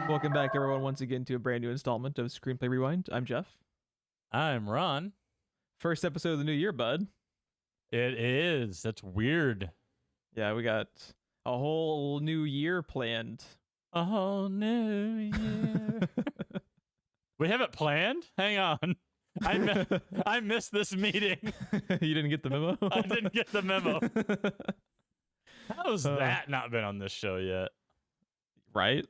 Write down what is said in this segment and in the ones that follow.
Welcome back, everyone, once again to a brand new installment of Screenplay Rewind. I'm Jeff. I'm Ron. First episode of the new year, bud. It is. That's weird. Yeah, we got a whole new year planned. A whole new year. We have it planned? Hang on. I missed this meeting. You didn't get the memo? I didn't get the memo. How's that not been on this show yet? Right?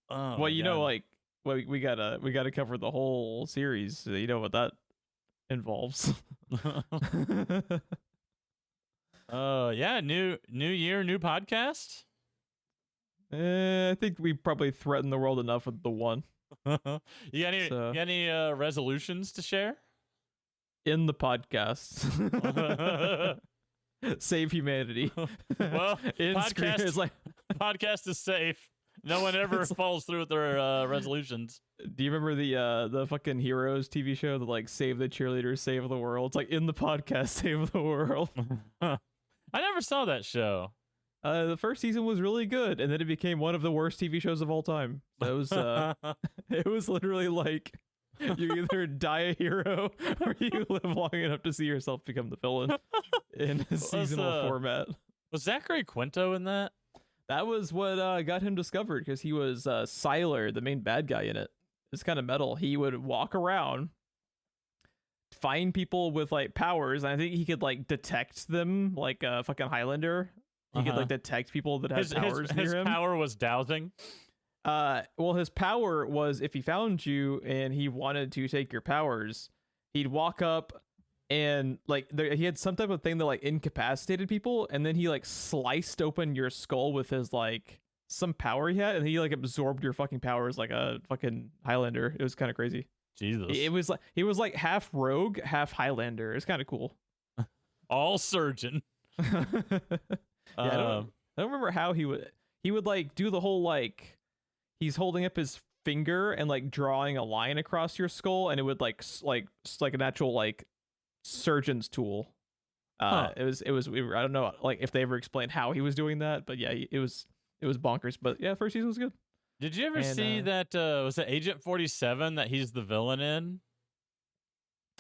Oh, well, you know, like we gotta cover the whole series. So you know what that involves. Yeah, new year, new podcast. I think we probably threatened the world enough with the one. You got any resolutions to share? In the podcast. Save humanity. Well, podcast is safe. No one ever follows through with their resolutions. Do you remember the fucking Heroes TV show that like save the cheerleaders, save the world? It's like in the podcast, save the world. I never saw that show. The first season was really good, and then it became one of the worst TV shows of all time. So it was literally like you either die a hero or you live long enough to see yourself become the villain in a seasonal format. Was Zachary Quinto in that? That was what got him discovered, because he was Siler, the main bad guy in it. It's kind of metal. He would walk around, find people with like powers, and I think he could like detect them like a fucking Highlander. He could like detect people that had powers near him. His power was dowsing. Well, his power was if he found you and he wanted to take your powers, he'd walk up and like he had some type of thing that like incapacitated people, and then he like sliced open your skull with his like some power he had, and he like absorbed your fucking powers like a fucking Highlander. It was kind of crazy. Jesus. It was like he was like half rogue, half Highlander. It's kind of cool. All surgeon. Yeah, I don't remember how he would like do the whole like he's holding up his finger and like drawing a line across your skull, and it would like a natural like surgeon's tool. It was weird. I don't know like if they ever explained how he was doing that, but yeah, it was bonkers. But yeah, first season was good. Did you ever see that was it Agent 47 that he's the villain in?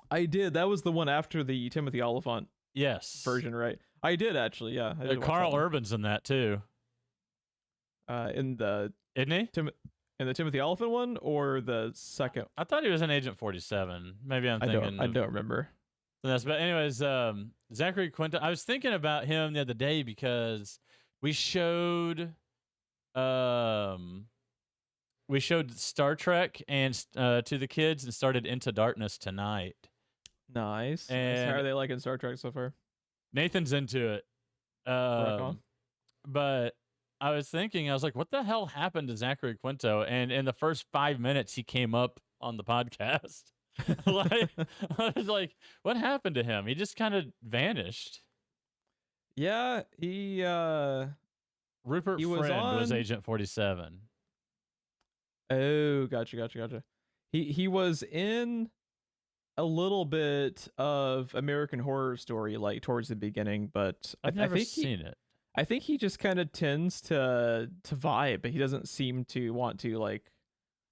I did. That was the one after the Timothy Oliphant version, right? I did actually, yeah. Carl Urban's in that too. Isn't he? In the Timothy Oliphant one or the second? I thought he was in Agent 47. Maybe I'm thinking. I don't remember. But anyways, Zachary Quinto. I was thinking about him the other day because we showed Star Trek and to the kids and started Into Darkness tonight. Nice. And how are they liking Star Trek so far? Nathan's into it. But I was thinking, I was like, what the hell happened to Zachary Quinto? And in the first 5 minutes, he came up on the podcast. Like, I was like, what happened to him? He just kind of vanished. Yeah, Rupert Friend was Agent 47. Oh, gotcha. He was in a little bit of American Horror Story, like towards the beginning, but I've never seen it. I think he just kind of tends to vibe, but he doesn't seem to want to like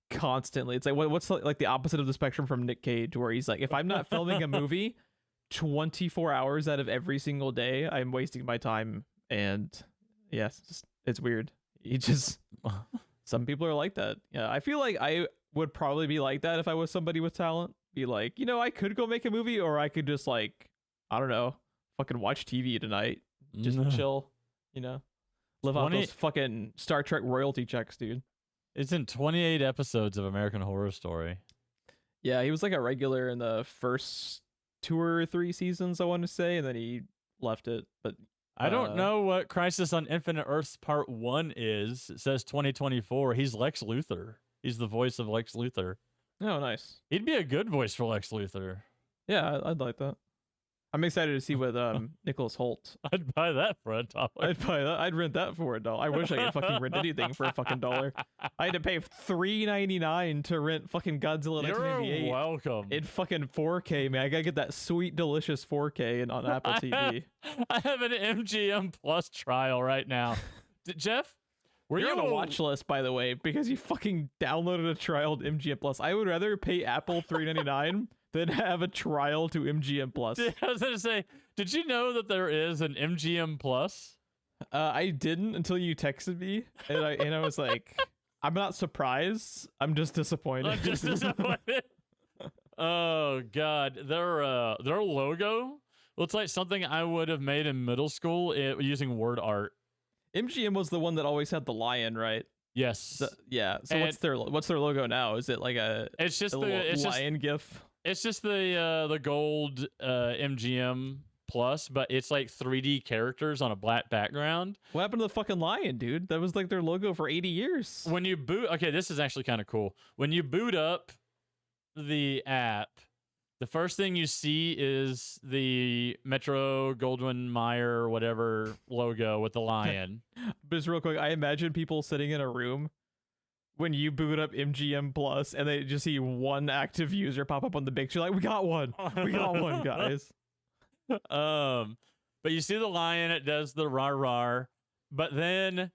constantly. It's like what's like the opposite of the spectrum from Nick Cage, where he's like, if I'm not filming a movie 24 hours out of every single day, I'm wasting my time. And yes, it's weird. He just some people are like that. Yeah, I feel like I would probably be like that if I was somebody with talent. Be like, I could go make a movie, or I could just like, I don't know, fucking watch TV tonight, just chill, live off those fucking Star Trek royalty checks, dude. It's in 28 episodes of American Horror Story. Yeah, he was like a regular in the first 2 or 3 seasons, I want to say, and then he left it. But I don't know what Crisis on Infinite Earths Part 1 is. It says 2024. He's Lex Luthor. He's the voice of Lex Luthor. Oh, nice. He'd be a good voice for Lex Luthor. Yeah, I'd like that. I'm excited to see with Nicholas Hoult. I'd buy that for $1. I'd buy that. I'd rent that for $1. I wish I could fucking rent anything for a fucking $1. I had to pay $3.99 to rent fucking Godzilla 1988. You're welcome. In fucking 4K, man. I gotta get that sweet, delicious 4K on Apple TV. I have an MGM Plus trial right now. Jeff, You're on a watch list, by the way, because you fucking downloaded a trial to MGM Plus. I would rather pay Apple $3.99 than have a trial to MGM Plus. I was gonna say, did you know that there is an MGM Plus? I didn't until you texted me, and I was like, I'm not surprised. I'm just disappointed. I'm just disappointed. Oh God, their logo looks like something I would have made in middle school using word art. MGM was the one that always had the lion, right? Yes. So what's their logo now? Is it like it's just lion gif? It's just the gold MGM Plus, but it's like 3D characters on a black background. What happened to the fucking lion, dude? That was like their logo for 80 years. When you boot, okay, this is actually kind of cool. When you boot up the app, the first thing you see is the Metro Goldwyn Mayer or whatever logo with the lion. But just real quick, I imagine people sitting in a room when you boot up MGM Plus and they just see one active user pop up on the big screen, like, we got one, guys. But you see the lion, it does the rar rar, but then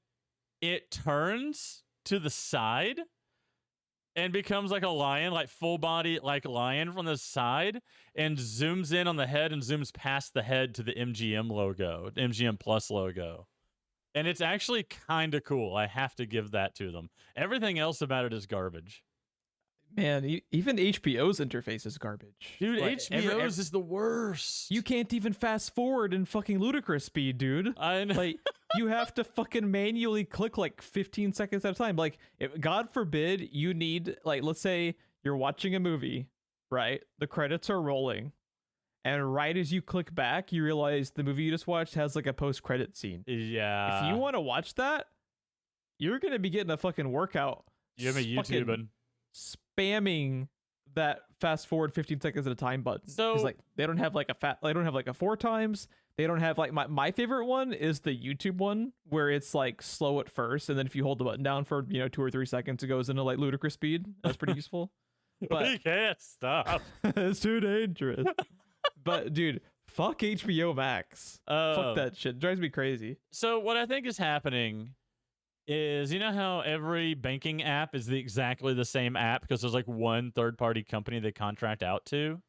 it turns to the side and becomes like a lion, like full body, like lion from the side, and zooms in on the head and zooms past the head to the MGM logo, MGM Plus logo. And it's actually kind of cool. I have to give that to them. Everything else about it is garbage. Man, even HBO's interface is garbage. Dude, like, HBO's is the worst. You can't even fast forward in fucking ludicrous speed, dude. I know. Like, you have to fucking manually click like 15 seconds at a time. Like, God forbid you need, like, let's say you're watching a movie, right? The credits are rolling. And right as you click back, you realize the movie you just watched has like a post-credit scene. Yeah. If you want to watch that, you're going to be getting a fucking workout. You're YouTubing. Spamming that fast forward 15 seconds at a time button. So like they don't have like a 4 times. They don't have like my favorite one is the YouTube one where it's like slow at first, and then if you hold the button down for 2 or 3 seconds, it goes into like ludicrous speed. That's pretty useful. But we can't stop. It's too dangerous. But dude, fuck HBO Max. Fuck that shit. It drives me crazy. So what I think is happening is, you know how every banking app is exactly the same app because there's like one third-party company they contract out to?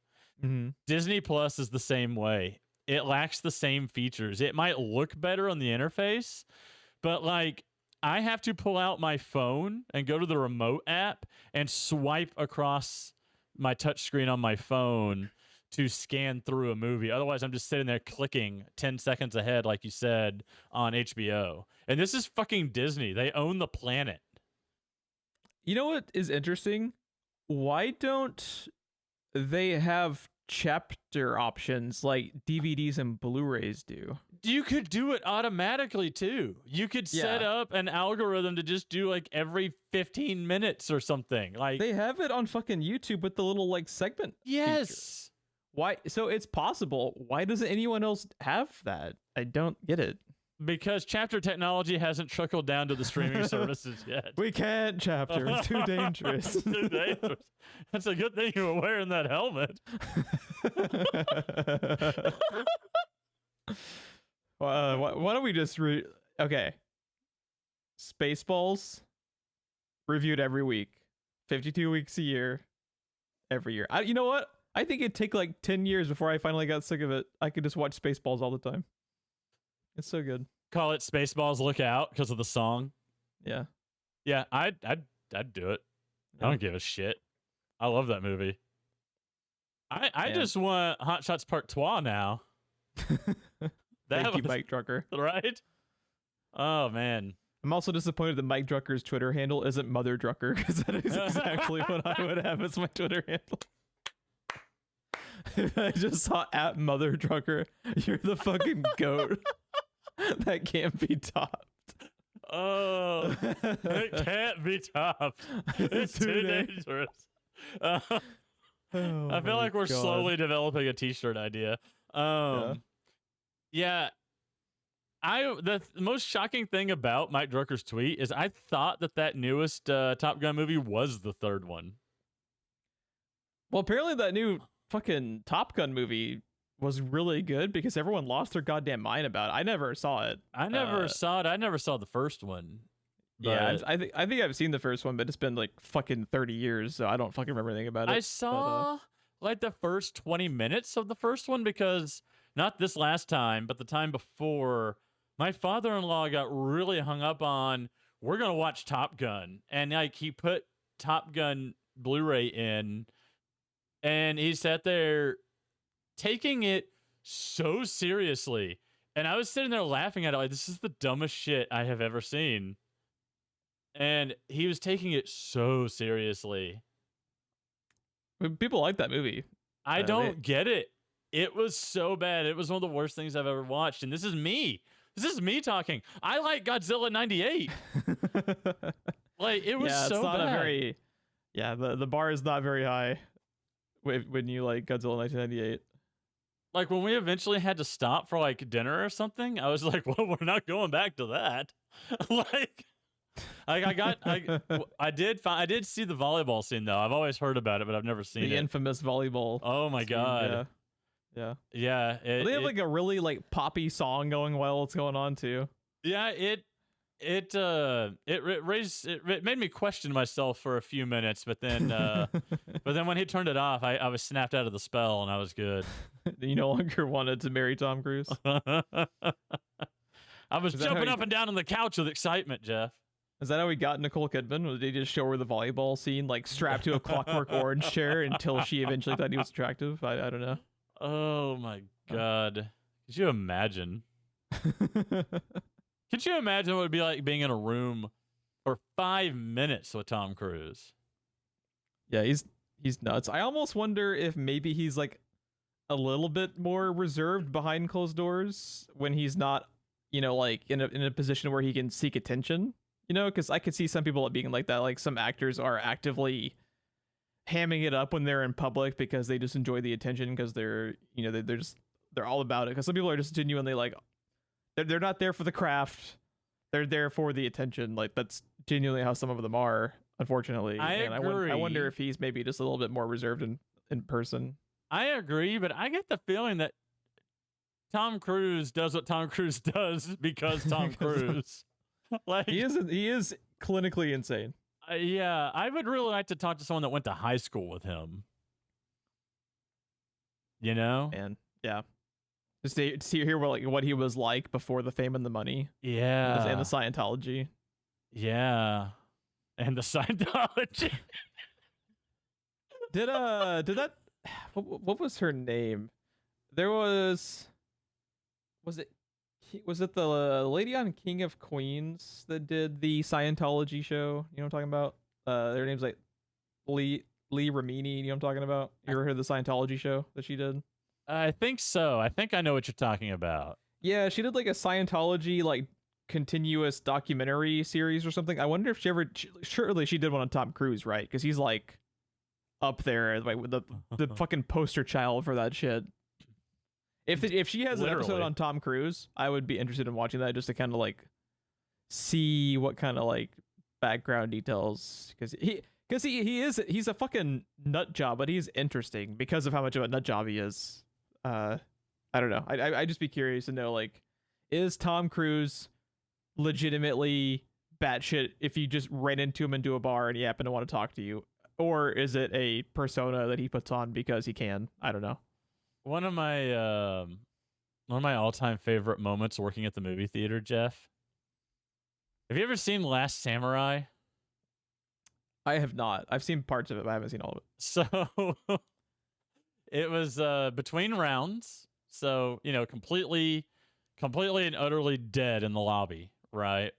Mm-hmm. Disney Plus is the same way. It lacks the same features. It might look better on the interface, but like I have to pull out my phone and go to the remote app and swipe across my touchscreen on my phone to scan through a movie. Otherwise, I'm just sitting there clicking 10 seconds ahead, like you said, on HBO. And this is fucking Disney. They own the planet. You know what is interesting? Why don't they have chapter options like DVDs and Blu-rays do? You could do it automatically, too. You could set up an algorithm to just do like every 15 minutes or something. Like they have it on fucking YouTube with the little like segment. Yes. Feature. Why? So it's possible. Why doesn't anyone else have that? I don't get it. Because chapter technology hasn't trickled down to the streaming services yet. We can't chapter. It's too dangerous. It's too dangerous. That's a good thing you were wearing that helmet. Why don't we just okay. Spaceballs reviewed every week. 52 weeks a year. Every year. You know what? I think it'd take like 10 years before I finally got sick of it. I could just watch Spaceballs all the time. It's so good. Call it Spaceballs Look Out because of the song. Yeah. Yeah, I'd do it. I don't give a shit. I love that movie. I just want Hot Shots Part 2 now. Thank you, Mike Drucker. Right? Oh, man. I'm also disappointed that Mike Drucker's Twitter handle isn't Mother Drucker, because that is exactly what I would have as my Twitter handle. If I just saw at Mother Drucker, you're the fucking goat. That can't be topped. Oh, it can't be topped. It's too dangerous. I feel like we're slowly developing a t-shirt idea. Yeah. The most shocking thing about Mike Drucker's tweet is I thought that newest Top Gun movie was the third one. Well, apparently that new fucking Top Gun movie was really good because everyone lost their goddamn mind about it. I never saw it. I never saw it. I never saw the first one. Yeah, But I think I've seen the first one, but it's been like fucking 30 years, so I don't fucking remember anything about it. I saw like the first 20 minutes of the first one because not this last time, but the time before, my father-in-law got really hung up on we're gonna watch Top Gun, and like he put Top Gun Blu-ray in, and he sat there taking it so seriously, and I was sitting there laughing at it like this is the dumbest shit I have ever seen, and he was taking it so seriously. I mean, people like that movie. I don't get it. It was so bad. It was one of the worst things I've ever watched. And this is me. This is me talking. I like Godzilla 98. Like, it was so bad. The bar is not very high when you like Godzilla 1998. Like, when we eventually had to stop for, like, dinner or something, I was like, well, we're not going back to that. Like... I did see the volleyball scene though. I've always heard about it, but I've never seen it. The infamous volleyball. Oh my god. Yeah. They have like a really like poppy song going while it's going on too. Yeah, it made me question myself for a few minutes, but then when he turned it off, I was snapped out of the spell and I was good. You no longer wanted to marry Tom Cruise. I was jumping up and down on the couch with excitement, Jeff. Is that how we got Nicole Kidman? Did they just show her the volleyball scene, like strapped to a Clockwork Orange chair until she eventually thought he was attractive? I don't know. Oh my god. Could you imagine? Could you imagine what it would be like being in a room for 5 minutes with Tom Cruise? Yeah, he's nuts. I almost wonder if maybe he's like a little bit more reserved behind closed doors when he's not, like in a position where he can seek attention. Because I could see some people being like that. Like some actors are actively hamming it up when they're in public because they just enjoy the attention because they're all about it. Because some people are just genuinely like, they're not there for the craft. They're there for the attention. Like that's genuinely how some of them are, unfortunately. I agree. I wonder if he's maybe just a little bit more reserved in person. I agree, but I get the feeling that Tom Cruise does what Tom Cruise does because Tom Cruise. Like he is clinically insane. Yeah, I would really like to talk to someone that went to high school with him. And yeah, just to hear what he was like before the fame and the money. Yeah, and the Scientology. Yeah, and the Scientology. Did that? What was her name? There was it the lady on King of Queens that did the Scientology show? You know what I'm talking about? Their name's like Lee Ramini. You know what I'm talking about? You ever heard of the Scientology show that she did? I think so. I think I know what you're talking about. Yeah, she did like a Scientology like continuous documentary series or something. I wonder if she ever. Surely she did one on Tom Cruise, right? Because he's like up there, like with the fucking poster child for that shit. If she has an episode on Tom Cruise, I would be interested in watching that just to kind of like see what kind of like background details, because he's a fucking nut job, but he's interesting because of how much of a nut job he is. I don't know. I just be curious to know, like, is Tom Cruise legitimately batshit if you just ran into him into a bar and he happened to want to talk to you, or is it a persona that he puts on because he can? I don't know. One of my all-time favorite moments working at the movie theater, Jeff. Have you ever seen Last Samurai? I have not. I've seen parts of it, but I haven't seen all of it. So it was between rounds. So, completely and utterly dead in the lobby, right?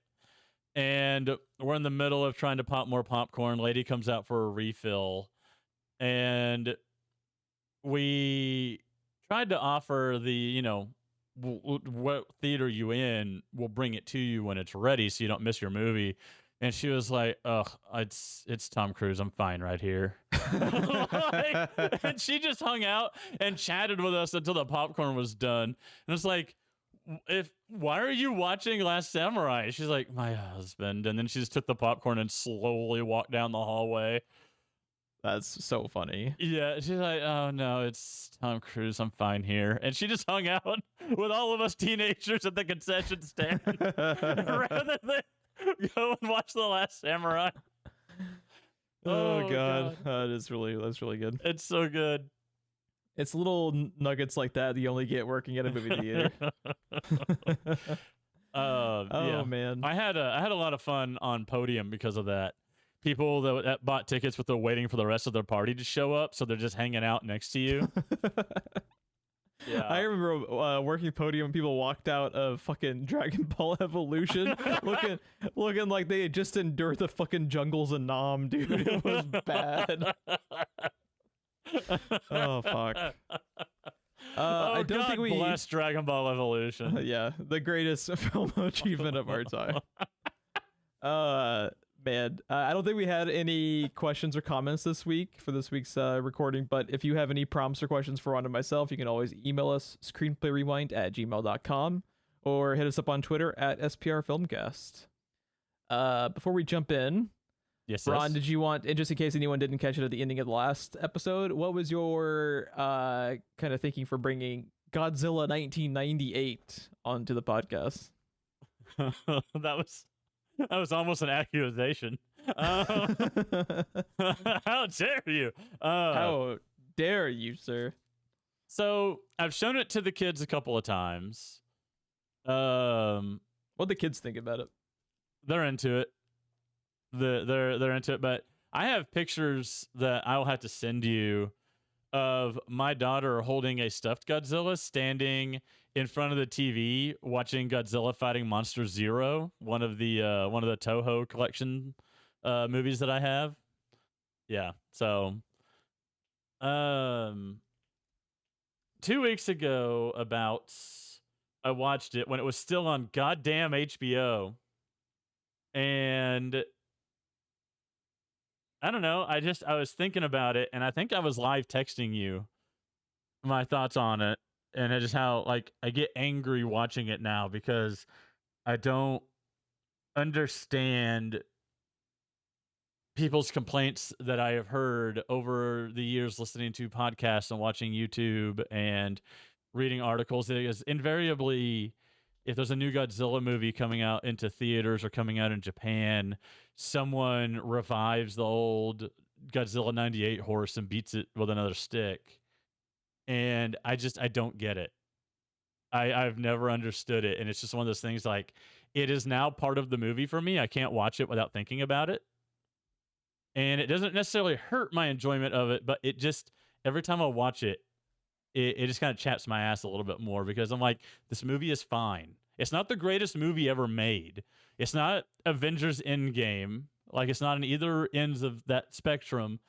And we're in the middle of trying to pop more popcorn. Lady comes out for a refill. And we tried to offer the, what theater you in, we'll bring it to you when it's ready so you don't miss your movie. And she was like, ugh, it's Tom Cruise. I'm fine right here. And she just hung out and chatted with us until the popcorn was done. And it's like, why are you watching Last Samurai? She's like, my husband. And then she just took the popcorn and slowly walked down the hallway. That's so funny. Yeah, she's like, oh no, it's Tom Cruise. I'm fine here. And she just hung out with all of us teenagers at the concession stand Go and watch The Last Samurai. Oh god, that's really good. It's so good. It's little nuggets like that you only get working at a movie theater. Yeah. Man, I had a lot of fun on Podium because of that. People that bought tickets but they're waiting for the rest of their party to show up, so they're just hanging out next to you. Yeah. I remember working Podium when people walked out of fucking Dragon Ball Evolution looking like they had just endured the fucking jungles of Nam, dude. It was bad. Oh fuck. I don't think we bless Dragon Ball Evolution. Yeah, the greatest film achievement of our time. Man, I don't think we had any questions or comments this week for this week's recording, but if you have any prompts or questions for Ron and myself, you can always email us screenplayrewind@gmail.com or hit us up on Twitter @SPRFilmcast. Before we jump in, yes, Ron, did you want, and just in case anyone didn't catch it at the ending of the last episode, what was your kind of thinking for bringing Godzilla 1998 onto the podcast? That was almost an accusation. How dare you? How dare you, sir? So I've shown it to the kids a couple of times. What the kids think about it? They're into it. They're into it, but I have pictures that I will have to send you of my daughter holding a stuffed Godzilla standing in front of the TV watching Godzilla fighting Monster Zero, one of the Toho collection movies that I have. Yeah. So 2 weeks ago I watched it when it was still on goddamn HBO. And I don't know. I was thinking about it, and I think I was live texting you my thoughts on it, and just how like I get angry watching it now because I don't understand people's complaints that I have heard over the years listening to podcasts and watching YouTube and reading articles. It is invariably, if there's a new Godzilla movie coming out into theaters or coming out in Japan, someone revives the old Godzilla 98 horse and beats it with another stick. And I don't get it. I've never understood it. And it's just one of those things, like, it is now part of the movie for me. I can't watch it without thinking about it. And it doesn't necessarily hurt my enjoyment of it, but it just, every time I watch it, it just kind of chaps my ass a little bit more because I'm like, this movie is fine. It's not the greatest movie ever made. It's not Avengers Endgame. Like, it's not on either ends of that spectrum.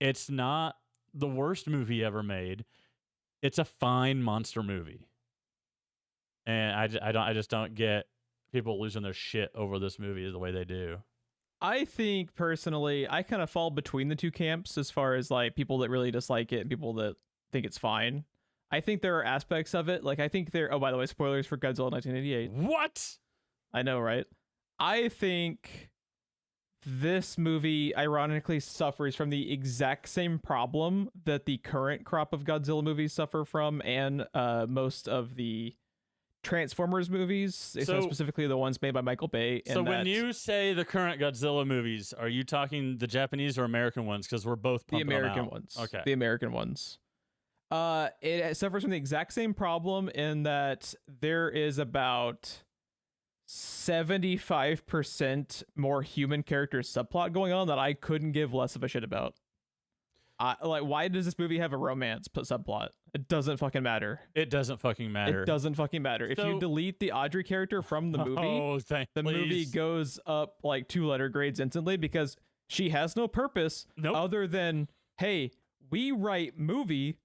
It's not the worst movie ever made. It's a fine monster movie. And I just don't get people losing their shit over this movie the way they do. I think personally, I kind of fall between the two camps as far as like people that really dislike it and people that think it's fine. I think there are aspects of it. Like, I think oh, by the way, spoilers for Godzilla 1988. What? I know, right? I think this movie ironically suffers from the exact same problem that the current crop of Godzilla movies suffer from, and most of the Transformers movies, so specifically the ones made by Michael Bay. So when you say the current Godzilla movies, are you talking the Japanese or American ones? Because we're both pumping the American them out. ones. Okay. The American ones. It suffers from the exact same problem in that there is about 75% more human character subplot going on that I couldn't give less of a shit about. Like, why does this movie have a romance subplot? It doesn't fucking matter. It doesn't fucking matter. It doesn't fucking matter. If you delete the Audrey character from the movie, the movie goes up like 2 letter grades instantly because she has no purpose other than, hey, we write movie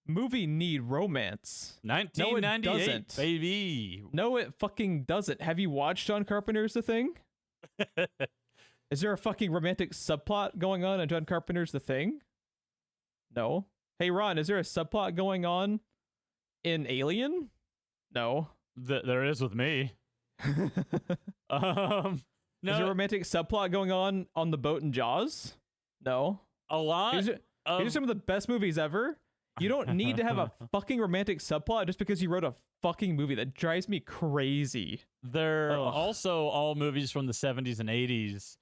need romance. 1998, no, it doesn't. Baby. No, it fucking doesn't. Have you watched John Carpenter's The Thing? Is there a fucking romantic subplot going on in John Carpenter's The Thing? No. Hey, Ron, is there a subplot going on in Alien? No. There is with me. No. Is there a romantic subplot going on the boat in Jaws? No. A lot. These are some of the best movies ever. You don't need to have a fucking romantic subplot just because you wrote a fucking movie. That drives me crazy. They're Ugh. also all movies from the 70s and 80s.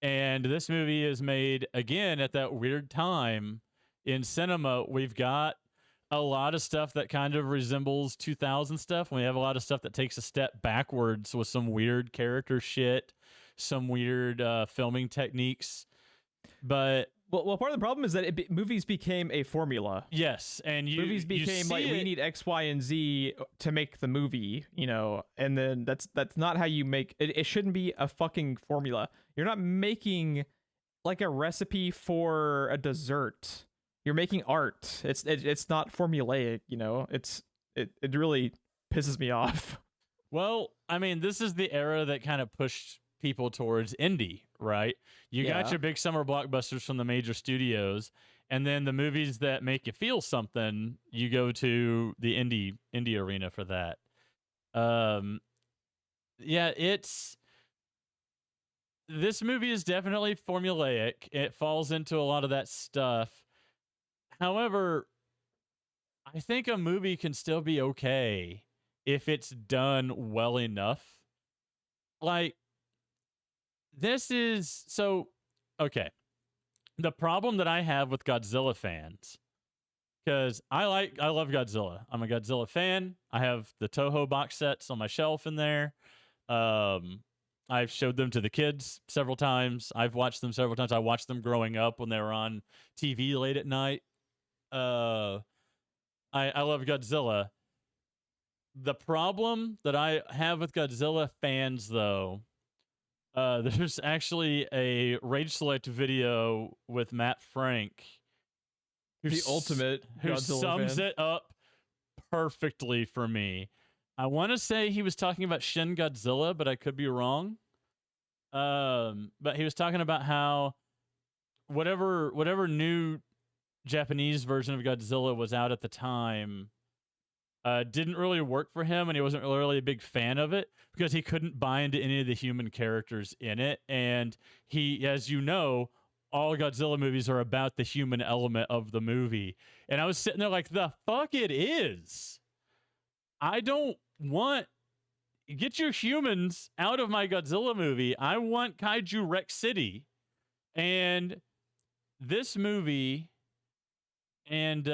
And this movie is made again at that weird time in cinema. We've got a lot of stuff that kind of resembles 2000 stuff. We have a lot of stuff that takes a step backwards with some weird character shit, some weird filming techniques. But well, part of the problem is that movies became a formula. yes, and Movies became like we need X, Y, and Z to make the movie, and then that's not how you make it. It shouldn't be a fucking formula. You're not making like a recipe for a dessert. You're making art. It's not formulaic. It really pisses me off. Well, I mean, this is the era that kind of pushed people towards indie, right? You got your big summer blockbusters from the major studios, and then the movies that make you feel something, you go to the indie arena for that. This movie is definitely formulaic. It falls into a lot of that stuff. However, I think a movie can still be okay if it's done well enough. Like, this is so okay. The problem that I have with Godzilla fans, because I love Godzilla. I'm a Godzilla fan. I have the Toho box sets on my shelf in there. I've showed them to the kids several times. I've watched them several times. I watched them growing up when they were on TV late at night. I love Godzilla. The problem that I have with Godzilla fans, though, there's actually a Rage Select video with Matt Frank, who sums fan. it up perfectly for me. I want to say he was talking about Shin Godzilla, but I could be wrong. But he was talking about how whatever new Japanese version of Godzilla was out at the time didn't really work for him, and he wasn't really a big fan of it because he couldn't buy into any of the human characters in it. And he, as you know, all Godzilla movies are about the human element of the movie. And I was sitting there like, the fuck it is. I don't want... Get your humans out of my Godzilla movie. I want Kaiju Wreck City. And this movie and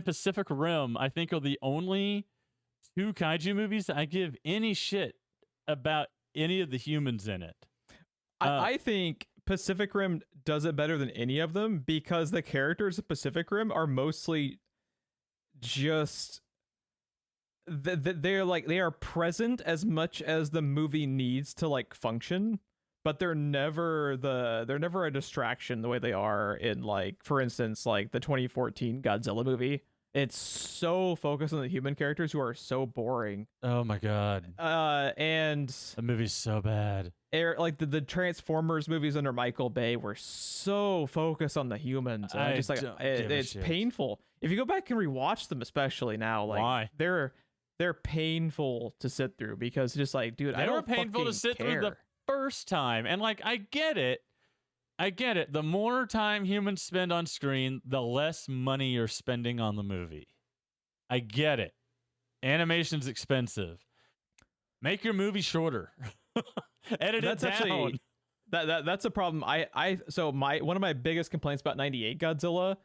Pacific Rim, I think, are the only two Kaiju movies that I give any shit about any of the humans in it. I think Pacific Rim does it better than any of them because the characters of Pacific Rim are mostly just... they are present as much as the movie needs to like function, but they're never a distraction the way they are in, like, for instance, like the 2014 Godzilla movie. It's so focused on the human characters who are so boring. Oh my god. And the movie's so bad. Like the Transformers movies under Michael Bay were so focused on the humans. And it's painful. If you go back and rewatch them, especially now, like, why? They're painful to sit through because just like, dude, I don't painful to sit through the first time. And like, I get it. The more time humans spend on screen, the less money you're spending on the movie. I get it. Animation's expensive. Make your movie shorter. Edit it down. Actually, that's a problem. So one of my biggest complaints about 98 Godzilla,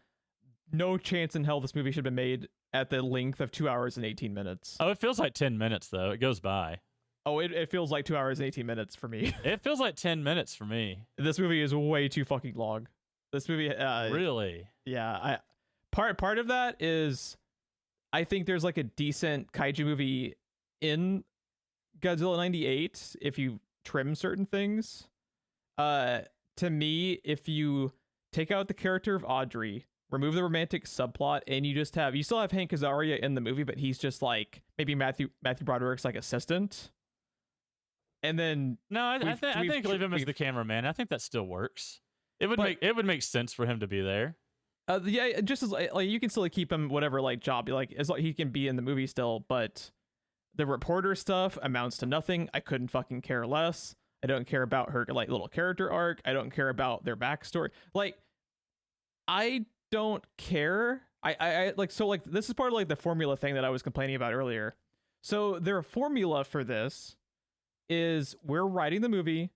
no chance in hell this movie should have been made at the length of 2 hours and 18 minutes. Oh, it feels like 10 minutes, though. It goes by. Oh, it feels like 2 hours and 18 minutes for me. It feels like 10 minutes for me. This movie is way too fucking long. This movie... really? Yeah. Part of that is I think there's like a decent kaiju movie in Godzilla 98 if you trim certain things. To me, if you take out the character of Audrey, remove the romantic subplot, and you still have Hank Azaria in the movie, but he's just like maybe Matthew Broderick's like assistant. And then I think leave him as the cameraman. I think that still works. It would make sense for him to be there. Yeah, just as like you can still keep him whatever like job, like as long he can be in the movie still, but the reporter stuff amounts to nothing. I couldn't fucking care less. I don't care about her like little character arc. I don't care about their backstory. Like, I don't care. I like, so like this is part of like the formula thing that I was complaining about earlier. So their formula for this is we're writing the movie,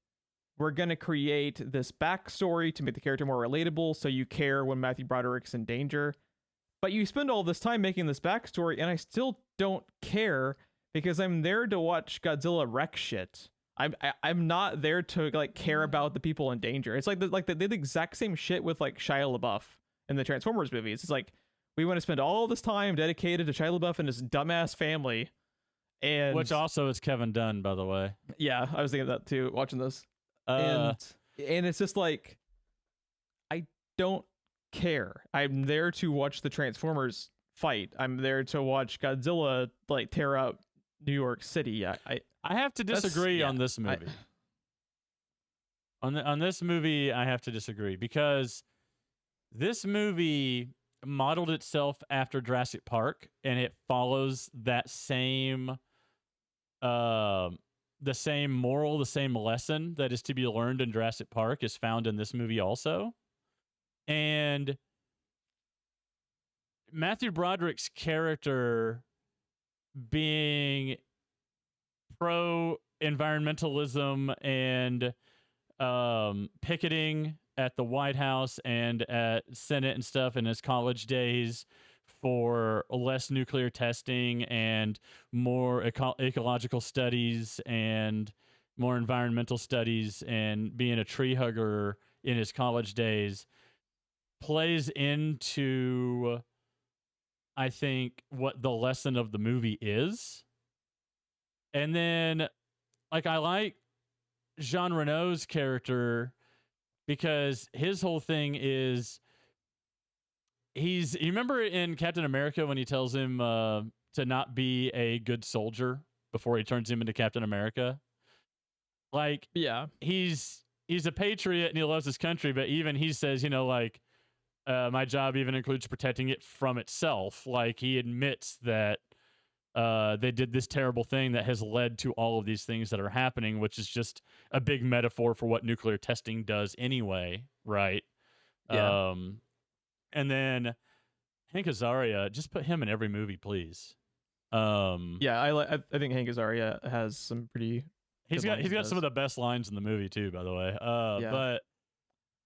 we're gonna create this backstory to make the character more relatable, so you care when Matthew Broderick's in danger. But you spend all this time making this backstory, and I still don't care because I'm there to watch Godzilla wreck shit. I'm not there to like care about the people in danger. It's like they did the exact same shit with like Shia LaBeouf in the Transformers movies. It's like we want to spend all this time dedicated to Shia LaBeouf and his dumbass family, and which also is Kevin Dunn, by the way. Yeah, I was thinking of that too watching this, and it's just like I don't care. I'm there to watch the Transformers fight. I'm there to watch Godzilla like tear up New York City. I have to disagree on this movie. On this movie, I have to disagree because this movie modeled itself after Jurassic Park, and it follows that same, the same moral, the same lesson that is to be learned in Jurassic Park is found in this movie also. And Matthew Broderick's character being pro-environmentalism and picketing at the White House and at Senate and stuff in his college days for less nuclear testing and more ecological studies and more environmental studies, and being a tree hugger in his college days plays into, I think, what the lesson of the movie is. And then, like, I like Jean Reno's character because his whole thing is you remember in Captain America when he tells him to not be a good soldier before he turns him into Captain America? Like, yeah, he's a patriot and he loves his country, but even he says, you know, like, my job even includes protecting it from itself. Like, he admits that they did this terrible thing that has led to all of these things that are happening, which is just a big metaphor for what nuclear testing does anyway, right? Yeah. And then Hank Azaria, just put him in every movie, please. Yeah, I think Hank Azaria has some pretty. He's got some of the best lines in the movie too, by the way. Yeah.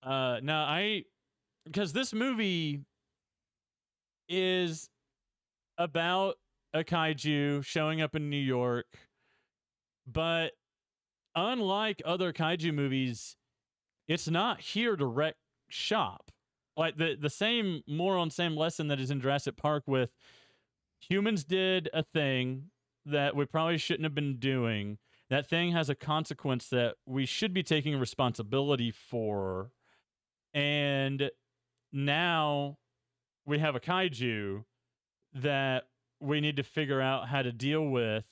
But no, because this movie is about a kaiju showing up in New York, but unlike other kaiju movies, it's not here to wreck shop. Like the same moral and same lesson that is in Jurassic Park with humans did a thing that we probably shouldn't have been doing. That thing has a consequence that we should be taking responsibility for. And now we have a kaiju that we need to figure out how to deal with.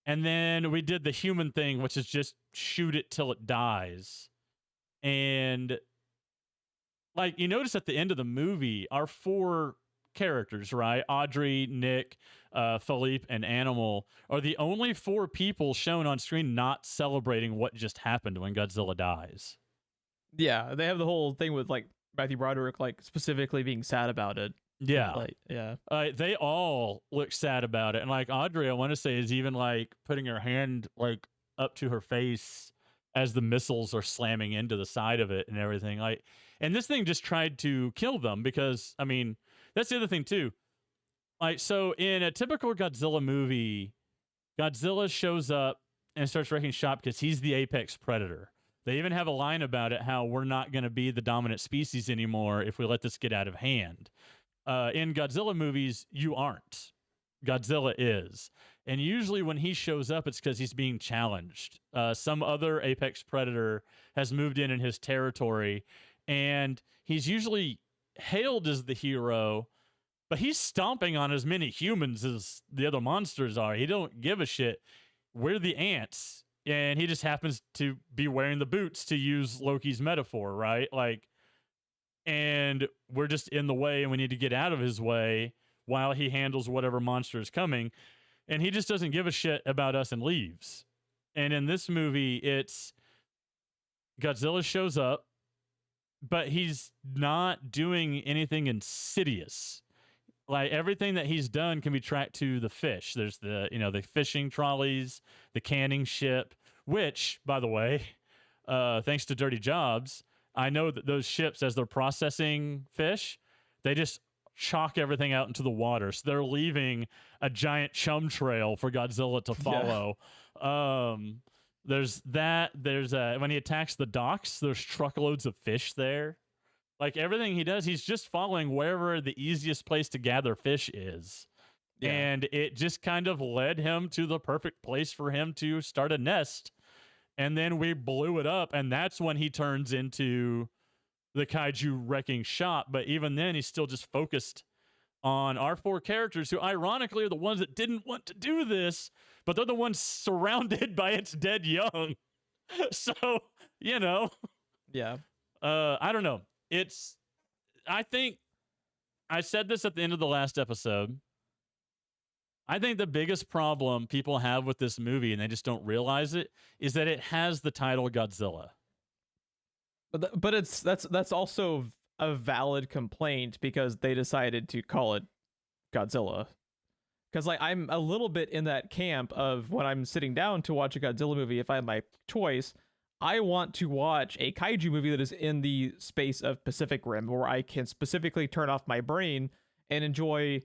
And then we did the human thing, which is just shoot it till it dies. And like, you notice at the end of the movie, our four characters, right? Audrey, Nick, Philippe, and Animal are the only four people shown on screen not celebrating what just happened when Godzilla dies. Yeah, they have the whole thing with like Matthew Broderick like specifically being sad about it. Yeah. Like, yeah. They all look sad about it. And like Audrey, I want to say, is even like putting her hand like up to her face as the missiles are slamming into the side of it and everything. Like, and this thing just tried to kill them because, I mean, that's the other thing too. Like, so in a typical Godzilla movie, Godzilla shows up and starts wrecking shop because he's the apex predator. They even have a line about it, how we're not going to be the dominant species anymore if we let this get out of hand. In Godzilla movies, you aren't. Godzilla is. And usually when he shows up, it's because he's being challenged. Some other apex predator has moved in his territory, and he's usually hailed as the hero, but he's stomping on as many humans as the other monsters are. He don't give a shit. We're the ants, and he just happens to be wearing the boots, to use Loki's metaphor, right? Like, and we're just in the way, and we need to get out of his way while he handles whatever monster is coming. And he just doesn't give a shit about us and leaves. And in this movie, it's Godzilla shows up. but he's not doing anything insidious. Like everything that he's done can be tracked to the fish. There's the the fishing trolleys, the canning ship, which, by the way, thanks to Dirty Jobs, I know that those ships, as they're processing fish, they just chalk everything out into the water. So they're leaving a giant chum trail for Godzilla to follow. Yeah. There's that. There's when he attacks the docks, there's truckloads of fish there. Like everything he does, he's just following wherever the easiest place to gather fish is. Yeah. And it just kind of led him to the perfect place for him to start a nest. And then we blew it up, and that's when he turns into the kaiju wrecking shop. But even then, he's still just focused on our 4 characters, who ironically are the ones that didn't want to do this, but they're the ones surrounded by its dead young. So, Yeah. I don't know. I think I said this at the end of the last episode. I think the biggest problem people have with this movie, and they just don't realize it, is that it has the title Godzilla. But that's also a valid complaint, because they decided to call it Godzilla. Because like I'm a little bit in that camp of, when I'm sitting down to watch a Godzilla movie, if I have my choice, I want to watch a kaiju movie that is in the space of Pacific Rim, where I can specifically turn off my brain and enjoy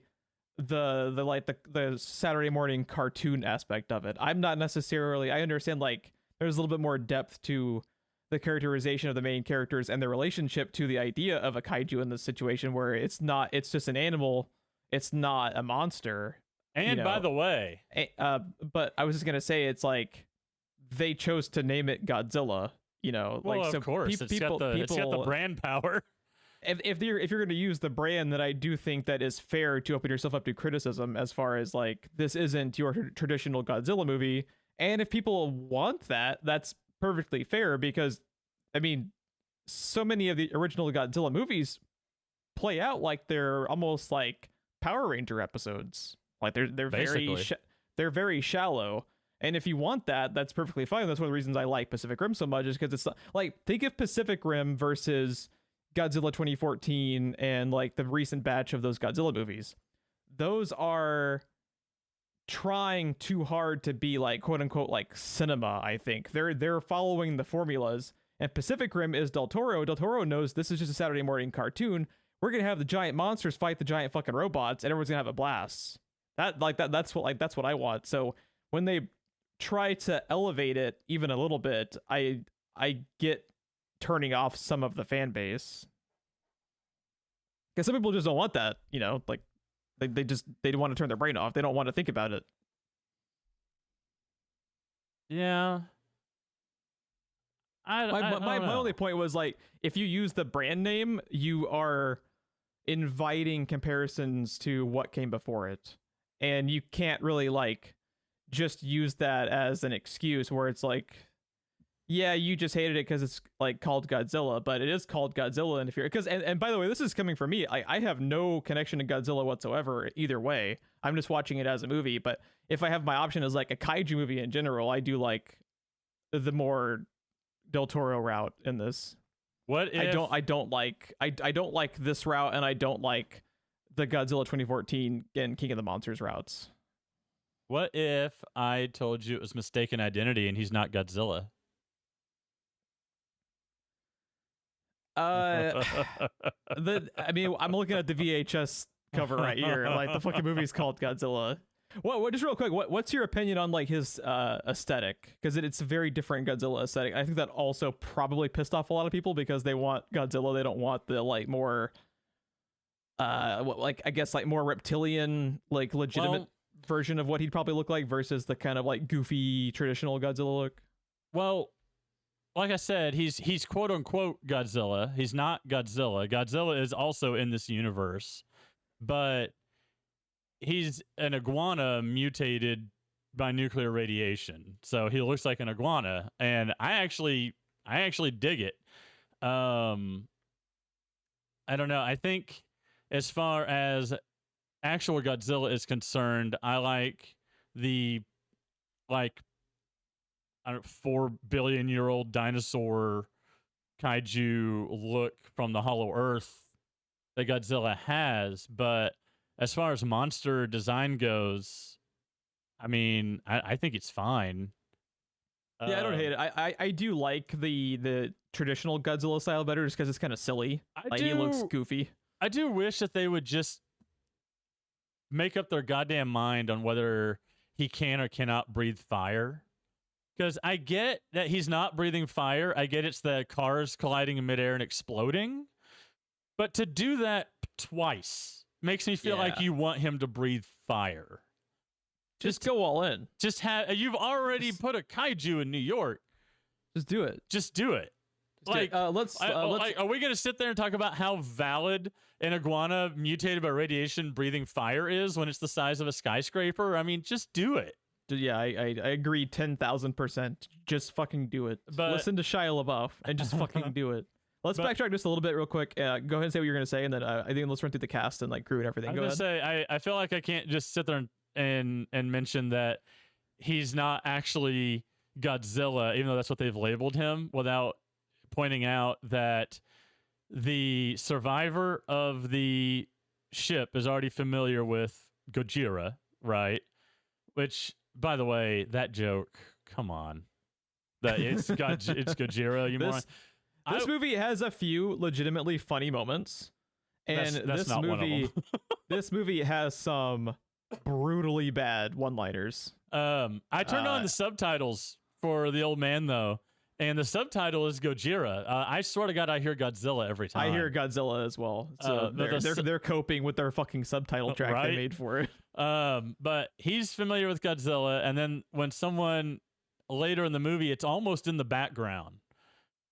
the Saturday morning cartoon aspect of it. I'm not necessarily, I understand like there's a little bit more depth to the characterization of the main characters and their relationship to the idea of a kaiju in this situation, where it's just an animal, it's not a monster. And by the way, but I was just gonna say, it's like they chose to name it Godzilla, Well, like, so of course, it's got the brand power. If you're going to use the brand, that I do think that is fair to open yourself up to criticism, as far as like, this isn't your traditional Godzilla movie. And if people want that, that's perfectly fair, because I mean, so many of the original Godzilla movies play out like they're almost like Power Ranger episodes. Like they're very shallow. And if you want that, that's perfectly fine. That's one of the reasons I like Pacific Rim so much, is because it's like, think of Pacific Rim versus Godzilla 2014 and like the recent batch of those Godzilla movies. Those are trying too hard to be like, quote unquote, like cinema. I think they're following the formulas. And Pacific Rim is Del Toro. Del Toro knows this is just a Saturday morning cartoon. We're gonna have the giant monsters fight the giant fucking robots, and everyone's gonna have a blast. That's what I want. So when they try to elevate it even a little bit, I get turning off some of the fan base, because some people just don't want that, like they want to turn their brain off. They don't want to think about it. Yeah. My only point was, like, if you use the brand name, you are inviting comparisons to what came before it, and you can't really like just use that as an excuse, where it's like, yeah, you just hated it because it's like called Godzilla, but it is called Godzilla. And if you're, and by the way, this is coming from me. I have no connection to Godzilla whatsoever either way. I'm just watching it as a movie. But if I have my option as like a kaiju movie in general, I do like the more Del Toro route in this. What if I don't like this route, and I don't like the Godzilla 2014 and King of the Monsters routes. What if I told you it was mistaken identity and he's not Godzilla? I'm looking at the VHS cover right here. Like, the fucking movie's called Godzilla. What? Just real quick, what's your opinion on like his aesthetic? Because it's a very different Godzilla aesthetic. I think that also probably pissed off a lot of people, because they want Godzilla. They don't want the like more, I guess like more reptilian, like legitimate version of what he'd probably look like, versus the kind of like goofy traditional Godzilla look. Well, like I said, he's quote unquote Godzilla. He's not Godzilla. Godzilla is also in this universe, but he's an iguana mutated by nuclear radiation. So he looks like an iguana, and I actually dig it. I don't know. I think as far as actual Godzilla is concerned, I like the 4 billion-year-old dinosaur kaiju look from the Hollow Earth that Godzilla has, but as far as monster design goes, I mean, I think it's fine. Yeah, I don't hate it. I do like the traditional Godzilla style better just because it's kind of silly. He looks goofy. I do wish that they would just make up their goddamn mind on whether he can or cannot breathe fire. Because I get that he's not breathing fire. I get it's the cars colliding in midair and exploding. But to do that twice makes me feel like you want him to breathe fire. Just go all in. You've already put a kaiju in New York. Just do it. Just do it. Are we gonna sit there and talk about how valid an iguana mutated by radiation breathing fire is when it's the size of a skyscraper? I mean, just do it. Yeah, I agree 10,000%. Just fucking do it. But, listen to Shia LaBeouf and just fucking do it. Let's backtrack just a little bit real quick. Go ahead and say what you're gonna say, and then I think let's run through the cast and like crew and everything. I'm Go gonna ahead. say I feel like I can't just sit there and mention that he's not actually Godzilla, even though that's what they've labeled him, without pointing out that the survivor of the ship is already familiar with Gojira, right? Which, by the way, that joke, come on. That it's Gojira, you moron. This movie has a few legitimately funny moments. And that's not one of them. This movie has some brutally bad one-liners. I turned on the subtitles for the old man, though. And the subtitle is Gojira. I swear to God, I hear Godzilla every time. I hear Godzilla as well. So they're coping with their fucking subtitle track they made for it. But he's familiar with Godzilla, and then when someone later in the movie, it's almost in the background,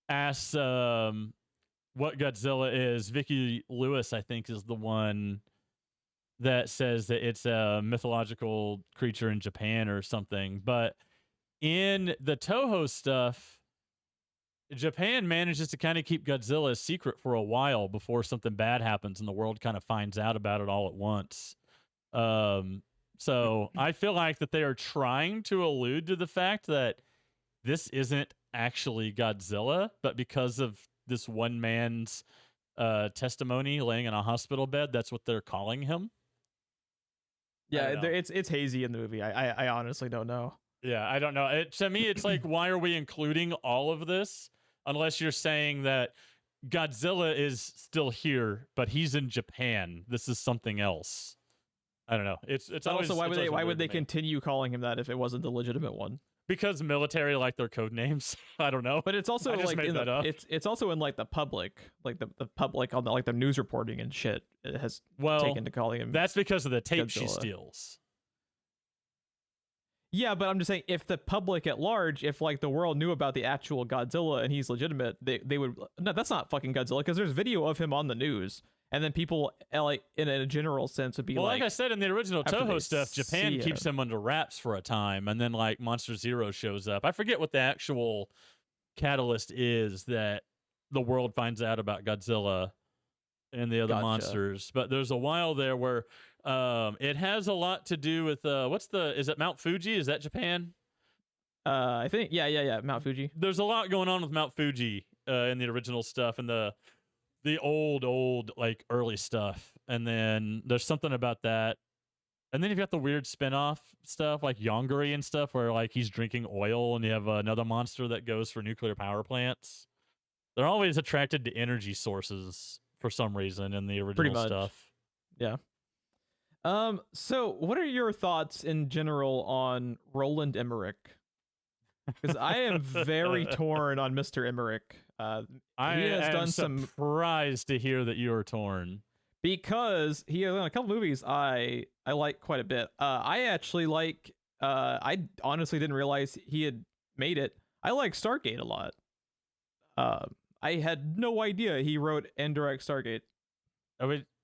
asks what Godzilla is, Vicki Lewis, I think, is the one that says that it's a mythological creature in Japan or something. But in the Toho stuff, Japan manages to kind of keep Godzilla a secret for a while before something bad happens and the world kind of finds out about it all at once. So I feel like that they are trying to allude to the fact that this isn't actually Godzilla, but because of this one man's testimony laying in a hospital bed, that's what they're calling him. Yeah, it's hazy in the movie. I honestly don't know. Yeah, I don't know. To me, it's like, why are we including all of this? Unless you're saying that Godzilla is still here, but he's in Japan. This is something else. I don't know. It's always, also why would they continue calling him that if it wasn't the legitimate one? Because military like their code names. I don't know. But it's also like it's also in like the public, like the public on the news reporting and shit has taken to calling him. That's because of the tape Godzilla. She steals. Yeah, but I'm just saying, if the public at large, if like the world knew about the actual Godzilla and he's legitimate, they would, no, that's not fucking Godzilla, because there's video of him on the news, and then people like in a general sense would be like, I said in the original Toho stuff, Japan keeps him under wraps for a time, and then like Monster Zero shows up. I forget what the actual catalyst is that the world finds out about Godzilla and the other monsters, but there's a while there where it has a lot to do with is it Mount Fuji? Is that Japan? I think yeah, Mount Fuji. There's a lot going on with Mount Fuji in the original stuff and the old like early stuff, and then there's something about that, and then you've got the weird spin-off stuff like Yongari and stuff where like he's drinking oil, and you have another monster that goes for nuclear power plants. They're always attracted to energy sources for some reason in the original stuff. Yeah. So what are your thoughts in general on Roland Emmerich? Because I am very torn on Mr. Emmerich. I am surprised to hear that you are torn. Because he has done a couple movies I like quite a bit. I actually like, I honestly didn't realize he had made it. I like Stargate a lot. I had no idea he wrote and directed Stargate.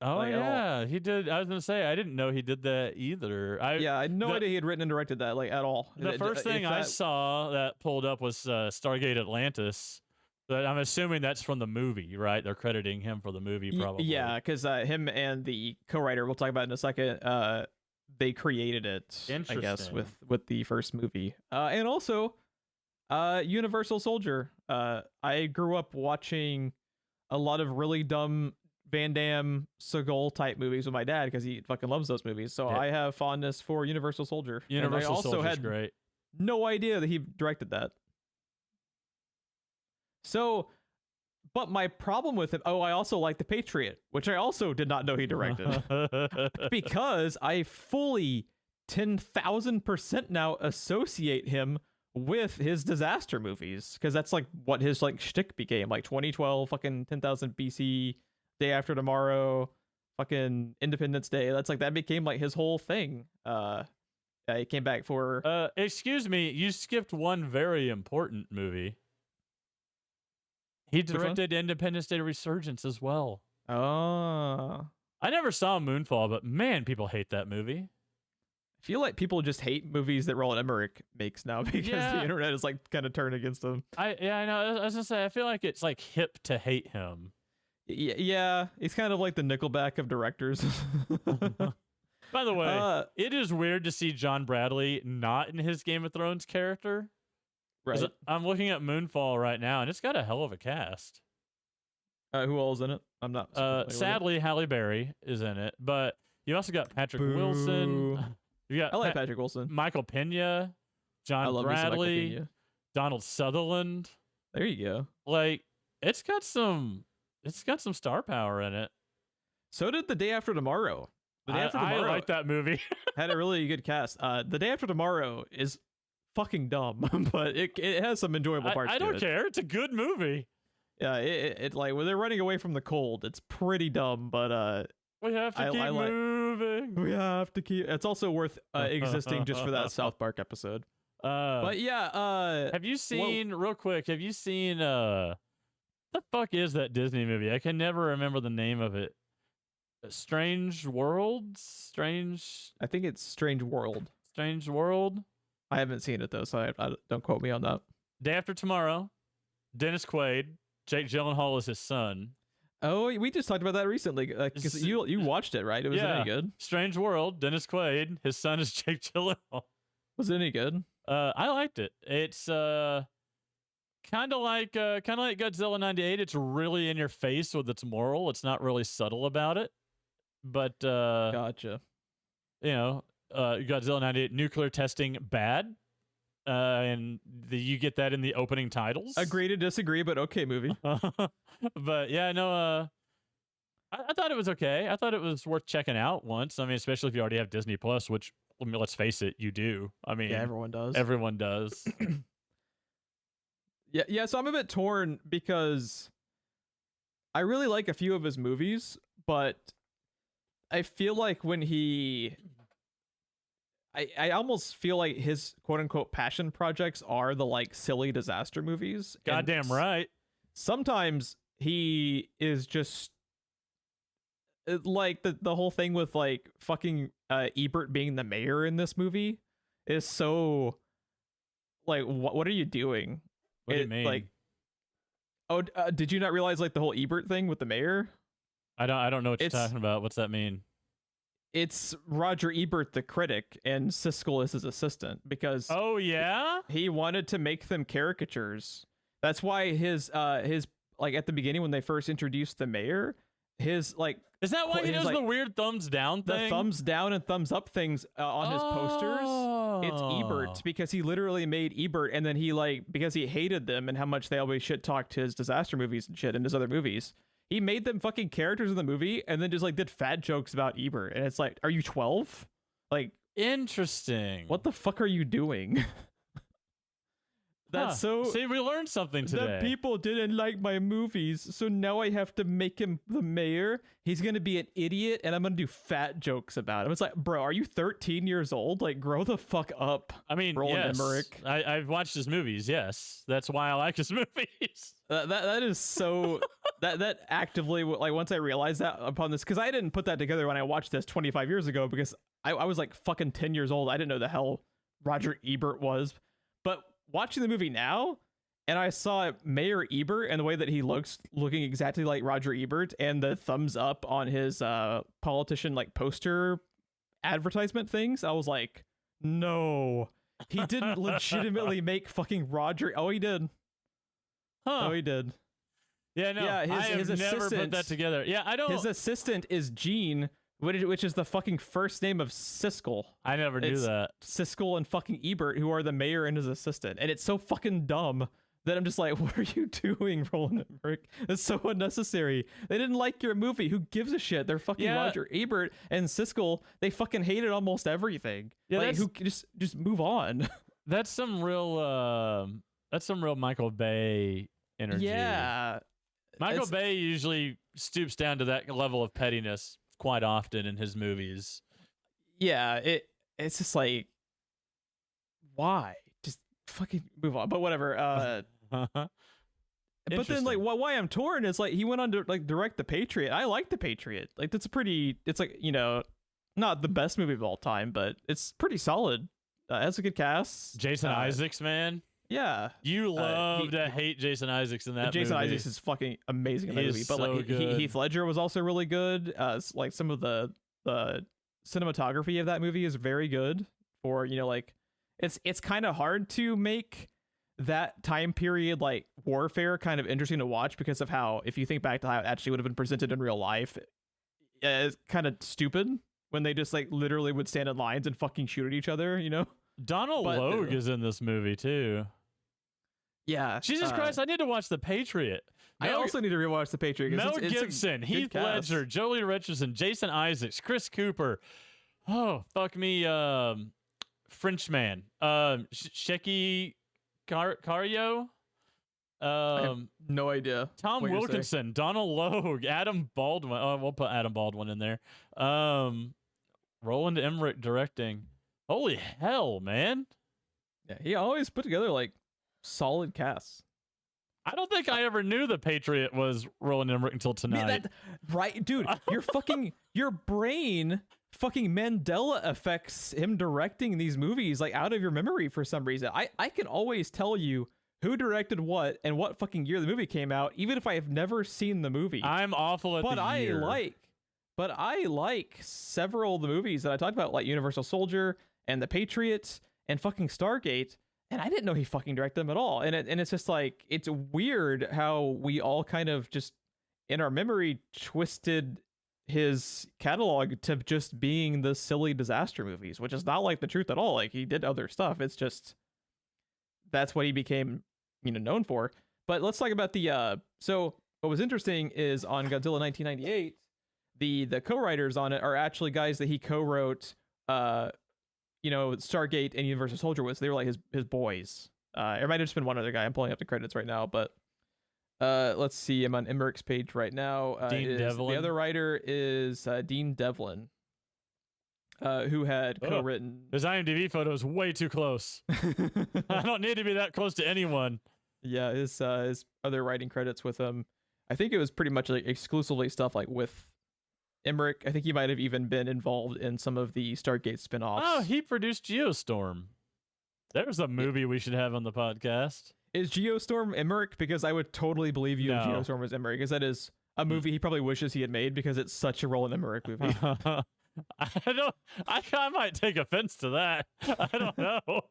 Yeah, he did. I was gonna say I didn't know he did that either. I had no idea he had written and directed that like at all. The first thing I saw that pulled up was Stargate Atlantis. But I'm assuming that's from the movie, right? They're crediting him for the movie, probably. Yeah, because him and the co-writer, we'll talk about in a second, they created it, I guess, with the first movie. And also, Universal Soldier. I grew up watching a lot of really dumb Van Damme, Seagal type movies with my dad because he fucking loves those movies. So Yeah. I have fondness for Universal Soldier. And I Universal also Soldier's had great. no idea that he directed that. So, but my problem with it, I also like The Patriot, which I also did not know he directed. Because I fully 10,000% now associate him with his disaster movies, because that's like what his like shtick became, like 2012, fucking 10,000 BC, Day After Tomorrow, fucking Independence Day. That's like that became like his whole thing. He came back for. Excuse me, you skipped one very important movie. He directed Independence Day Resurgence as well. Oh. I never saw Moonfall, but man, people hate that movie. I feel like people just hate movies that Roland Emmerich makes now because the internet is like kind of turned against them. I know. I was gonna say, I feel like it's like hip to hate him. Yeah, he's kind of like the Nickelback of directors. By the way, it is weird to see John Bradley not in his Game of Thrones character. Right. I'm looking at Moonfall right now, and it's got a hell of a cast. Who all's in it? I'm not. Sadly, Halle Berry is in it, but you also got Patrick Wilson. You got I like Patrick Wilson. Michael Pena, John Bradley, Donald Sutherland. There you go. Like it's got some star power in it. So did The Day After Tomorrow. The Day After Tomorrow I like that movie. had a really good cast. The Day After Tomorrow is fucking dumb, but it has some enjoyable parts. I don't care. It's a good movie. Yeah, it like when they're running away from the cold, it's pretty dumb, but we have to keep moving. We have to keep. It's also worth existing just for that South Park episode. But yeah, have you seen real quick? Have you seen the fuck is that Disney movie? I can never remember the name of it. Strange Worlds? I think it's Strange World. Strange World? I haven't seen it though, so I don't quote me on that. Day After Tomorrow. Dennis Quaid. Jake Gyllenhaal is his son. Oh, we just talked about that recently because you watched it, right? It was any good? Strange World. Dennis Quaid. His son is Jake Gyllenhaal. Was it any good? I liked it. It's kind of like Godzilla 98. It's really in your face with its moral. It's not really subtle about it. But gotcha. You know, Godzilla 98 nuclear testing bad. And you get that in the opening titles. Agree to disagree, but okay movie. But yeah, no, I thought it was okay. I thought it was worth checking out once. I mean, especially if you already have Disney Plus, which, I mean, let's face it, you do. I mean, yeah, everyone does. Everyone does. Yeah. So I'm a bit torn because I really like a few of his movies, but I feel like when I almost feel like his quote unquote passion projects are the like silly disaster movies. Goddamn right. Sometimes he is just like the whole thing with like fucking Ebert being the mayor in this movie is so like what are you doing? What do you mean? Like, did you not realize like the whole Ebert thing with the mayor? I don't know what you're talking about. What's that mean? It's Roger Ebert, the critic, and Siskel is his assistant because he wanted to make them caricatures. That's why his like at the bebeginning when they first introduced the mayor, his like is that why he does the weird thumbs down thing? The thumbs down and thumbs up things on his posters. It's Ebert because he literally made Ebert, and then he like because he hated them and how much they always shit talked his disaster movies and shit in his other movies. He made them fucking characters in the movie and then just like did fat jokes about Ebert. And it's like, are you 12? Like, interesting. What the fuck are you doing? That's so. See, we learned something today. The people didn't like my movies, so now I have to make him the mayor. He's gonna be an idiot, and I'm gonna do fat jokes about him. It's like, bro, are you 13 years old? Like, grow the fuck up. I mean, Roland yes, Emmerich. I've watched his movies. Yes, that's why I like his movies. That is so. that actively like once I realized that upon this because I didn't put that together when I watched this 25 years ago because I was like fucking 10 years old. I didn't know the hell Roger Ebert was, but watching the movie now and I saw Mayor Ebert and the way that he looking exactly like Roger Ebert and the thumbs up on his politician like poster advertisement things, I was like, no, He didn't legitimately make fucking Roger. Oh, he did. Huh. Oh, he did. Yeah, no. Yeah, I have his never put assistant- that together. Yeah, I don't. His assistant is Gene, which is the fucking first name of Siskel. I never knew It's that. Siskel and fucking Ebert, who are the mayor and his assistant. And it's so fucking dumb that I'm just like, what are you doing, Roland Emmerich? It's so unnecessary. They didn't like your movie. Who gives a shit? They're fucking Yeah. Roger Ebert and Siskel. They fucking hated almost everything. Yeah, like, who just move on. That's some real Michael Bay energy. Yeah. Michael It's- Bay usually stoops down to that level of pettiness quite often in his movies. Yeah, it's just like, why? Just fucking move on. But whatever. But then, like, why I'm torn is like he went on to like direct The Patriot. I like The Patriot. Like, that's a pretty. It's like, you know, not the best movie of all time, but it's pretty solid. Has a good cast. Jason Isaacs, man, Yeah. you love to hate Jason Isaacs in that Jason movie. Isaacs is fucking amazing in that He movie. is But so like good. Heath Ledger was also really good. Like some of the cinematography of that movie is very good. For, you know, like it's kind of hard to make that time period like warfare kind of interesting to watch because of how, if you think back to how it actually would have been presented in real life, it's kind of stupid when they just like literally would stand in lines and fucking shoot at each other, you know? Donald But, Logue is in this movie too. Yeah. Jesus Christ, I need to watch The Patriot. I also need to rewatch The Patriot. 'Cause Mel it's a Gibson, good Heath cast. Ledger, Jolie Richardson, Jason Isaacs, Chris Cooper. Oh, fuck me. Frenchman. Sheki Cario. I have no idea. Tom what you're saying. Wilkinson, Donald Logue, Adam Baldwin. Oh, we'll put Adam Baldwin in there. Roland Emmerich directing. Holy hell, man. Yeah, he always put together like solid casts. I don't think I ever knew The Patriot was Roland Emmerich until tonight. Man, right, dude? Your brain fucking Mandela affects him directing these movies like out of your memory for some reason. I can always tell you who directed what and what fucking year the movie came out, even if I have never seen the movie. I'm awful at but the year. I like several of the movies that I talked about, like Universal Soldier and The Patriot and fucking Stargate, and I didn't know he fucking directed them at all. And it's just like, it's weird how we all kind of just in our memory twisted his catalog to just being the silly disaster movies, which is not like the truth at all. Like, he did other stuff. It's just that's what he became, you know, known for. But let's talk about the so what was interesting is on Godzilla 1998, the co-writers on it are actually guys that he co-wrote you know, Stargate and Universal Soldier with. So they were like his boys. It might have just been one other guy. I'm pulling up the credits right now, but let's see. I'm on Emmerich's page right now. Dean Devlin. The other writer is Dean Devlin, who had co-written. His IMDb photo is way too close. I don't need to be that close to anyone. Yeah, his other writing credits with him. I think it was pretty much like exclusively stuff like with Emmerich. I think he might have even been involved in some of the Stargate spin-offs. Oh, he produced Geostorm. There's a movie we should have on the podcast. Is Geostorm Emmerich? Because I would totally believe you if No. Geostorm was Emmerich, because that is a movie he probably wishes he had made because it's such a Roland Emmerich movie. I might take offense to that. I don't know.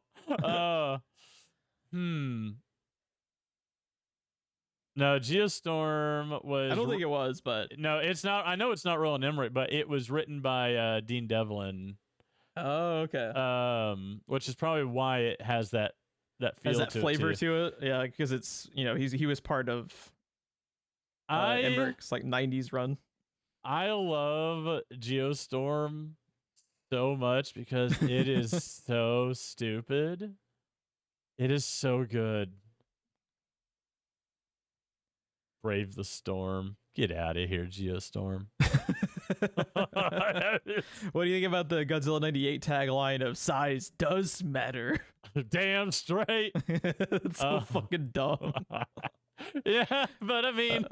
No, Geostorm was. I don't think it was, but No, it's not. I know it's not Roland Emmerich, but it was written by Dean Devlin. oh, okay. Which is probably why it has that feel Has that to flavor it too. to it? Yeah, because it's, you know, he was part of Emmerich's like 90s run. I love Geostorm so much because it is so stupid. It is so good. Brave the storm. Get out of here, Geostorm. What do you think about the Godzilla 98 tagline of size does matter? Damn straight. It's so fucking dumb. Yeah, but I mean,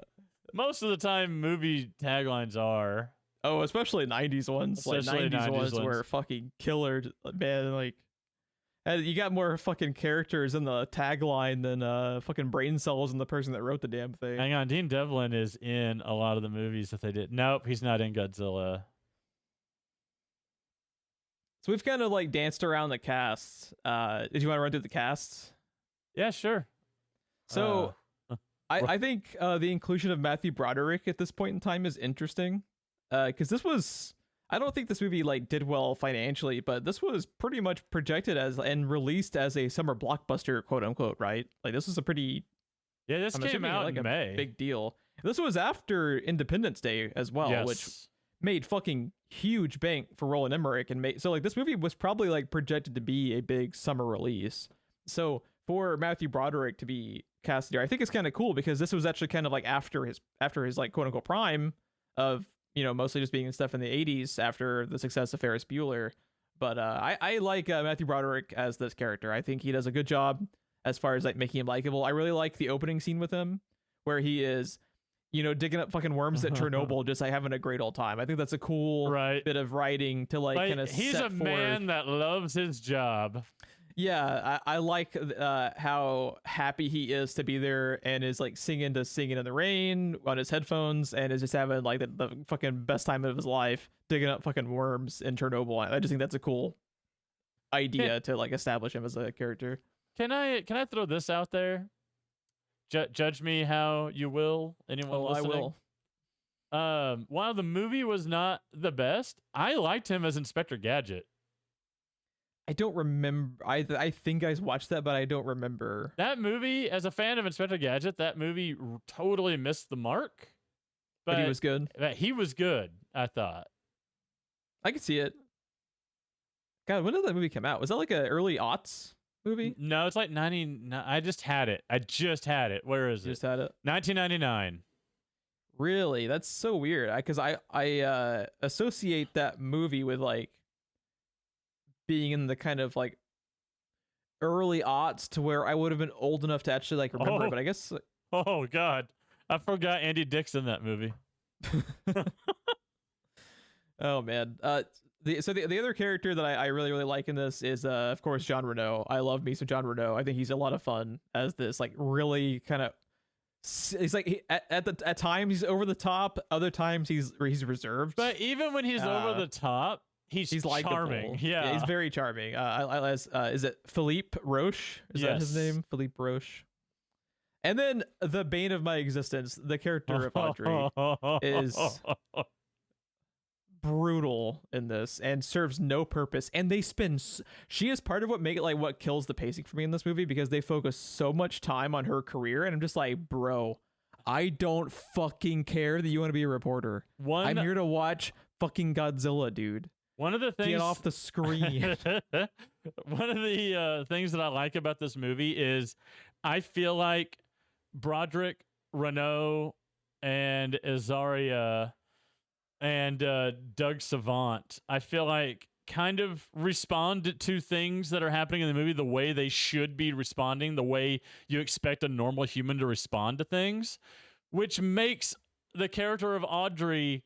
most of the time movie taglines are. Oh, especially 90s ones. Especially like 90s 90s ones ones. were fucking killer, man. Like, you got more fucking characters in the tagline than fucking brain cells in the person that wrote the damn thing. Hang on, Dean Devlin is in a lot of the movies that they did. Nope, he's not in Godzilla. So we've kind of like danced around the casts. Did you want to run through the casts? Yeah, sure. So I think the inclusion of Matthew Broderick at this point in time is interesting, because this was, I don't think this movie like did well financially, but this was pretty much projected as and released as a summer blockbuster, quote unquote, right? Like this was a pretty this came out like in May. Big deal. This was after Independence Day as well, which made fucking huge bank for Roland Emmerich, and so like this movie was probably like projected to be a big summer release. So for Matthew Broderick to be cast here, I think it's kind of cool because this was actually kind of like after his like quote unquote prime of, you know, mostly just being stuff in the 80s after the success of Ferris Bueller. But I like Matthew Broderick as this character. I think he does a good job as far as like making him likable. I really like the opening scene with him where he is, you know, digging up fucking worms at Chernobyl, just like having a great old time. I think that's a cool bit of writing to like kind of he's a man that loves his job. Yeah, I like how happy he is to be there and is like singing in the rain on his headphones and is just having like the fucking best time of his life digging up fucking worms in Chernobyl. I just think that's a cool idea to like establish him as a character. Can I throw this out there? Judge me how you will, anyone listening. I will. While the movie was not the best, I liked him as Inspector Gadget. I don't remember. I think I watched that, but I don't remember. That movie, as a fan of Inspector Gadget, that movie totally missed the mark. But he was good. He was good, I thought. I could see it. God, when did that movie come out? Was that like an early aughts movie? No, it's like 99. I just had it. Where is it? Just had it. 1999. Really? That's so weird. Because I associate that movie with like being in the kind of like early aughts to where I would have been old enough to actually like remember. But I guess. Oh God, I forgot Andy Dick's in that movie. Oh man. The other character that I really like in this is of course Jean Reno. I love me some Jean Reno. I think he's a lot of fun as this like really kind of. He's like at times he's over the top. Other times he's reserved. But even when he's over the top, he's charming. Yeah, he's very charming. Is it Philippe Roche? Is that his name? Philippe Roche. And then the bane of my existence, the character of Audrey, is brutal in this and serves no purpose. And they spend. She is part of what kills the pacing for me in this movie because they focus so much time on her career, and I'm just like, bro, I don't fucking care that you want to be a reporter. I'm here to watch fucking Godzilla, dude. One of the things get off the screen. One of the things that I like about this movie is I feel like Broderick, Renault, and Azaria and Doug Savant, I feel like kind of respond to things that are happening in the movie the way they should be responding, the way you expect a normal human to respond to things, which makes the character of Audrey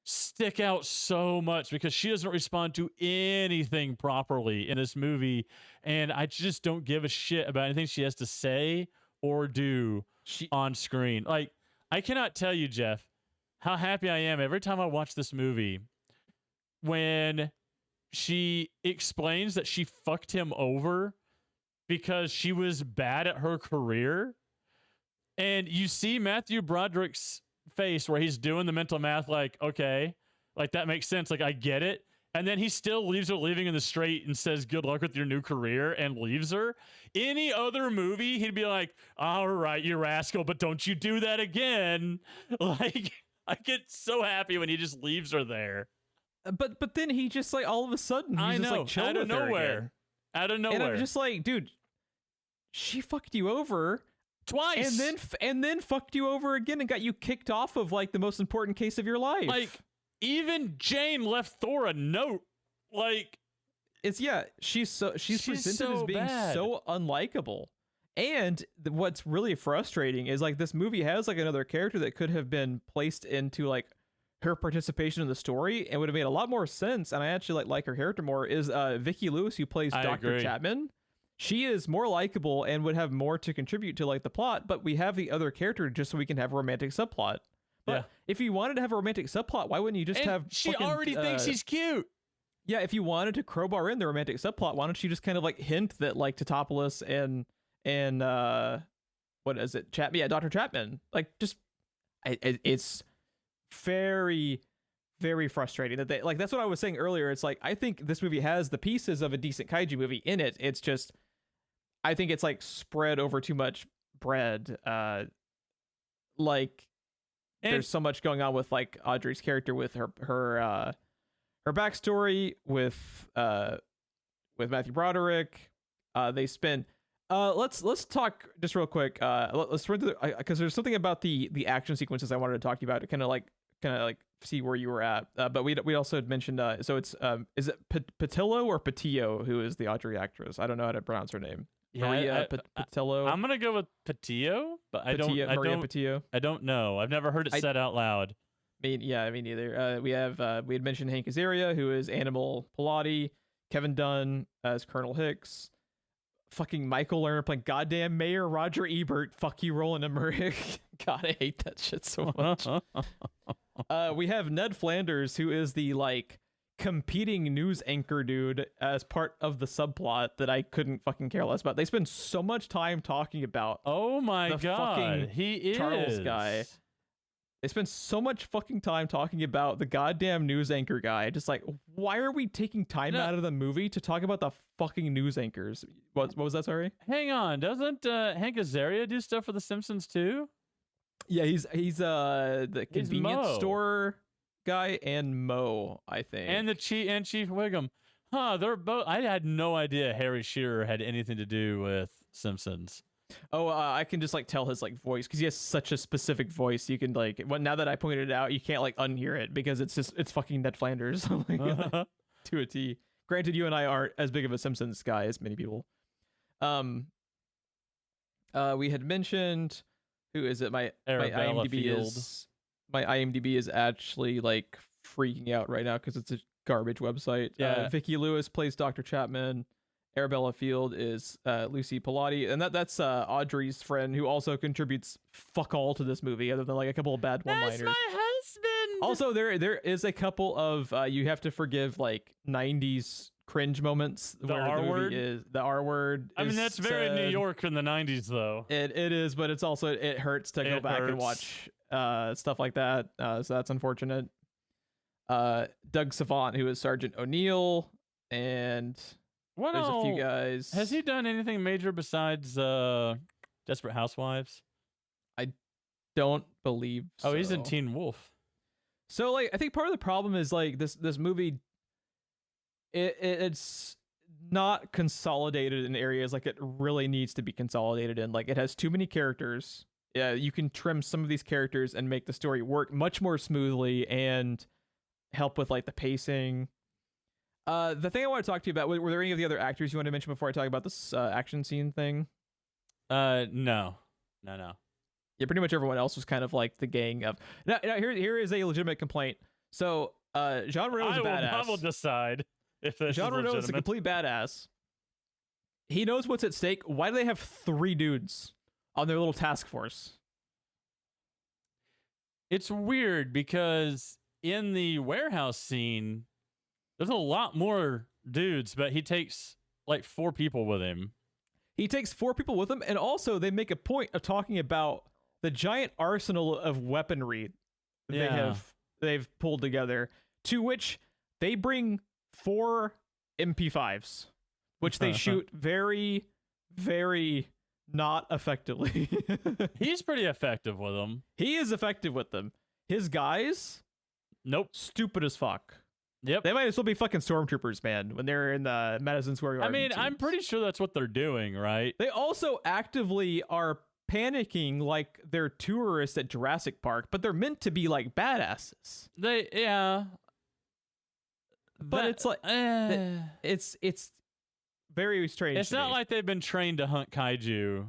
stick out so much because she doesn't respond to anything properly in this movie, and I just don't give a shit about anything she has to say or do on screen. Like, I cannot tell you, Jeff, how happy I am every time I watch this movie when she explains that she fucked him over because she was bad at her career, and you see Matthew Broderick's face where he's doing the mental math like, okay, like that makes sense, like I get it, and then he still leaves her leaving in the straight and says good luck with your new career and leaves her. Any other movie he'd be like, all right, you rascal, but don't you do that again. Like, I get so happy when he just leaves her there. But then he just like all of a sudden he's just like chill with her again. Out of nowhere. And I'm just like, dude, she fucked you over twice, and then fucked you over again and got you kicked off of like the most important case of your life. Like, even Jane left Thor a note. Like, she's presented as being so unlikable. And what's really frustrating is like this movie has like another character that could have been placed into like her participation in the story and would have made a lot more sense. And I actually like her character more is Vicki Lewis, who plays Dr. Chapman. She is more likable and would have more to contribute to like the plot, but we have the other character just so we can have a romantic subplot. But if you wanted to have a romantic subplot, why wouldn't you just have she already thinks he's cute. Yeah, if you wanted to crowbar in the romantic subplot, why don't you just kind of like hint that like Totopoulos and what is it, Chapman? Yeah, Dr. Chapman. Like, just it's very, very frustrating that they like. That's what I was saying earlier. It's like I think this movie has the pieces of a decent kaiju movie in it. It's just I think it's like spread over too much bread. Like there's so much going on with like Audrey's character with her backstory with Matthew Broderick. They spend let's talk just real quick. Let's run through because there's something about the action sequences I wanted to talk to you about to kind of like see where you were at. But we also had mentioned so it's is it Patillo or Patillo who is the Audrey actress? I don't know how to pronounce her name. Yeah, Maria Patillo. I'm gonna go with Patillo, but Maria Patillo. I don't know. I've never heard it said out loud. Me neither. We had mentioned Hank Azaria, who is Animal Pilati, Kevin Dunn as Colonel Hicks, fucking Michael Lerner playing goddamn Mayor Roger Ebert. Fuck you, Roland Emmerich. God, I hate that shit so much. We have Ned Flanders, who is the like competing news anchor dude as part of the subplot that I couldn't fucking care less about. They spend so much time talking about oh my god, he is Charles guy. They spend so much fucking time talking about the goddamn news anchor guy. Just like, why are we taking time out of the movie to talk about the fucking news anchors? What was that? Sorry. Hang on, doesn't Hank Azaria do stuff for The Simpsons too? Yeah, he's the convenience store guy and Mo, I think, and Chief Wiggum. Huh? They're both. I had no idea Harry Shearer had anything to do with Simpsons. Oh, I can just like tell his like voice because he has such a specific voice. You can like now that I pointed it out, you can't like unhear it because it's fucking Ned Flanders to a T. Granted, you and I aren't as big of a Simpsons guy as many people. We had mentioned who is it? My IMDb is actually like freaking out right now because it's a garbage website. Yeah. Vicki Lewis plays Dr. Chapman. Arabella Field is Lucy Pilati, and that's Audrey's friend who also contributes fuck all to this movie other than like a couple of bad one-liners. That's my husband. Also, there is a couple of you have to forgive like 90s cringe moments the R word is the R word. I mean, that's very New York in the 90s though. It is, but it's also it hurts to go back and watch stuff like that. So that's unfortunate. Doug Savant, who is Sergeant O'Neill, and there's a few guys. Has he done anything major besides Desperate Housewives? I don't believe so. Oh, he's in Teen Wolf. So like I think part of the problem is like this movie it's not consolidated in areas like it really needs to be consolidated in. Like it has too many characters. Yeah, you can trim some of these characters and make the story work much more smoothly and help with like the pacing. The thing I want to talk to you about, were there any of the other actors you want to mention before I talk about this action scene thing? No. Yeah, pretty much everyone else was kind of like the gang of. Now here is a legitimate complaint. So, Jean Reno is a badass. I will decide if this Jean Reno is a complete badass. He knows what's at stake. Why do they have 3 dudes on their little task force? It's weird because in the warehouse scene, there's a lot more dudes, but he takes like 4 people with him. He takes 4 people with him, and also they make a point of talking about the giant arsenal of weaponry they've pulled together, to which they bring 4 MP5s, which they shoot very, very not effectively. He's pretty effective with them. He is effective with them. His guys, nope, stupid as fuck. Yep. They might as well be fucking stormtroopers, man, when they're in the Madison Square Garden. I mean, I'm pretty sure that's what they're doing, right? They also actively are panicking like they're tourists at Jurassic Park, but they're meant to be like badasses. But it's like it's very strange. It's not like they've been trained to hunt kaiju.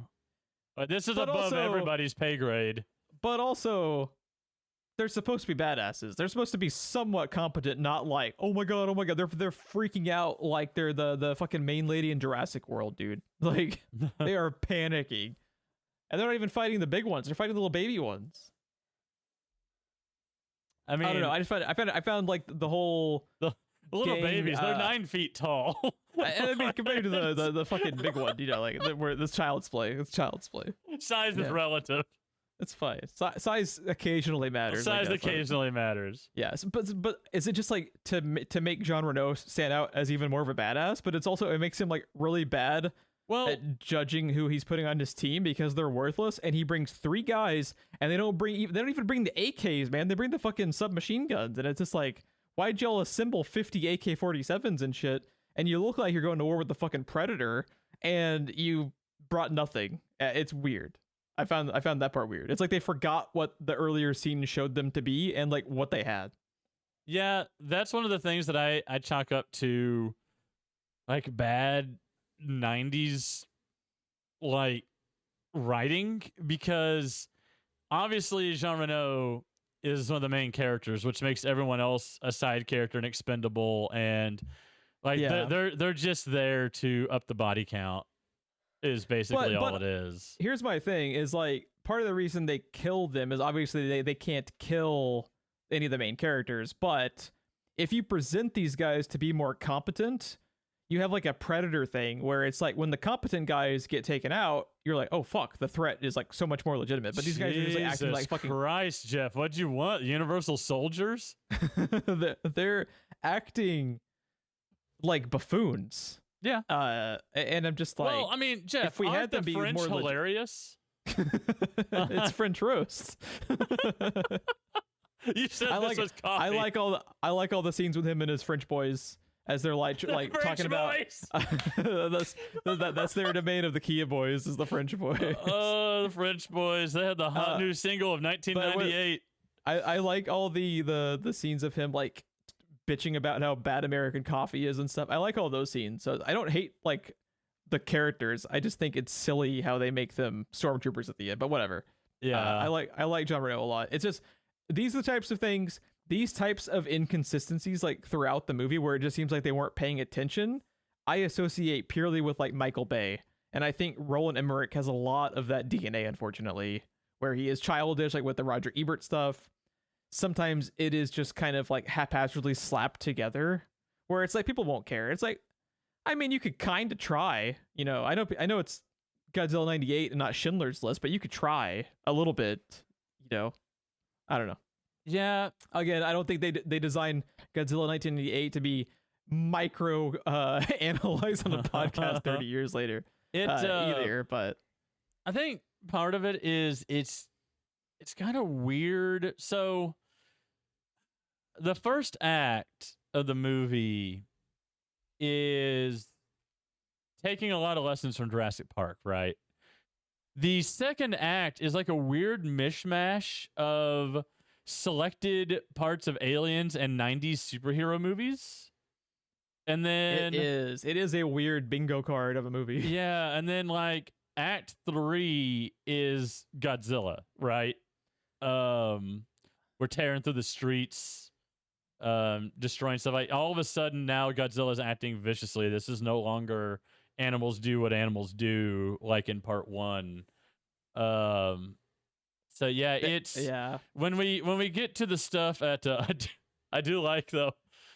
But this is above everybody's pay grade. But also, they're supposed to be badasses. They're supposed to be somewhat competent, not like, oh my god. They're freaking out like they're the fucking main lady in Jurassic World, dude. Like they are panicking. And they're not even fighting the big ones. They're fighting the little baby ones. I mean, I don't know. I found like the whole Little gang, babies, they're 9 feet tall. and I mean, compared to the fucking big one, like where this child's play. It's child's play. Size is relative. It's fine. Size occasionally matters. Size occasionally matters. Yes, but is it just like to make Jean Reno stand out as even more of a badass? But it makes him like really bad at judging who he's putting on his team because they're worthless. And he brings 3 guys, and they don't even bring the AKs, man. They bring the fucking submachine guns, and it's just like, why'd y'all assemble 50 AK-47s and shit? And you look like you're going to war with the fucking Predator, and you brought nothing. It's weird. I found that part weird. It's like they forgot what the earlier scene showed them to be and like what they had. Yeah, that's one of the things that I chalk up to like bad 90s like writing, because obviously Jean Reno is one of the main characters, which makes everyone else a side character and expendable, and like they're just there to up the body count. Is basically all it is. Here's my thing, is like part of the reason they killed them is obviously they can't kill any of the main characters, but if you present these guys to be more competent, you have like a Predator thing where it's like when the competent guys get taken out, you're like, oh fuck, the threat is like so much more legitimate. But these guys are just like acting like fucking Christ, Jeff, what'd you want? Universal soldiers? They're acting like buffoons. Yeah. And I'm just like, well, I mean, Jeff, if we had them be French more hilarious. It's French roast. You said this was coffee. I like all the scenes with him and his French boys as they're like talking about. That's their domain of the Kia boys, is the French boys. Oh, the French boys! They had the hot new single of 1998. I like all the scenes of him like bitching about how bad American coffee is and stuff. I like all those scenes. So I don't hate like the characters. I just think it's silly how they make them stormtroopers at the end, but whatever. Yeah. I like Jean Reno a lot. It's just, these are the types of things, these types of inconsistencies like throughout the movie where it just seems like they weren't paying attention, I associate purely with like Michael Bay. And I think Roland Emmerich has a lot of that DNA, unfortunately, where he is childish, like with the Roger Ebert stuff. Sometimes it is just kind of like haphazardly slapped together where it's like people won't care. It's like, I mean, you could kind of try, you know, I know it's Godzilla 98 and not Schindler's List, but you could try a little bit, you know. I don't know. Yeah. Again, I don't think they designed Godzilla 1998 to be micro analyzed on a podcast 30 years later. Either, but I think part of it is it's kind of weird. So the first act of the movie is taking a lot of lessons from Jurassic Park, right? The second act is like a weird mishmash of selected parts of Aliens and 90s superhero movies. And then it is a weird bingo card of a movie. Yeah, and then like act 3 is Godzilla, right? We're tearing through the streets, destroying stuff. Like all of a sudden now Godzilla's acting viciously. This is no longer animals do what animals do, like in part 1. So yeah, it's when we get to the stuff at I do like though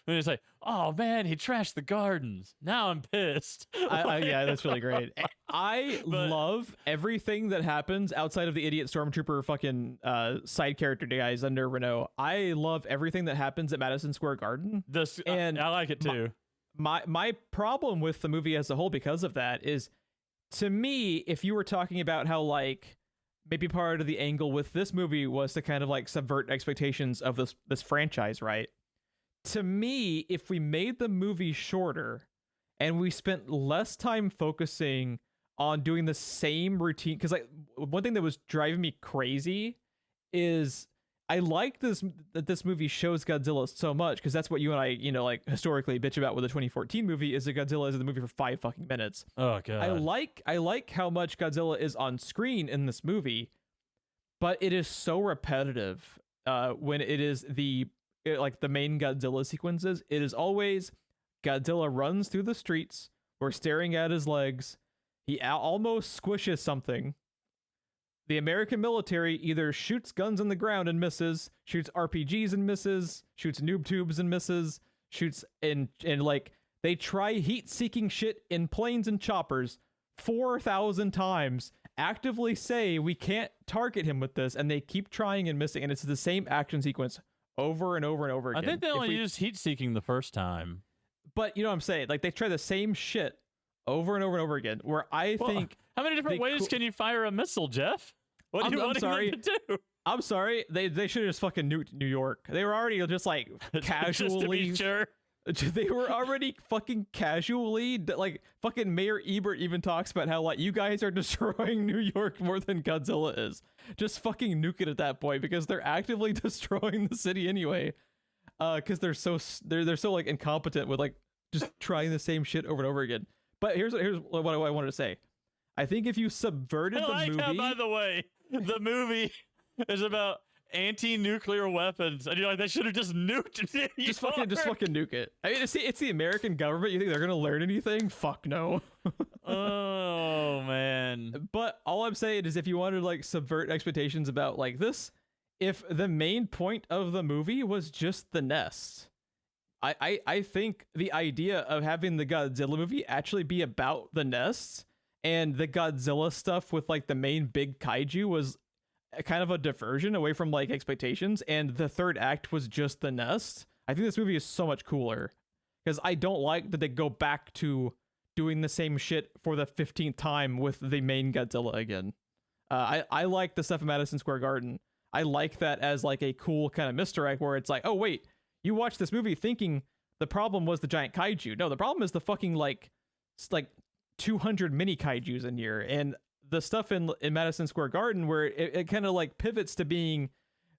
when it's like, oh man, he trashed the gardens. Now I'm pissed. Yeah, that's really great. I love everything that happens outside of the idiot stormtrooper fucking side character guys under Renault. I love everything that happens at Madison Square Garden. And I like it too. My problem with the movie as a whole because of that is, to me, if you were talking about how like maybe part of the angle with this movie was to kind of like subvert expectations of this franchise, right? To me, if we made the movie shorter and we spent less time focusing on doing the same routine, because like one thing that was driving me crazy is I like that this movie shows Godzilla so much, because that's what you and I, you know, like historically bitch about with the 2014 movie, is that Godzilla is in the movie for 5 fucking minutes. Oh god. I like how much Godzilla is on screen in this movie, but it is so repetitive when it is like the main Godzilla sequences. It is always Godzilla runs through the streets, we're staring at his legs, he almost squishes something. The American military either shoots guns on the ground and misses, shoots RPGs and misses, shoots noob tubes and misses, shoots and like they try heat-seeking shit in planes and choppers 4,000 times, actively say we can't target him with this, and they keep trying and missing, and it's the same action sequence over and over and over again. I think they only used heat seeking the first time. But you know what I'm saying? Like they try the same shit over and over and over again. Where I think how many different ways can you fire a missile, Jeff? What do you want them to do? I'm sorry. They should have just fucking nuked New York. They were already just like casually. Just to be sure. They were already fucking casually, like fucking Mayor Ebert even talks about how like you guys are destroying New York more than Godzilla is. Just fucking nuke it at that point because they're actively destroying the city anyway. Because they're so like incompetent with like just trying the same shit over and over again. But here's what I wanted to say. I think if you subverted the movie, how, by the way, the movie is about anti-nuclear weapons, and you're like, they should have just nuked New just fucking nuke it. I mean, it's the American government. You think they're gonna learn anything? Fuck no. Oh man. But all I'm saying is, if you wanted to like subvert expectations about like this, if the main point of the movie was just the nest, I think the idea of having the Godzilla movie actually be about the nests and the Godzilla stuff with like the main big kaiju was kind of a diversion away from like expectations, and the third act was just the nest. I think this movie is so much cooler because I don't like that they go back to doing the same shit for the 15th time with the main Godzilla again. I like the stuff in Madison Square Garden. I like that as like a cool kind of misdirect where it's like, oh wait, you watched this movie thinking the problem was the giant kaiju. No, the problem is the fucking like 200 mini kaijus in here, and the stuff in Madison Square Garden where it kind of like pivots to being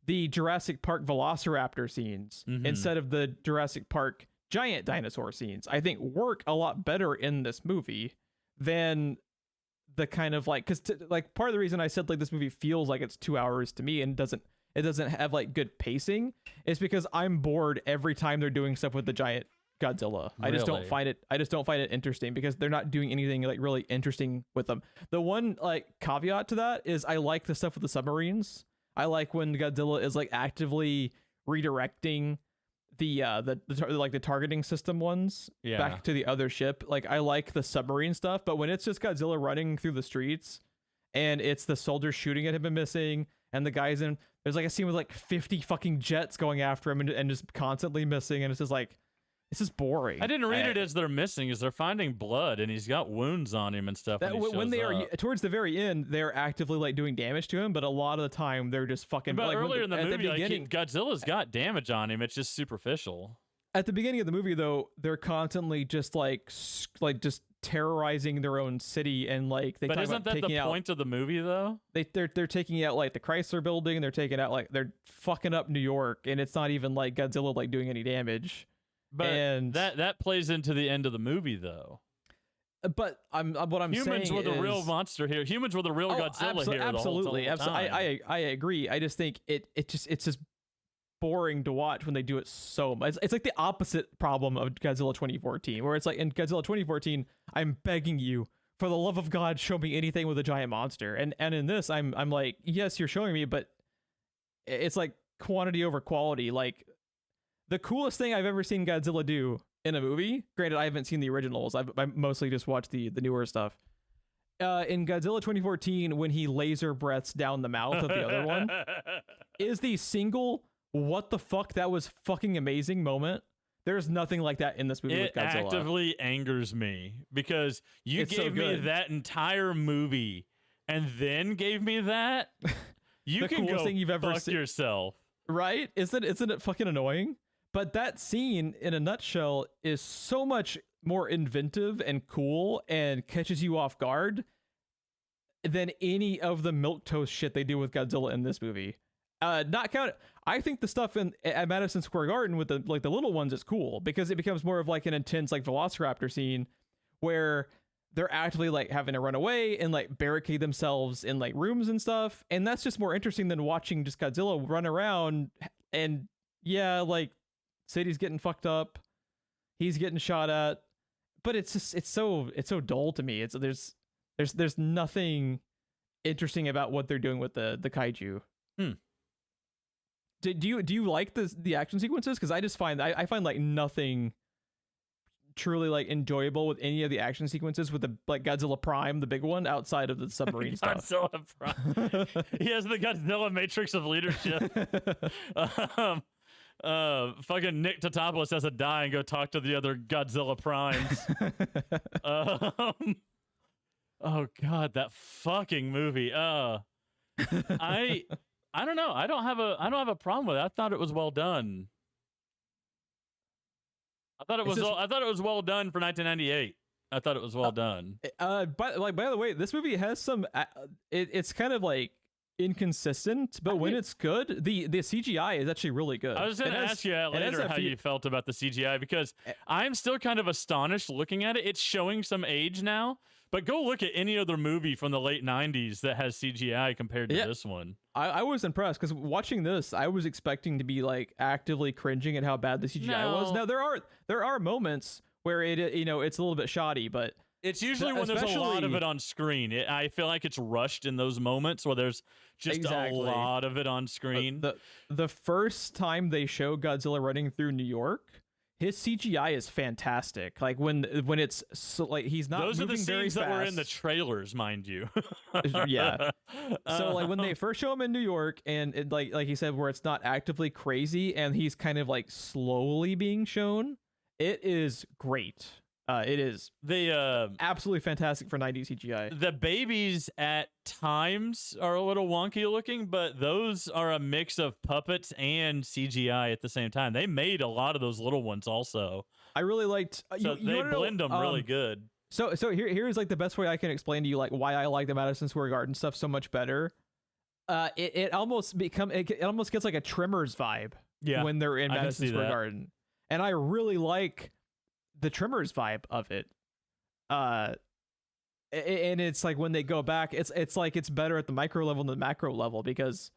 the Jurassic Park Velociraptor scenes instead of the Jurassic Park giant dinosaur scenes, I think work a lot better in this movie than the kind of like, because like part of the reason I said like this movie feels like it's 2 hours to me and it doesn't have like good pacing is because I'm bored every time they're doing stuff with the giant Godzilla. Really? I just don't find it interesting because they're not doing anything like really interesting with them. The one like caveat to that is I like the stuff with the submarines. I like when Godzilla is like actively redirecting the targeting system ones back to the other ship. Like I like the submarine stuff, but when it's just Godzilla running through the streets and it's the soldiers shooting at him and missing, and the guys in there's like a scene with like 50 fucking jets going after him and just constantly missing, and it's just like, this is boring. I didn't read it as they're missing, as they're finding blood, and he's got wounds on him and stuff. When they are towards the very end, they're actively like doing damage to him, but a lot of the time they're just fucking. But like, earlier in the movie, like, Godzilla's got damage on him. It's just superficial. At the beginning of the movie, though, they're constantly just like just terrorizing their own city, and like they. But isn't that the point of the movie, though? They're taking out like the Chrysler Building. They're taking out like they're fucking up New York, and it's not even like Godzilla like doing any damage. But that plays into the end of the movie, though. But what I'm saying is humans were the real monster here. Humans were the real Godzilla here. Absolutely, the whole time. I agree. I just think it's just boring to watch when they do it so much. It's like the opposite problem of Godzilla 2014, where it's like in Godzilla 2014, I'm begging you, for the love of God, show me anything with a giant monster. And in this, I'm like, yes, you're showing me, but it's like quantity over quality. Like, the coolest thing I've ever seen Godzilla do in a movie, granted I haven't seen the originals, I mostly just watched the newer stuff, in Godzilla 2014 when he laser breaths down the mouth of the other one, is the single what the fuck, that was fucking amazing moment. There's nothing like that in this movie with Godzilla. It actively angers me because you gave me that entire movie and then gave me that. You can go thing you've ever fuck yourself. Right? Isn't it fucking annoying? But that scene, in a nutshell, is so much more inventive and cool and catches you off guard than any of the milquetoast shit they do with Godzilla in this movie. Not count. I think the stuff at Madison Square Garden with the little ones is cool because it becomes more of like an intense like Velociraptor scene where they're actively like having to run away and like barricade themselves in like rooms and stuff, and that's just more interesting than watching just Godzilla run around and like. City's getting fucked up, he's getting shot at, but it's so dull to me. There's nothing interesting about what they're doing with the kaiju. Do you like the action sequences? Because I just find I find like nothing truly like enjoyable with any of the action sequences with the like Godzilla Prime, the big one, outside of the submarine stuff. Godzilla Prime. He has the Godzilla matrix of leadership. Fucking Nick Tatopoulos has to die and go talk to the other Godzilla Primes. Oh god, that fucking movie. I don't know. I don't have a problem with it. I thought it was well done. I thought it was well done for 1998. I thought it was well done. But like by the way, this movie has some. It's kind of like inconsistent, but when it's good, the CGI is actually really good. I was going to ask you later how you felt about the CGI, because I'm still kind of astonished looking at it. It's showing some age now, but go look at any other movie from the late 90s that has CGI compared to this one. I was impressed, because watching this, I was expecting to be like actively cringing at how bad the CGI was. Now there are moments where it's a little bit shoddy, but it's usually when there's a lot of it on screen. I feel like it's rushed in those moments where there's just a lot of it on screen. The first time they show Godzilla running through New York, his CGI is fantastic. Like when it's like he's not those moving are the very scenes that fast. were in the trailers, mind you. Yeah. So like when they first show him in New York, and it, like he said, where it's not actively crazy and he's kind of like slowly being shown, it is great. It is absolutely fantastic for 90s CGI. The babies at times are a little wonky looking, but those are a mix of puppets and CGI at the same time. They made a lot of those little ones also. I really liked. So they blend them really good. So here's like the best way I can explain to you like why I like the Madison Square Garden stuff so much better. It almost gets like a Tremors vibe when they're in Madison Square Garden, and I really like the Tremors vibe of it. And it's like when they go back, it's like it's better at the micro level than the macro level, because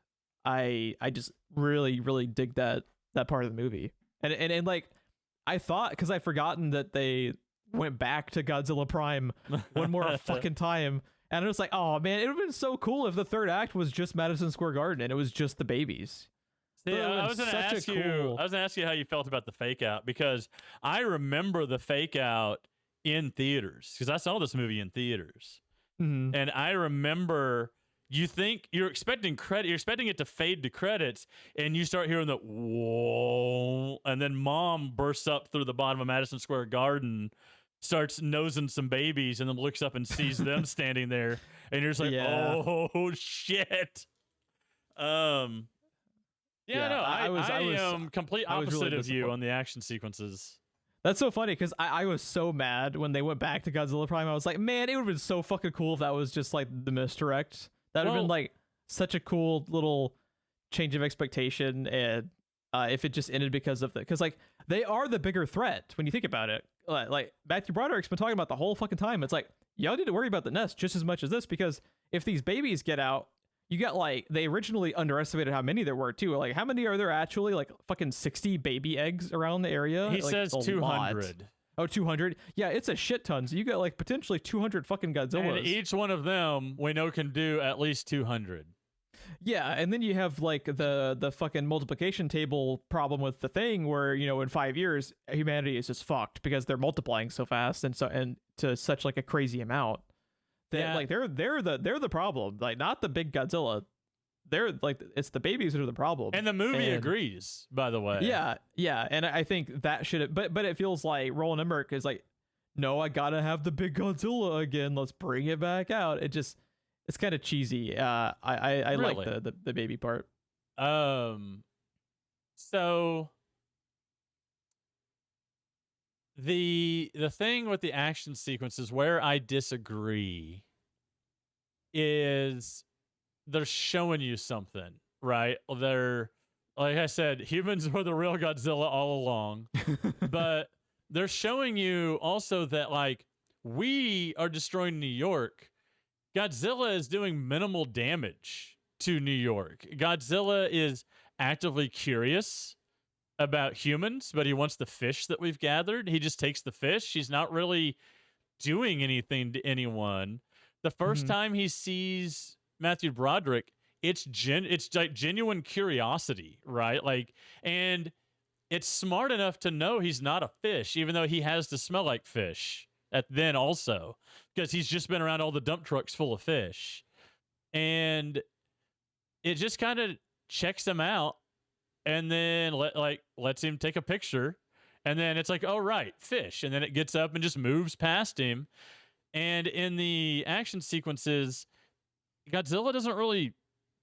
I just really dig that part of the movie. And like I thought, because I'd forgotten that they went back to Godzilla Prime one more fucking time, and I was like, oh man, it would have been so cool if the third act was just Madison Square Garden and it was just the babies. Yeah, I was going to ask you how you felt about the fake out, because I remember the fake out in theaters, because I saw this movie in theaters. Mm-hmm. And I remember you're expecting it to fade to credits, and you start hearing the whoa, and then mom bursts up through the bottom of Madison Square Garden, starts nosing some babies, and then looks up and sees them standing there, and you're just like, oh shit. I am complete opposite of you on the action sequences. That's so funny, because I was so mad when they went back to Godzilla Prime. I was like, man, it would have been so fucking cool if that was just like the misdirect. That would have been like such a cool little change of expectation, and if it just ended because like they are the bigger threat when you think about it. Like Matthew Broderick's been talking about the whole fucking time. It's like, y'all need to worry about the nest just as much as this, because if these babies get out, you got like, they originally underestimated how many there were too. Like, how many are there actually? Like fucking 60 baby eggs around the area? He like, says 200. Oh, 200? Yeah, it's a shit ton. So you got like potentially 200 fucking Godzillas. And each one of them we know can do at least 200. Yeah, and then you have like the fucking multiplication table problem with the thing where, in 5 years humanity is just fucked because they're multiplying so fast and to such like a crazy amount. Like they're the problem, like not the big Godzilla. They're like, it's the babies that are the problem. And the movie agrees, by the way. Yeah, and I think that should, but it feels like Roland Emmerich is like, no, I gotta have the big Godzilla again. Let's bring it back out. It's kind of cheesy. I really? Like the baby part. So the thing with the action sequences where I disagree is they're showing you something, right? They're, like I said, humans were the real Godzilla all along, but they're showing you also that like we are destroying New York. Godzilla is doing minimal damage to New York. Godzilla is actively curious about humans, but he wants the fish that we've gathered. He just takes the fish. He's not really doing anything to anyone. The first time he sees Matthew Broderick, it's like genuine curiosity, right? Like, and it's smart enough to know he's not a fish, even though he has to smell like fish then also, because he's just been around all the dump trucks full of fish. And it just kind of checks him out and then lets him take a picture. And then it's like, oh, right, fish. And then it gets up and just moves past him. And in the action sequences, Godzilla doesn't really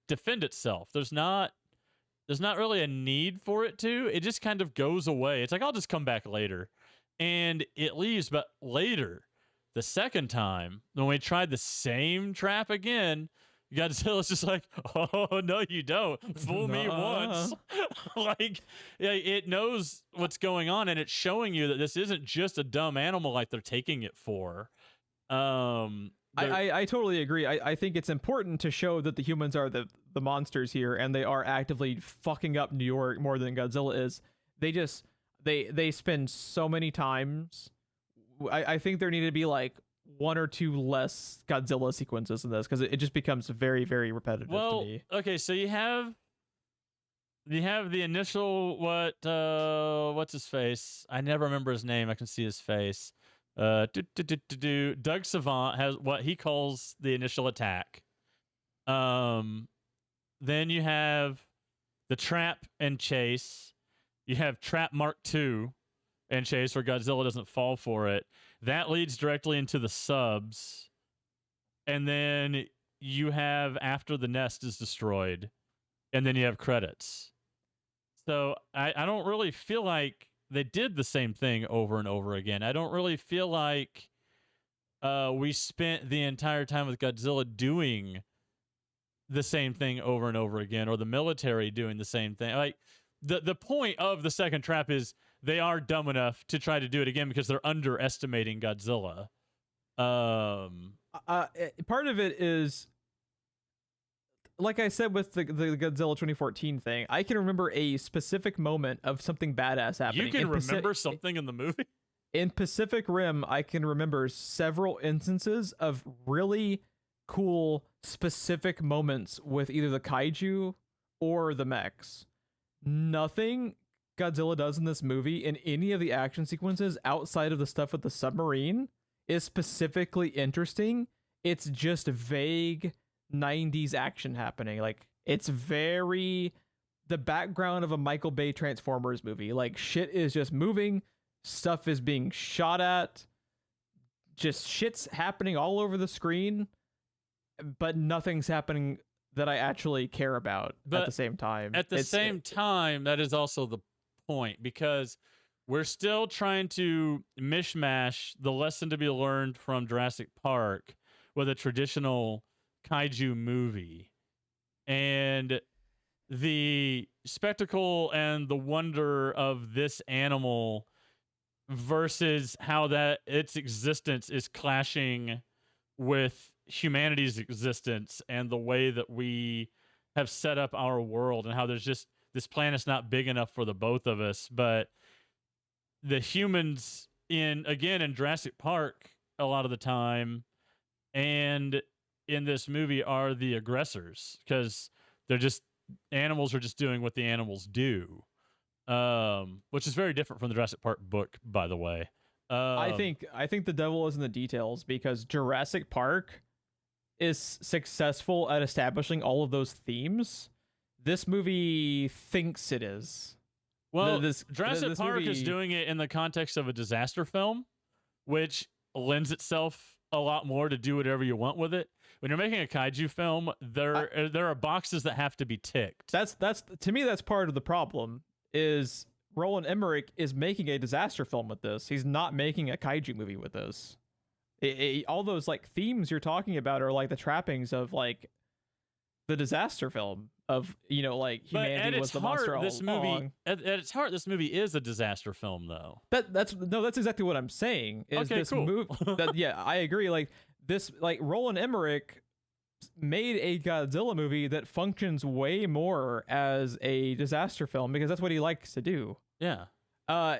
defend itself. There's not really a need for it to. It just kind of goes away. It's like, I'll just come back later. And it leaves. But later, the second time, when we tried the same trap again, Godzilla's just like, oh, no, you don't. Fool me once. Like, yeah, it knows what's going on, and it's showing you that this isn't just a dumb animal like they're taking it for. I totally agree. I think it's important to show that the humans are the monsters here, and they are actively fucking up New York more than Godzilla is. They spend so many times. I think there need to be like one or two less Godzilla sequences in this, because it just becomes very, very repetitive to me. Okay, so you have the initial what's his face? I never remember his name. I can see his face. Doug Savant has what he calls the initial attack. Then you have the trap and chase. You have trap Mark II and chase, where Godzilla doesn't fall for it. That leads directly into the subs. And then you have after the nest is destroyed. And then you have credits. So I don't really feel like they did the same thing over and over again. I don't really feel like we spent the entire time with Godzilla doing the same thing over and over again, or the military doing the same thing. Like, the point of the second trap is they are dumb enough to try to do it again because they're underestimating Godzilla. Part of it is, like I said with the Godzilla 2014 thing, I can remember a specific moment of something badass happening. You can remember something in the movie? In Pacific Rim, I can remember several instances of really cool specific moments with either the kaiju or the mechs. Nothing Godzilla does in this movie in any of the action sequences outside of the stuff with the submarine is specifically interesting. It's just vague 90s action happening. Like, it's very the background of a Michael Bay Transformers movie. Like, shit is just moving, stuff is being shot at, just shit's happening all over the screen, but nothing's happening that I actually care about at the same time. At the same time, that is also the point, because we're still trying to mishmash the lesson to be learned from Jurassic Park with a traditional kaiju movie. And the spectacle and the wonder of this animal versus how that its existence is clashing with humanity's existence and the way that we have set up our world, and how there's just this planet's not big enough for the both of us. But the humans in Jurassic Park a lot of the time and in this movie are the aggressors, because animals are just doing what the animals do, which is very different from the Jurassic Park book, by the way. I think the devil is in the details, because Jurassic Park is successful at establishing all of those themes. This movie thinks it is. Well, Jurassic Park is doing it in the context of a disaster film, which lends itself a lot more to do whatever you want with it. When you're making a kaiju film, there are boxes that have to be ticked. That's to me, that's part of the problem. Is Roland Emmerich is making a disaster film with this. He's not making a kaiju movie with this. All those like themes you're talking about are like the trappings of like the disaster film of, like humanity was the monster all along. At its heart, this movie is a disaster film, though. That's exactly what I'm saying. Is okay, this cool. Yeah, I agree. Like this, like Roland Emmerich made a Godzilla movie that functions way more as a disaster film, because that's what he likes to do. Yeah.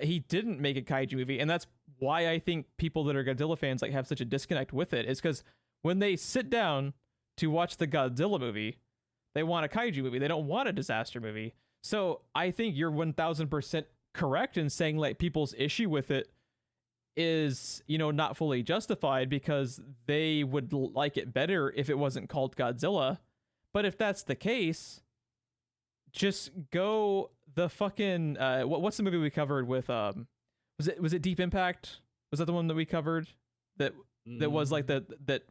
He didn't make a kaiju movie, and that's why I think people that are Godzilla fans like have such a disconnect with it, is because when they sit down to watch the Godzilla movie, They want a kaiju movie. They don't want a disaster movie. So I think you're 1000% correct in saying like people's issue with it is, you know, not fully justified because they would like it better if it wasn't called Godzilla. But if that's the case, just go the fucking what's the movie we covered with was it Deep Impact? Was that the one that we covered that was like that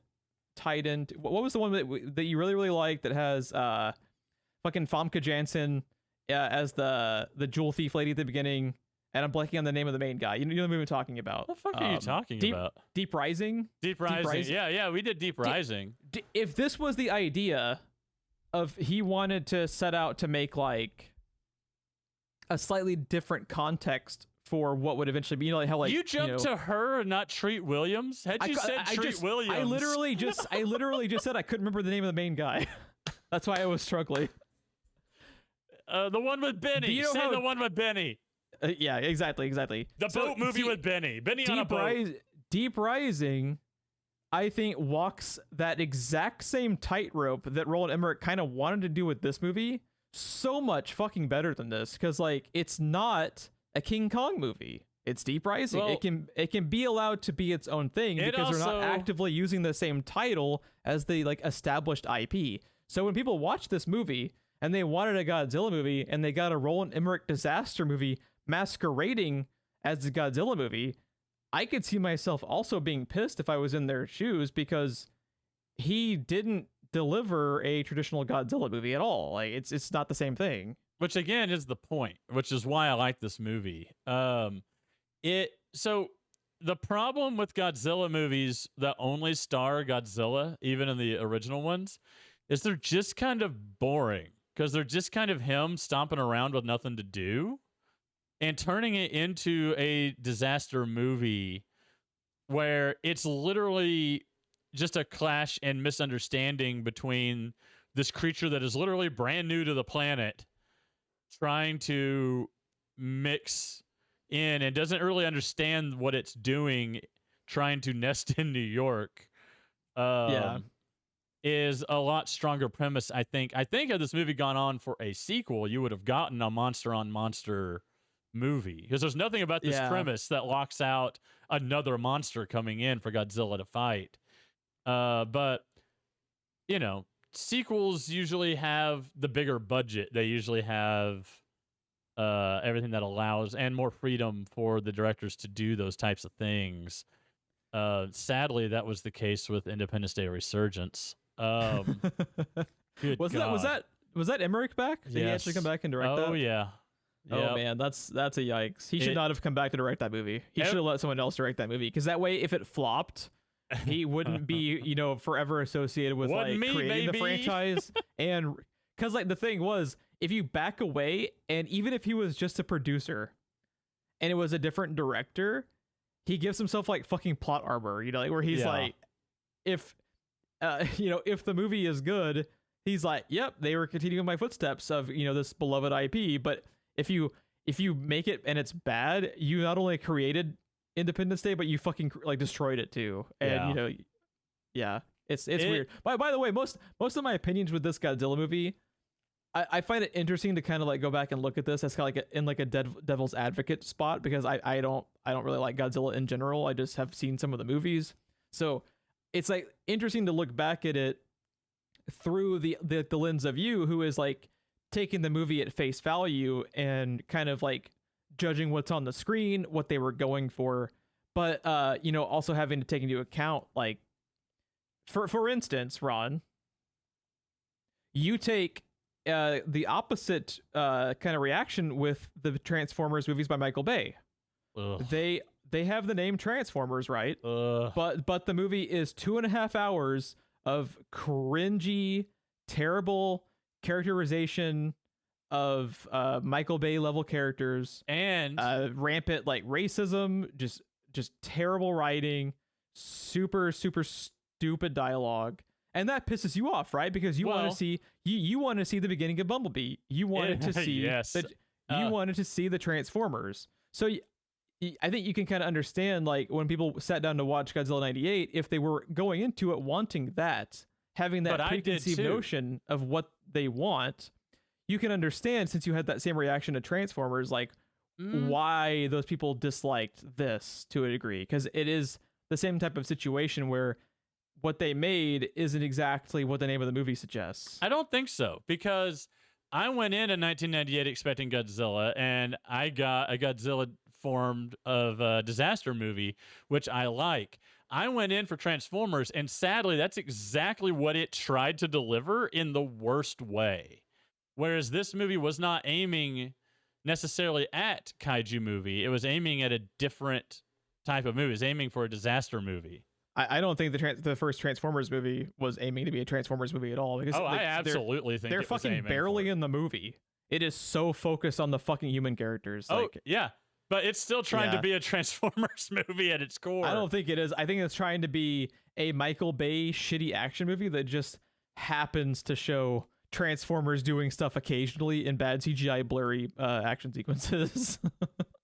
tied into what was the one that you really liked that has fucking Famke Janssen as the jewel thief lady at the beginning, and I'm blanking on the name of the main guy. You know the movie I'm talking about. What the fuck are you talking about? Deep Rising? Deep Rising. Yeah, we did Deep Rising. If this was the idea of he wanted to set out to make like a slightly different context for what would eventually be, you know, like how like you jumped to her and not Treat Williams. Had you said Treat Williams, I literally just said I couldn't remember the name of the main guy. That's why I was struggling. The one with Benny. Say the one with Benny. Yeah, exactly. The boat movie with Benny. Benny on a boat. Deep Rising, I think, walks that exact same tightrope that Roland Emmerich kind of wanted to do with this movie so much fucking better than this, because like it's not a King Kong movie. It's Deep Rising. Well, it can be allowed to be its own thing because they're not actively using the same title as the like established IP. So when people watch this movie and they wanted a Godzilla movie and they got a Roland Emmerich disaster movie masquerading as a Godzilla movie, I could see myself also being pissed if I was in their shoes, because he didn't deliver a traditional Godzilla movie at all. Like it's not the same thing. Which again is the point, which is why I like this movie. So the problem with Godzilla movies that only star Godzilla, even in the original ones, is they're just kind of boring, because they're just kind of him stomping around with nothing to do. And turning it into a disaster movie where it's literally just a clash and misunderstanding between this creature that is literally brand new to the planet, trying to mix in and doesn't really understand what it's doing, trying to nest in New York, is a lot stronger premise, I think. I think had this movie gone on for a sequel, you would have gotten a monster on monster movie, because there's nothing about this premise that locks out another monster coming in for Godzilla to fight. But you know, sequels usually have the bigger budget. They usually have everything that allows and more freedom for the directors to do those types of things. Sadly, that was the case with Independence Day Resurgence. Was that Emmerich back? Did he actually come back and direct that? Oh yeah. Oh man, that's a yikes. He should not have come back to direct that movie. He should have let someone else direct that movie, because that way, if it flopped, he wouldn't be, you know, forever associated with creating the franchise. And because like the thing was, if you back away, and even if he was just a producer and it was a different director, he gives himself like fucking plot armor, you know, like where he's like, if if the movie is good, he's like, yep, they were continuing my footsteps of, you know, this beloved IP. But if you make it and it's bad, you not only created Independence Day, but you fucking like destroyed it too. And you know, it's weird. By the way, most of my opinions with this Godzilla movie, I find it interesting to kind of like go back and look at this as kind of like in like a devil's advocate spot, because I don't really like Godzilla in general. I just have seen some of the movies, so it's like interesting to look back at it through the lens of you, who is like taking the movie at face value and kind of like judging what's on the screen, what they were going for, but you know, also having to take into account, like for instance, Ron, you take the opposite kind of reaction with the Transformers movies by Michael Bay. Ugh. They have the name Transformers, right? But the movie is 2.5 hours of cringy, terrible characterization of Michael Bay level characters, and rampant like racism, just terrible writing, super stupid dialogue, and that pisses you off, right? Because you want to see you want to see the beginning of Bumblebee. You wanted to see you wanted to see the Transformers. So I think you can kind of understand, like, when people sat down to watch Godzilla 98, if they were going into it wanting that, having that But I did preconceived too. notion of what they want, you can understand, since you had that same reaction to Transformers, like why those people disliked this to a degree, because it is the same type of situation where what they made isn't exactly what the name of the movie suggests. I don't think so, because I went in 1998 expecting Godzilla, and I got a Godzilla formed of a disaster movie, which I like. I went in for Transformers, and sadly, that's exactly what it tried to deliver in the worst way. Whereas this movie was not aiming necessarily at kaiju movie. It was aiming at a different type of movie. It was aiming for a disaster movie. I don't think the first Transformers movie was aiming to be a Transformers movie at all. Because I absolutely think they're fucking barely in the movie. It is so focused on the fucking human characters. Yeah. But it's still trying to be a Transformers movie at its core. I don't think it is. I think it's trying to be a Michael Bay shitty action movie that just happens to show Transformers doing stuff occasionally in bad CGI blurry action sequences.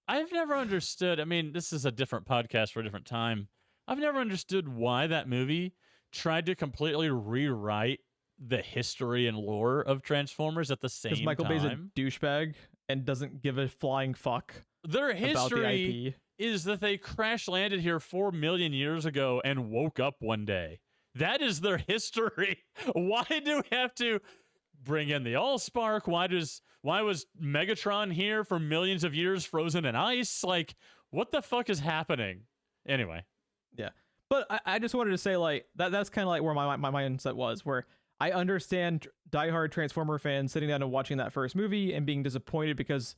I've never understood. I mean, this is a different podcast for a different time. I've never understood why that movie tried to completely rewrite the history and lore of Transformers at the same time. Because Michael Bay's a douchebag and doesn't give a flying fuck. Their history history about the IP. Is that they crash landed here 4 million years ago and woke up one day. That is their history. Why do we have to bring in the Allspark? Why was Megatron here for millions of years frozen in ice? Like, what the fuck is happening? Anyway. Yeah. But I just wanted to say, like, that's kind of like where my mindset was, where I understand diehard Transformer fans sitting down and watching that first movie and being disappointed because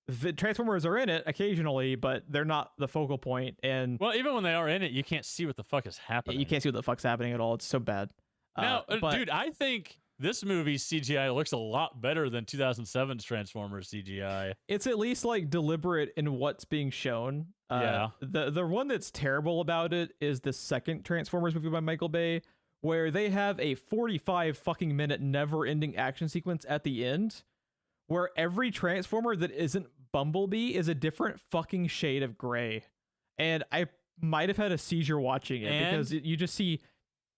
the Transformers are in it occasionally, but they're not the focal point. And well, even when they are in it, you can't see what the fuck is happening. You can't see what the fuck's happening at all. It's so bad. Now, dude, I think this movie's CGI looks a lot better than 2007's Transformers CGI. It's at least like deliberate in what's being shown. Yeah. The one that's terrible about it is the second Transformers movie by Michael Bay, where they have a 45 fucking minute never-ending action sequence at the end, where every Transformer that isn't Bumblebee is a different fucking shade of gray. And I might have had a seizure watching it because you just see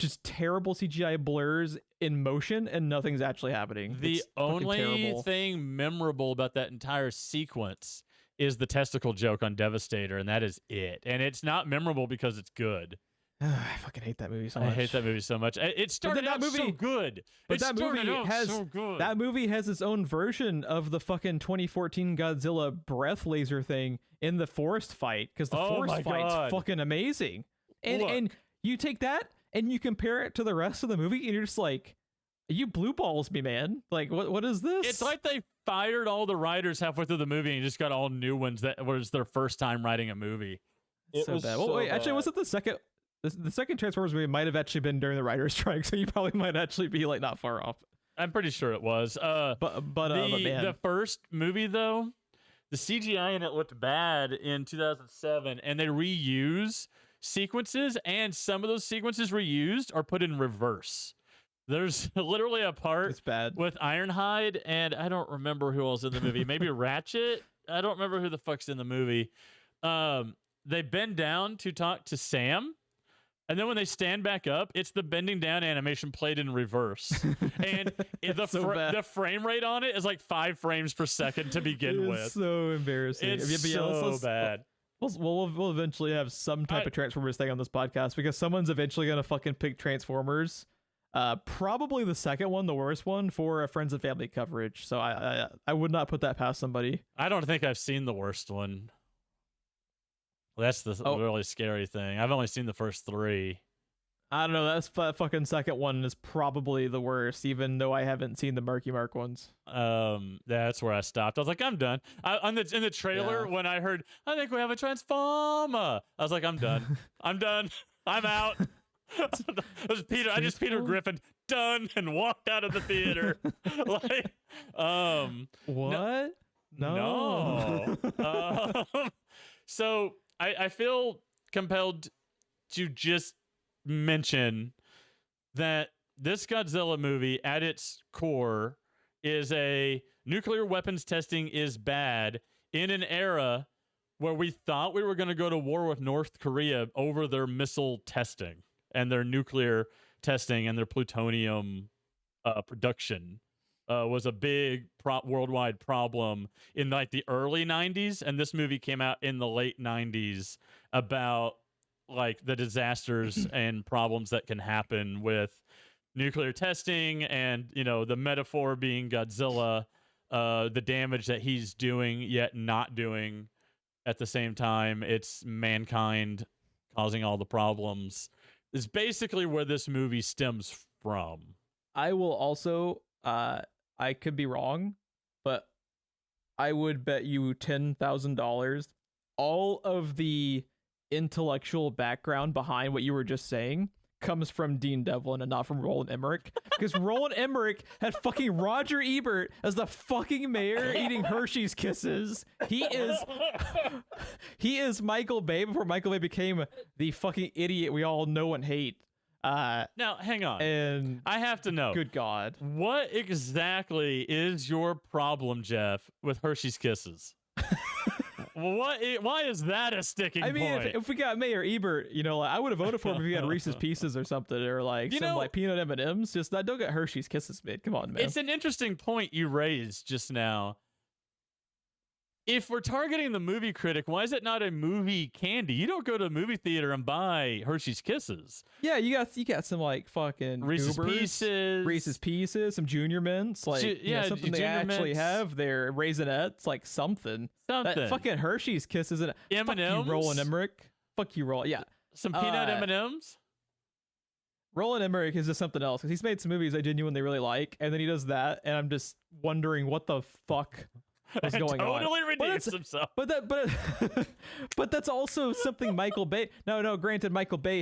just terrible CGI blurs in motion and nothing's actually happening. The it's only thing memorable about that entire sequence is the testicle joke on Devastator, and that is it. And it's not memorable because it's good. I fucking hate that movie so much. I hate that movie so much. It started out so good. But that movie has its own version of the fucking 2014 Godzilla breath laser thing in the forest fight, because the forest fight's fucking amazing. And you take that and you compare it to the rest of the movie, and you're just like, you blue balls me, man. Like, what is this? It's like they fired all the writers halfway through the movie and just got all new ones that was their first time writing a movie. It was bad. Well, wait, actually, was it the second? The second Transformers movie might have actually been during the writer's strike, so you probably might actually be like not far off. I'm pretty sure it was. But man, the first movie though, the CGI in it looked bad in 2007, and they reuse sequences, and some of those sequences reused are put in reverse. There's literally a part with Ironhide, and I don't remember who else in the movie. Maybe Ratchet. I don't remember who the fuck's in the movie. They bend down to talk to Sam. And then when they stand back up, it's the bending down animation played in reverse. And the frame rate on it is like 5 frames per second to begin with. It's so embarrassing. It's so bad. We'll eventually have some type of Transformers thing on this podcast, because someone's eventually going to fucking pick Transformers. Probably the second one, the worst one, for a friends and family coverage. So I would not put that past somebody. I don't think I've seen the worst one. That's the really scary thing. I've only seen the first 3. I don't know. That fucking second one is probably the worst, even though I haven't seen the Marky Mark ones. That's where I stopped. I was like, I'm done. In the trailer, when I heard, I think we have a Transformer, I was like, I'm done. I'm done. I'm out. It was Peter. I just Peter Griffin, done, and walked out of the theater. Like, what? No. So I feel compelled to just mention that this Godzilla movie at its core is a nuclear weapons testing is bad in an era where we thought we were going to go to war with North Korea over their missile testing and their nuclear testing and their plutonium production was a big worldwide problem in like the early 90s, and this movie came out in the late 90s about like the disasters and problems that can happen with nuclear testing, and the metaphor being Godzilla, the damage that he's doing yet not doing at the same time. It's mankind causing all the problems is basically where this movie stems from. I will also I could be wrong, but I would bet you $10,000 all of the intellectual background behind what you were just saying comes from Dean Devlin and not from Roland Emmerich, because Roland Emmerich had fucking Roger Ebert as the fucking mayor eating Hershey's Kisses. He is Michael Bay before Michael Bay became the fucking idiot we all know and hate. Now, hang on. And I have to know. Good God. What exactly is your problem, Jeff, with Hershey's Kisses? Why is that a sticking point? I mean, if we got Mayor Ebert, I would have voted for him if he had Reese's Pieces or something, or like like peanut M&Ms. Just don't get Hershey's Kisses, man. Come on, man. It's an interesting point you raised just now. If we're targeting the movie critic, why is it not a movie candy? You don't go to a movie theater and buy Hershey's Kisses. Yeah, you got some like fucking Reese's Pieces, some Junior Mints, something they actually have there, Raisinets, like something. That fucking Hershey's Kisses and M&Ms. Fuck you, Roland Emmerich. Fuck you, Roland. Yeah, some peanut M&Ms. Roland Emmerich is just something else, because he's made some movies I genuinely really like, and then he does that, and I'm just wondering what the fuck was going on. Totally redeems himself. But that's also something Michael Bay. No. Granted, Michael Bay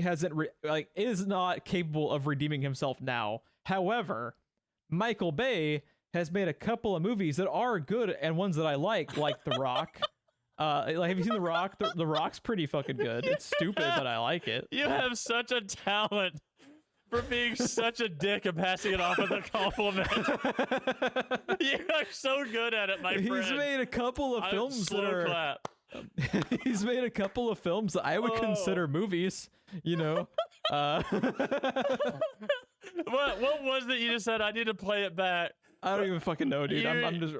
is not capable of redeeming himself now. However, Michael Bay has made a couple of movies that are good and ones that I like The Rock. Have you seen The Rock? The Rock's pretty fucking good. It's stupid, but I like it. You have such a talent for being such a dick and passing it off with a compliment. You're so good at it, my friend. He's made a couple of films that are... He's made a couple of films that I would consider movies, What was it you just said? I need to play it back. I don't even fucking know, dude. I'm just...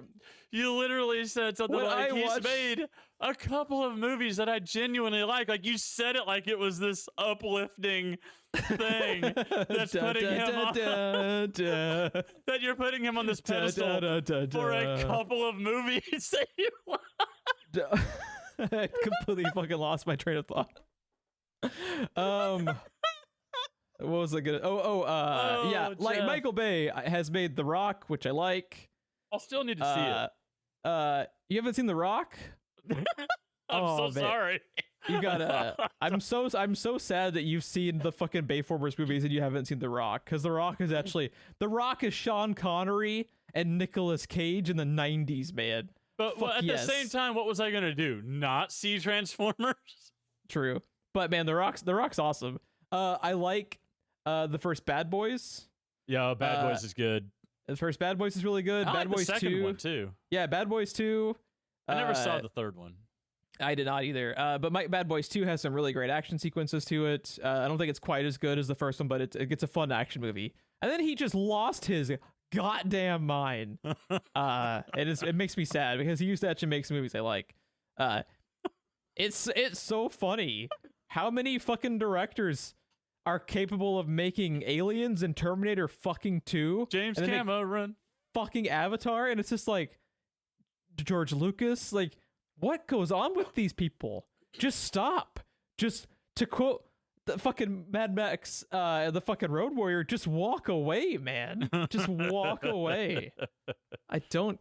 You literally said something he's made a couple of movies that I genuinely like. Like, you said it like it was this uplifting thing that's putting him on... that you're putting him on this pedestal for a couple of movies that you like. I completely fucking lost my train of thought. What was I gonna? Yeah, Jeff. like Michael Bay has made The Rock, which I like. I'll still need to see it. You haven't seen The Rock? I'm so sorry. You gotta. I'm so sad that you've seen the fucking Bayformers movies and you haven't seen The Rock, because The Rock is Sean Connery and Nicolas Cage in the 90s, man. But the same time, what was I gonna do? Not see Transformers? True, but man, The Rock's awesome. I like the first Bad Boys. Yeah, Bad Boys is good. The first Bad Boys is really good. I Bad like Boys the second 2. one too. Yeah, Bad Boys 2. I never saw the third one. I did not either. But Bad Boys 2 has some really great action sequences to it. I don't think it's quite as good as the first one, but it gets a fun action movie. And then he just lost his goddamn mind. It makes me sad, because he used to actually make some movies I like. It's so funny how many fucking directors are capable of making Aliens and Terminator fucking 2. James Cameron. Fucking Avatar, and it's just like, George Lucas, like, what goes on with these people? Just stop. Just, to quote the fucking Mad Max, the fucking Road Warrior, just walk away, man. Just walk away. I don't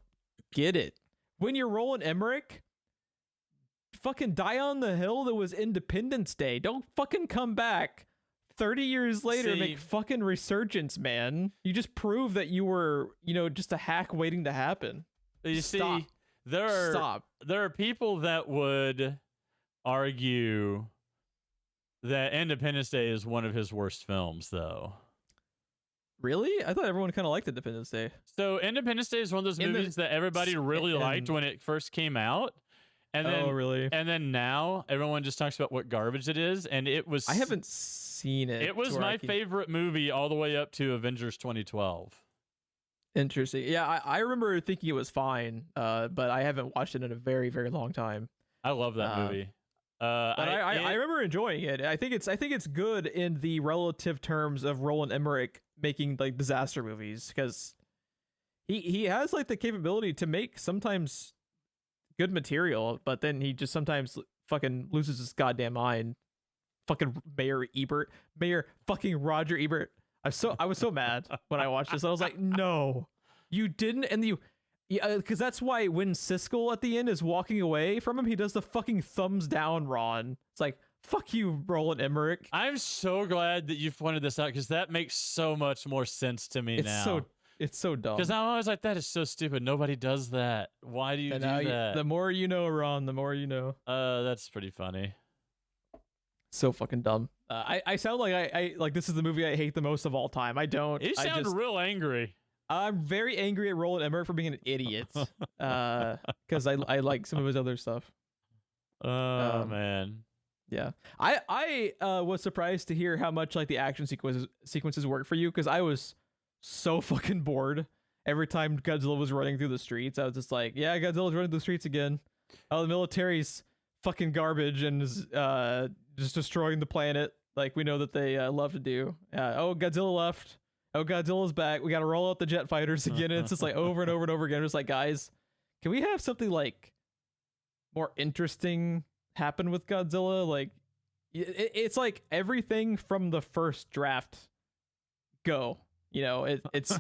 get it. When you're Roland Emmerich, fucking die on the hill that was Independence Day. Don't fucking come back 30 years later, make fucking Resurgence, man. You just prove that you were, just a hack waiting to happen. You see, there are people that would argue that Independence Day is one of his worst films, though. Really? I thought everyone kind of liked Independence Day. So Independence Day is one of those movies that everybody really liked when it first came out. And then, Oh, really? And then now everyone just talks about what garbage it is, and it was. I haven't seen it. It was my favorite movie all the way up to Avengers 2012. Interesting. Yeah, I remember thinking it was fine, but I haven't watched it in a very, very long time. I love that movie. But I remember enjoying it. I think it's good in the relative terms of Roland Emmerich making like disaster movies, because he has like the capability to make sometimes good material, but then he just sometimes fucking loses his goddamn mind. Fucking Mayor fucking Roger Ebert. I was so mad when I watched this. I was like, no, you didn't. And because that's why when Siskel at the end is walking away from him, he does the fucking thumbs down, Ron. It's like, fuck you, Roland Emmerich. I'm so glad that you pointed this out, because that makes so much more sense to me now. It's so dumb. Because I'm always like, that is so stupid. Nobody does that. Why do you do that? The more you know, Ron, the more you know. That's pretty funny. So fucking dumb. I sound like I like this is the movie I hate the most of all time. I don't. You sound real angry. I'm very angry at Roland Emmerich for being an idiot. Because I like some of his other stuff. Oh man. Yeah. I was surprised to hear how much like the action sequences work for you, because I was so fucking bored every time Godzilla was running through the streets. I was just like, yeah, Godzilla's running through the streets again. Oh, the military's fucking garbage and is just destroying the planet like we know that they love to do. Oh, Godzilla left. Oh, Godzilla's back. We got to roll out the jet fighters again. And it's just like over and over and over again. It's like, guys, can we have something like more interesting happen with Godzilla? Like, it's like everything from the first draft go. You know, it's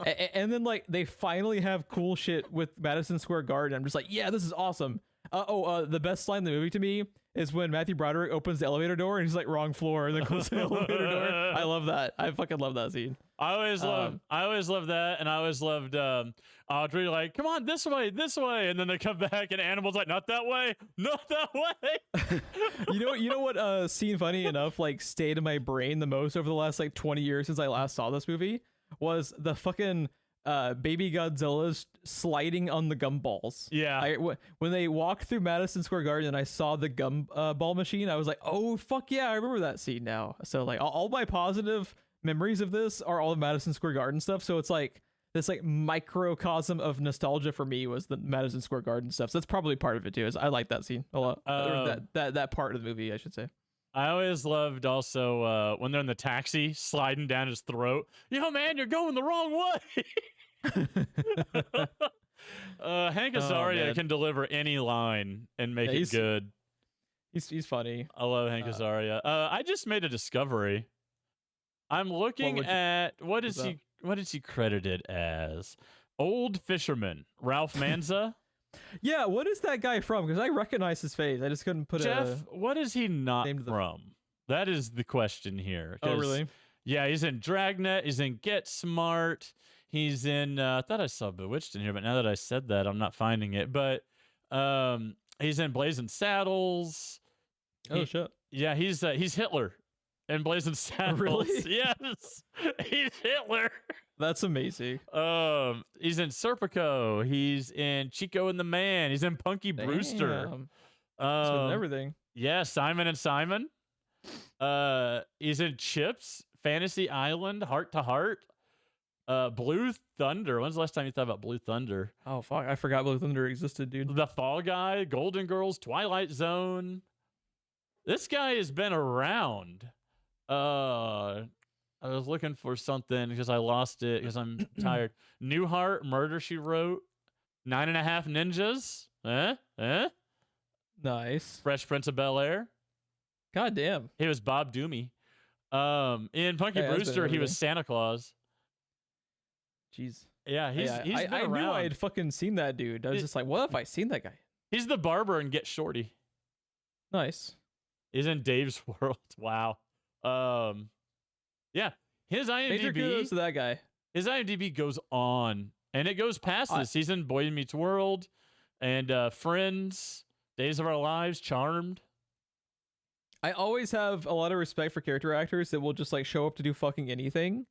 and then like they finally have cool shit with Madison Square Garden. I'm just like, yeah, this is awesome. The best line in the movie to me is when Matthew Broderick opens the elevator door and he's like, wrong floor, and then closes the elevator door. I love that. I fucking love that scene. I always loved that, and I always loved Audrey like, come on, this way, and then they come back and Animal's like, not that way, not that way. you know what scene, funny enough, like stayed in my brain the most over the last like 20 years since I last saw this movie was the fucking baby Godzilla's sliding on the gumballs. Yeah. When they walked through Madison Square Garden and I saw the gumball machine, I was like, oh fuck yeah, I remember that scene now. So like all my positive memories of this are all the Madison Square Garden stuff. So it's like this like microcosm of nostalgia for me was the Madison Square Garden stuff. So that's probably part of it too. Is I like that scene a lot. That part of the movie, I should say. I always loved also when they're in the taxi sliding down his throat. Yo, man, you're going the wrong way. Hank Azaria can deliver any line and make it good. He's funny. I love Hank Azaria. I just made a discovery. I'm looking at what is he credited as? Old Fisherman, Ralph Manza. Yeah, what is that guy from? Because I recognize his face. I just couldn't put Jeff, what is he not from? That is the question here. Oh, really? Yeah, he's in Dragnet. He's in Get Smart. He's in, I thought I saw Bewitched in here, but now that I said that, I'm not finding it. But he's in Blazing Saddles. Oh, shit. Yeah, he's Hitler in Blazing Saddles. Really? Yes, he's Hitler. That's amazing. He's in Serpico. He's in Chico and the Man. He's in Punky Brewster. Everything. Yeah, Simon and Simon. He's in Chips, Fantasy Island, Heart to Heart, Blue Thunder. When's the last time you thought about Blue Thunder? Oh fuck, I forgot Blue Thunder existed, dude. The Fall Guy, Golden Girls, Twilight Zone. This guy has been around. I was looking for something because I lost it because I'm tired. Newhart, Murder, She Wrote, 9.5 Ninjas. Nice. Fresh Prince of Bel-Air. God damn. He was Bob Doomey. In Punky Brewster, he was Santa Claus. Jeez. Yeah, he's been I around. knew I had fucking seen that dude. I was just like, what if I seen that guy? He's the barber in Get Shorty. Nice. He's in Dave's World. Wow. Yeah, his IMDb. Major kudos to that guy. His IMDb goes on, and it goes past this. He's in Boy Meets World, and Friends, Days of Our Lives, Charmed. I always have a lot of respect for character actors that will just like show up to do fucking anything,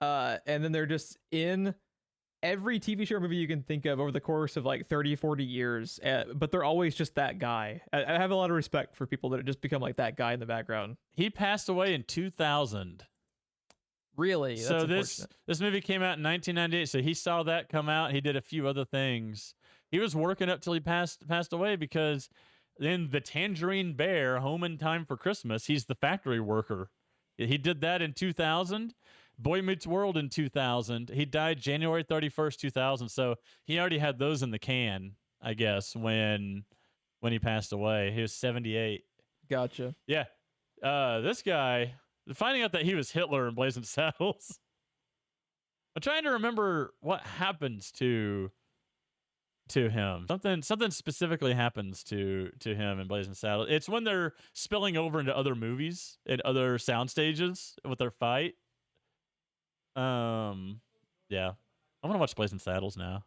and then they're just in every TV show or movie you can think of over the course of like 30, 40 years, but they're always just that guy. I have a lot of respect for people that just become like that guy in the background. He passed away in 2000. Really? That's So this movie came out in 1998. So he saw that come out. He did a few other things. He was working up till he passed away, because in The Tangerine Bear, Home in Time for Christmas, he's the factory worker. He did that in 2000. Boy Meets World in 2000. He died January 31st, 2000. So he already had those in the can, I guess, when he passed away. He was 78. Gotcha. Yeah. This guy, finding out that he was Hitler in Blazing Saddles. I'm trying to remember what happens to him. Something specifically happens to him in Blazing Saddles. It's when they're spilling over into other movies and other sound stages with their fight. Yeah. I'm gonna watch Blazing Saddles now.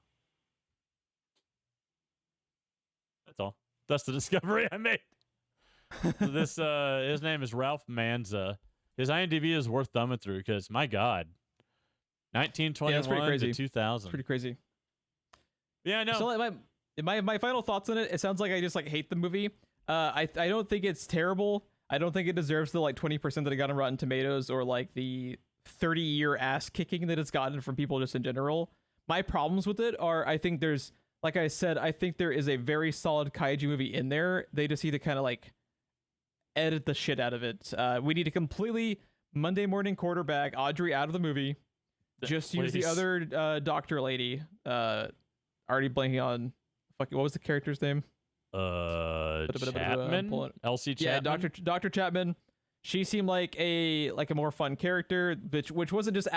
That's all. That's the discovery I made. This his name is Ralph Manza. His IMDb is worth thumbing through, because my God, 1921 to 2000. It's pretty crazy. Yeah, no. So my final thoughts on it. It sounds like I just like hate the movie. I don't think it's terrible. I don't think it deserves the like 20% that it got on Rotten Tomatoes, or like the 30-year ass kicking that it's gotten from people just in general. My problems with it are, I think there's, like I said, I think there is a very solid kaiju movie in there. They just need to kind of like edit the shit out of it. We need to completely Monday morning quarterback Audrey out of the movie. Just use the other doctor lady. Already blanking on fucking, what was the character's name? Chapman. Elsie Chapman. Yeah, Dr. Chapman. She seemed like a more fun character, which wasn't just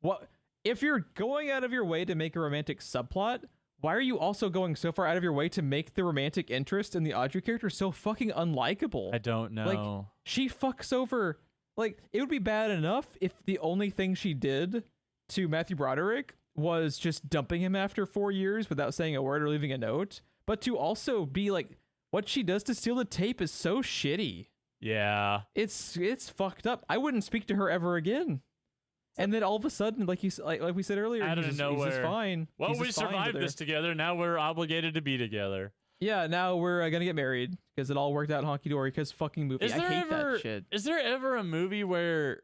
what if you're going out of your way to make a romantic subplot, why are you also going so far out of your way to make the romantic interest in the Audrey character so fucking unlikable? I don't know. Like, she fucks over, like, it would be bad enough if the only thing she did to Matthew Broderick was just dumping him after 4 years without saying a word or leaving a note, but to also be like, what she does to steal the tape is so shitty. Yeah, it's fucked up. I wouldn't speak to her ever again. And then all of a sudden, like we said earlier, out of nowhere, he's just fine. Well, we survived this together. Now we're obligated to be together. Yeah, now we're gonna get married because it all worked out honky dory. Because fucking movie, I hate that shit. Is there ever a movie where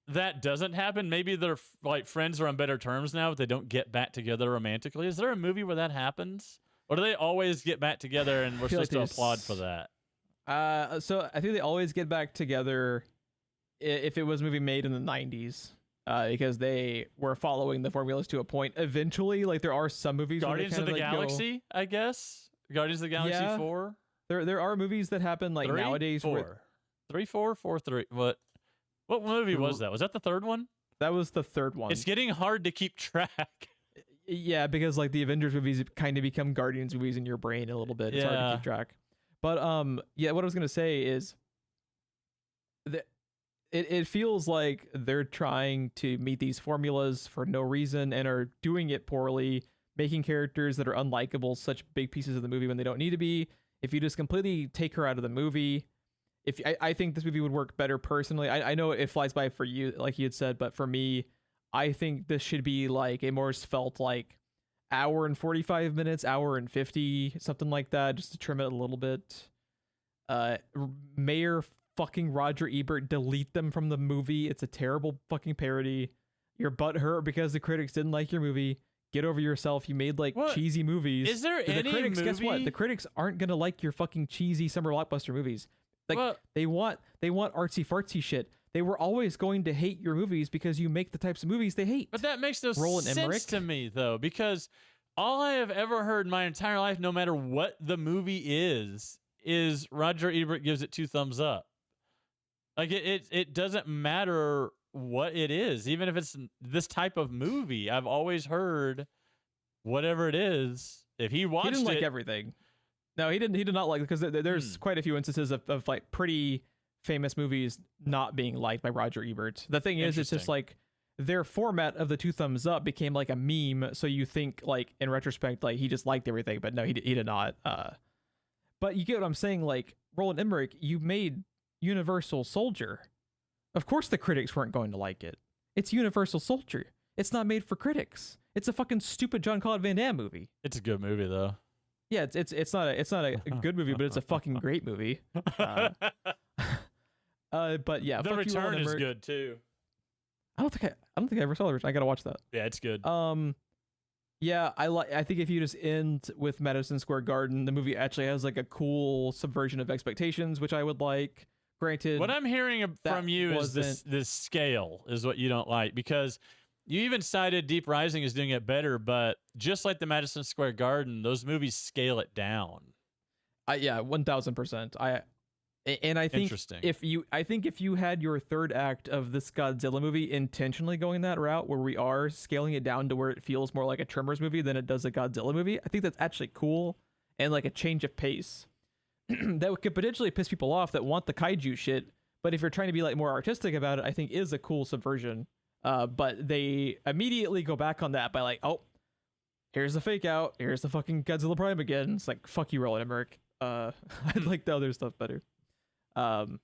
that doesn't happen? Maybe they're like friends are on better terms now, but they don't get back together romantically. Is there a movie where that happens, or do they always get back together and we're supposed to applaud for that? So I think they always get back together if it was a movie made in the 90s, because they were following the formulas to a point. Eventually, like, there are some movies Guardians where of the Galaxy, I guess. Guardians of the Galaxy 4. There are movies that happen like nowadays. 4. 3, 4, 4, 3. What movie was that? Was that the third one? That was the third one. It's getting hard to keep track. Yeah, because like the Avengers movies kind of become Guardians movies in your brain a little bit. It's hard to keep track. But yeah, what I was gonna say is that it feels like they're trying to meet these formulas for no reason and are doing it poorly, making characters that are unlikable such big pieces of the movie when they don't need to be. If you just completely take her out of the movie, I think this movie would work better personally. I know it flies by for you, like you had said, but for me, I think this should be like a more felt like hour and 45 minutes, hour and 50, something like that, just to trim it a little bit. Mayor fucking Roger Ebert, delete them from the movie. It's a terrible fucking parody. Your butt hurt because the critics didn't like your movie. Get over yourself. You made like cheesy movies. Is there any critics, movie? Guess what? The critics aren't gonna like your fucking cheesy summer blockbuster movies. Like, they want artsy fartsy shit. They were always going to hate your movies because you make the types of movies they hate. But that makes no sense to me, though, because all I have ever heard my entire life, no matter what the movie is Roger Ebert gives it 2 thumbs up. Like, it doesn't matter what it is, even if it's this type of movie. I've always heard whatever it is. If he watched he didn't like everything. No, he did not like it, because there's quite a few instances of like pretty famous movies not being liked by Roger Ebert. The thing is, it's just like their format of the 2 thumbs up became like a meme. So you think like in retrospect, like he just liked everything, but no, he did not. But you get what I'm saying? Like, Roland Emmerich, you made Universal Soldier. Of course the critics weren't going to like it. It's Universal Soldier. It's not made for critics. It's a fucking stupid Jean-Claude Van Damme movie. It's a good movie though. Yeah, it's not a good movie, but it's a fucking great movie. But yeah, The Return is good too. I don't think I ever saw The Return. I gotta watch that. Yeah, it's good. Yeah, I think if you just end with Madison Square Garden, the movie actually has like a cool subversion of expectations, which I would like. Granted, what I'm hearing from you is this scale is what you don't like, because you even cited Deep Rising as doing it better, but just like the Madison Square Garden, those movies scale it down. Yeah, 1000%. I think if you had your third act of this Godzilla movie intentionally going that route, where we are scaling it down to where it feels more like a Tremors movie than it does a Godzilla movie, I think that's actually cool and like a change of pace that could potentially piss people off that want the kaiju shit. But if you're trying to be like more artistic about it, I think is a cool subversion. But they immediately go back on that by like, oh, here's the fake out, here's the fucking Godzilla Prime again. It's like, fuck you, Roland Emmerich. I like the other stuff better. And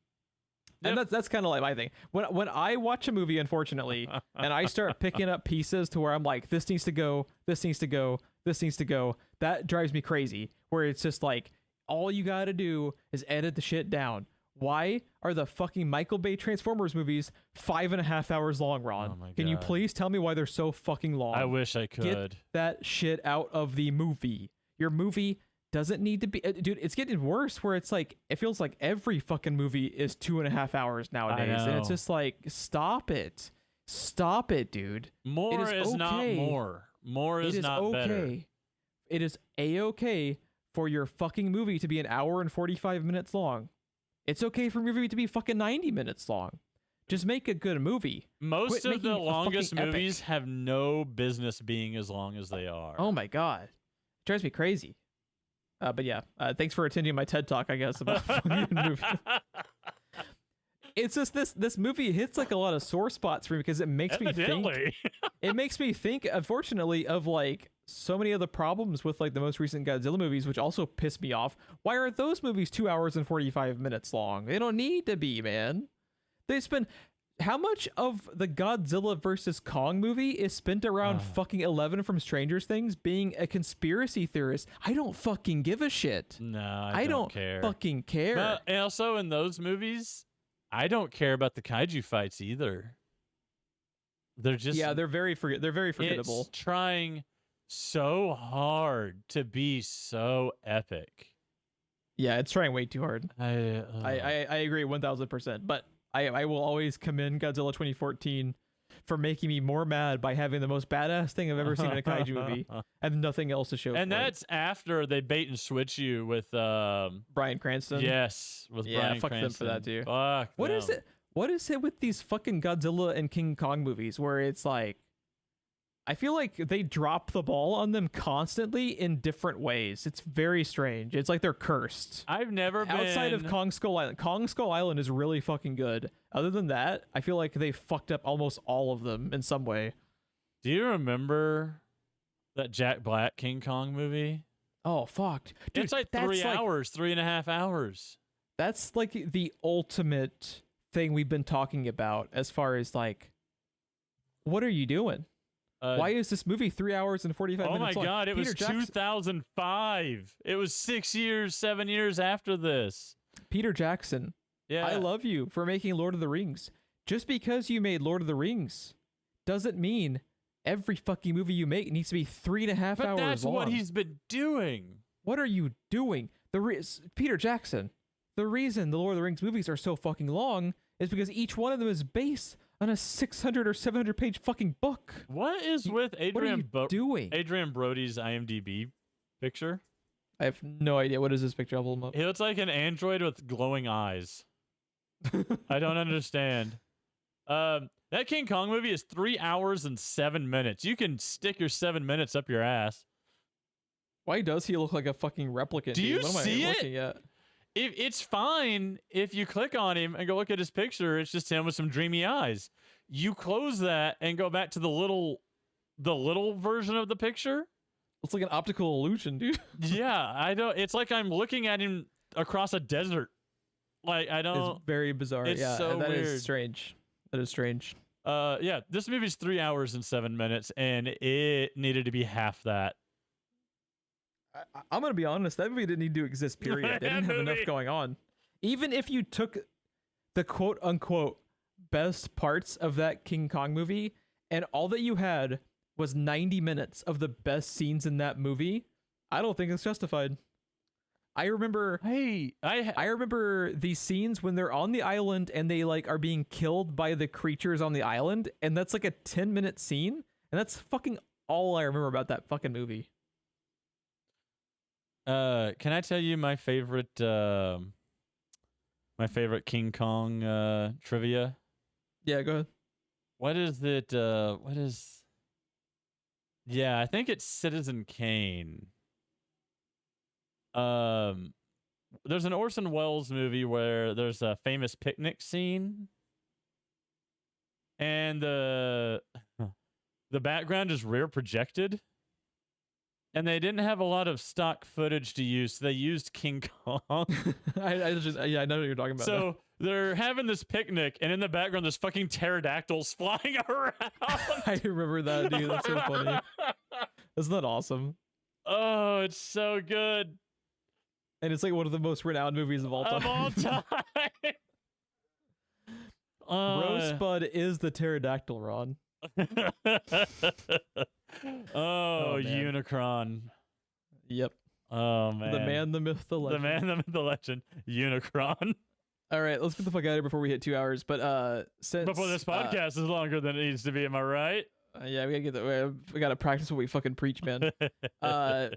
that's kind of like my thing. When I watch a movie, unfortunately, and I start picking up pieces to where I'm like, this needs to go, this needs to go, this needs to go, that drives me crazy. Where it's just like, all you gotta do is edit the shit down. Why are the fucking Michael Bay Transformers movies 5.5 hours long, Ron? Oh my God. Can you please tell me why they're so fucking long? I wish I could. Get that shit out of the movie. Your movie doesn't need to be... Dude, it's getting worse where it's like, it feels like every fucking movie is 2.5 hours nowadays. And it's just like, stop it. Stop it, dude. More is not more. More is not better. It is A-okay for your fucking movie to be an hour and 45 minutes long. It's okay for your movie to be fucking 90 minutes long. Just make a good movie. Most of the longest movies have no business being as long as they are. Oh my God. It drives me crazy. But yeah, thanks for attending my TED Talk, I guess, about fucking movie. It's just this movie hits like a lot of sore spots for me because it makes me think. It makes me think, unfortunately, of like so many of the problems with like the most recent Godzilla movies, which also piss me off. Why are those movies 2 hours and 45 minutes long? They don't need to be, man. They spend how much of the Godzilla versus Kong movie is spent around fucking 11 from Stranger Things being a conspiracy theorist? I don't fucking give a shit. No, I don't care. Fucking care. But also in those movies, I don't care about the kaiju fights either. They're just they're very forgettable. It's trying so hard to be so epic. Yeah, it's trying way too hard. I agree 1000%. But I will always commend Godzilla 2014 for making me more mad by having the most badass thing I've ever seen in a kaiju movie and nothing else to show. And that's after they bait and switch you with Bryan Cranston. Yes, with Bryan fuck Cranston. them for that too. Fuck what them. is it? What is it with these fucking Godzilla and King Kong movies where it's like, I feel like they drop the ball on them constantly in different ways. It's very strange. It's like they're cursed. I've never been outside of Kong Skull Island. Kong Skull Island is really fucking good. Other than that, I feel like they fucked up almost all of them in some way. Do you remember that Jack Black King Kong movie? Oh, fucked. Dude, it's like 3 hours, 3.5 hours. That's like the ultimate thing we've been talking about as far as like, what are you doing? Why is this movie 3 hours and 45 minutes long? Oh my God, it was 2005. It was 7 years after this. Peter Jackson, yeah, I love you for making Lord of the Rings. Just because you made Lord of the Rings doesn't mean every fucking movie you make needs to be 3.5 hours long. But that's what he's been doing. What are you doing? Peter Jackson, the reason the Lord of the Rings movies are so fucking long is because each one of them is based on a 600 or 700 page fucking book. What is with Adrian doing? Adrian Brody's IMDb picture? I have no idea. What is this picture? I'll pull him up. He looks like an android with glowing eyes. I don't understand. That King Kong movie is 3 hours and 7 minutes. You can stick your 7 minutes up your ass. Why does he look like a fucking replicant? Do you what see am I it? Looking at? It's fine if you click on him and go look at his picture. It's just him with some dreamy eyes. You close that and go back to the little version of the picture. It's like an optical illusion, dude. Yeah, I don't. It's like I'm looking at him across a desert. Like I don't. It's very bizarre. It's yeah, so that weird. is strange. That is strange. Yeah, this movie's 3 hours and 7 minutes, and it needed to be half that. I'm gonna be honest. That movie didn't need to exist. Period. They didn't have enough going on. Even if you took the quote unquote best parts of that King Kong movie, and all that you had was 90 minutes of the best scenes in that movie, I don't think it's justified. I remember I remember these scenes when they're on the island and they like are being killed by the creatures on the island, and that's like a 10-minute scene, and that's fucking all I remember about that fucking movie. Can I tell you my favorite King Kong trivia? Yeah, go ahead. What is it? Yeah, I think it's Citizen Kane. There's an Orson Welles movie where there's a famous picnic scene, and the background is rear projected, and they didn't have a lot of stock footage to use, so they used King Kong. I know what you're talking about. So they're having this picnic, and in the background, there's fucking pterodactyls flying around. I remember that, dude. That's so funny. Isn't that awesome? Oh, it's so good. And it's like one of the most renowned movies of all time. Of all time. Rosebud is the pterodactyl, Ron. Oh, Unicron. Yep. Oh, man. The man, the myth, the legend. The man, the myth, the legend. Unicron. All right, let's get the fuck out of here before we hit 2 hours. But since before this podcast is longer than it needs to be, am I right? Yeah, we gotta get that. We gotta practice what we fucking preach, man.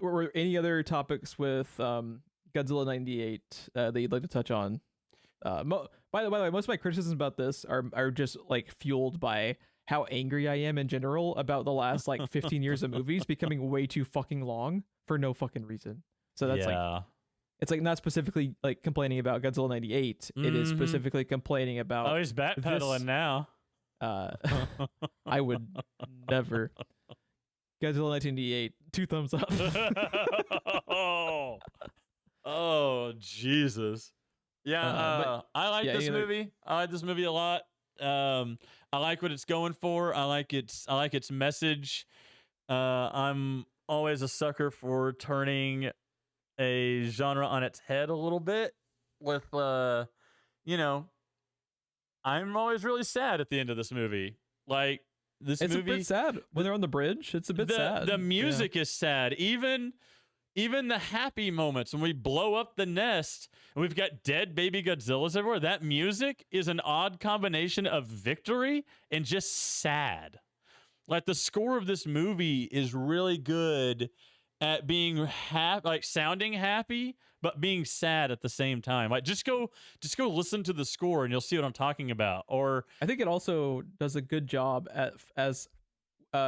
Were any other topics with Godzilla 98 that you'd like to touch on? By the way, most of my criticisms about this are just like fueled by how angry I am in general about the last like 15 years of movies becoming way too fucking long for no fucking reason. So that's like, it's like not specifically like complaining about Godzilla 98. It is specifically complaining about. Oh, he's backpedaling now. I would never. Godzilla 1998, 2 thumbs up. Oh, Jesus. Yeah, I like this movie. I like this movie a lot. I like what it's going for. I like its message. I'm always a sucker for turning a genre on its head a little bit with you know, I'm always really sad at the end of this movie. Like this movie, it's a bit sad when they're on the bridge. It's a bit sad. The music is sad. Even the happy moments when we blow up the nest and we've got dead baby Godzillas everywhere. That music is an odd combination of victory and just sad. Like the score of this movie is really good at being like sounding happy, but being sad at the same time. Like just go listen to the score and you'll see what I'm talking about. Or I think it also does a good job as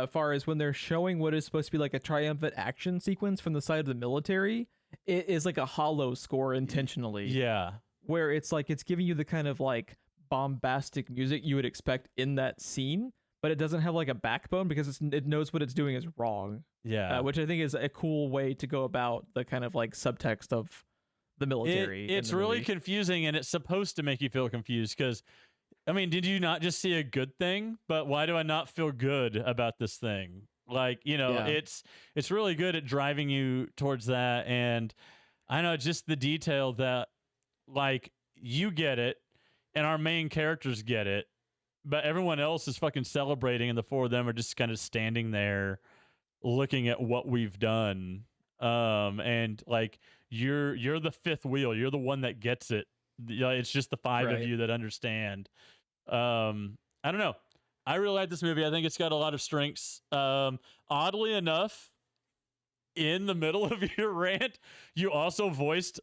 far as when they're showing what is supposed to be like a triumphant action sequence from the side of the military, it is like a hollow score intentionally. Yeah. Where it's like it's giving you the kind of like bombastic music you would expect in that scene, but it doesn't have like a backbone because it knows what it's doing is wrong. Yeah. Which I think is a cool way to go about the kind of like subtext of the military. It's really confusing, and it's supposed to make you feel confused because, I mean, did you not just see a good thing? But why do I not feel good about this thing? Like, you know, it's really good at driving you towards that. And I know just the detail that, like, you get it and our main characters get it, but everyone else is fucking celebrating, and the 4 of them are just kind of standing there looking at what we've done. And like you're the fifth wheel. You're the one that gets it. It's just the 5 of you that understand. I don't know. I really like this movie. I think it's got a lot of strengths. Oddly enough, in the middle of your rant, you also voiced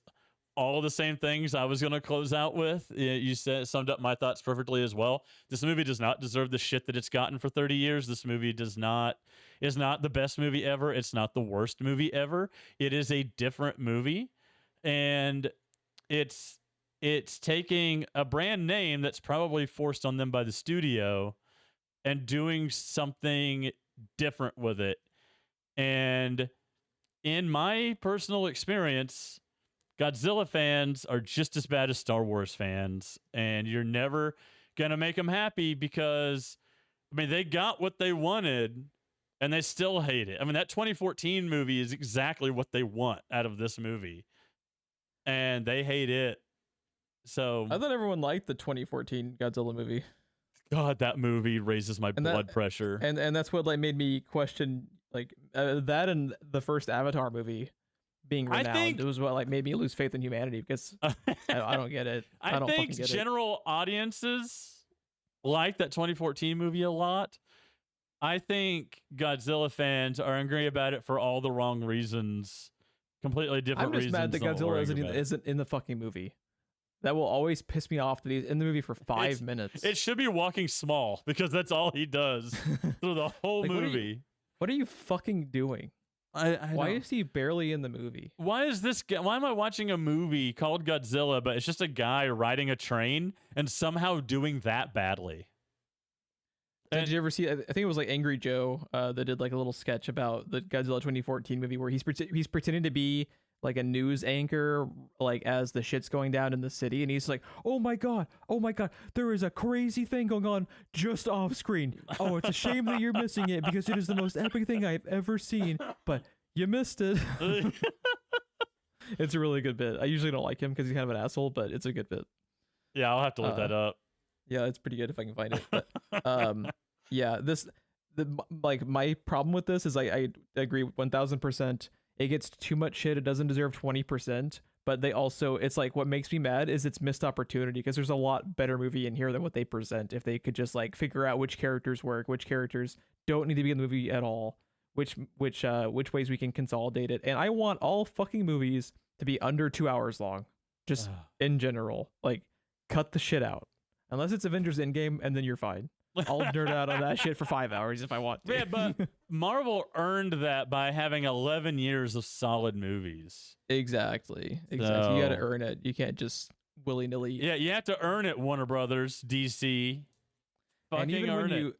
all the same things I was going to close out with. You summed up my thoughts perfectly as well. This movie does not deserve the shit that it's gotten for 30 years. This movie is not the best movie ever. It's not the worst movie ever. It is a different movie, and it's taking a brand name that's probably forced on them by the studio and doing something different with it. And in my personal experience, Godzilla fans are just as bad as Star Wars fans, and you're never going to make them happy because I mean, they got what they wanted, and they still hate it. I mean, that 2014 movie is exactly what they want out of this movie, and they hate it. So I thought everyone liked the 2014 Godzilla movie. God, that movie raises my blood pressure. And that's what like made me question like that and the first Avatar movie being renowned. It was what like made me lose faith in humanity because I don't get it. I don't think fucking get general audiences like that 2014 movie a lot. I think Godzilla fans are angry about it for all the wrong reasons. Completely different reasons. I'm just mad that Godzilla isn't in the fucking movie. That will always piss me off that he's in the movie for 5 minutes. It should be Walking Small because that's all he does through the whole like, movie. What are you fucking doing? Why is he barely in the movie? Why am I watching a movie called Godzilla, but it's just a guy riding a train and somehow doing that badly? Did you ever see? I think it was like Angry Joe that did like a little sketch about the Godzilla 2014 movie where he's pretending to be like a news anchor, like as the shit's going down in the city, and he's like, oh my god, there is a crazy thing going on just off screen. Oh, it's a shame that you're missing it because it is the most epic thing I've ever seen, but you missed it. It's a really good bit. I usually don't like him because he's kind of an asshole, but it's a good bit. Yeah, I'll have to look that up. Yeah, it's pretty good if I can find it. But yeah, like my problem with this is I agree 1000%. It gets too much shit. It doesn't deserve 20%. But they also, it's like what makes me mad is it's missed opportunity because there's a lot better movie in here than what they present. If they could just like figure out which characters work, which characters don't need to be in the movie at all, which ways we can consolidate it. And I want all fucking movies to be under 2 hours long, just in general. Like, cut the shit out. Unless it's Avengers Endgame, and then you're fine. I'll nerd out on that shit for 5 hours if I want to. Yeah, but Marvel earned that by having 11 years of solid movies. Exactly. So, you got to earn it. You can't just willy-nilly. Yeah, you have to earn it, Warner Brothers, DC. Fucking earn it.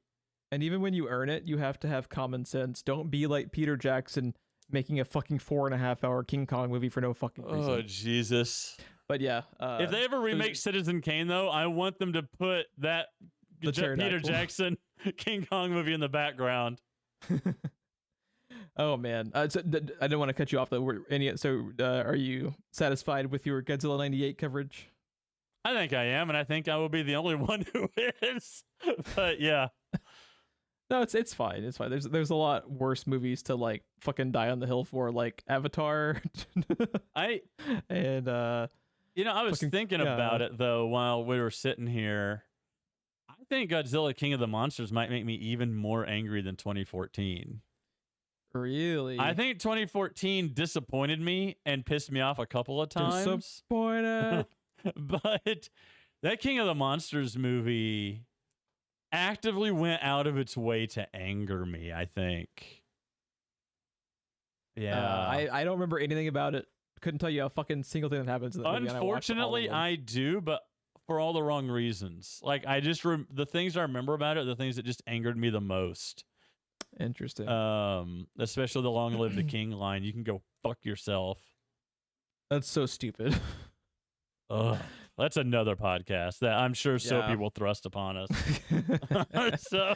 And even when you earn it, you have to have common sense. Don't be like Peter Jackson making a fucking 4.5-hour King Kong movie for no fucking reason. Oh, Jesus. But yeah. If they ever remake Citizen Kane, though, I want them to put that Peter Jackson King Kong movie in the background. Oh man, so I don't want to cut you off though. Are you satisfied with your Godzilla 98 coverage? I think I am, and I think I will be the only one who is. But yeah, no, it's fine. It's fine. There's a lot worse movies to like fucking die on the hill for, like Avatar. I was thinking about it though while we were sitting here. I think Godzilla King of the Monsters might make me even more angry than 2014. Really? I think 2014 disappointed me and pissed me off a couple of times. Disappointed. But that King of the Monsters movie actively went out of its way to anger me, I think. Yeah. I don't remember anything about it. Couldn't tell you a fucking single thing that happens in the movie. Unfortunately, I do, but for all the wrong reasons. Like, I just the things I remember about it are the things that just angered me the most. Interesting. Especially the "Long Live the King" line. You can go fuck yourself. That's so stupid. Ugh, that's another podcast that I'm sure Soapy will thrust upon us. So,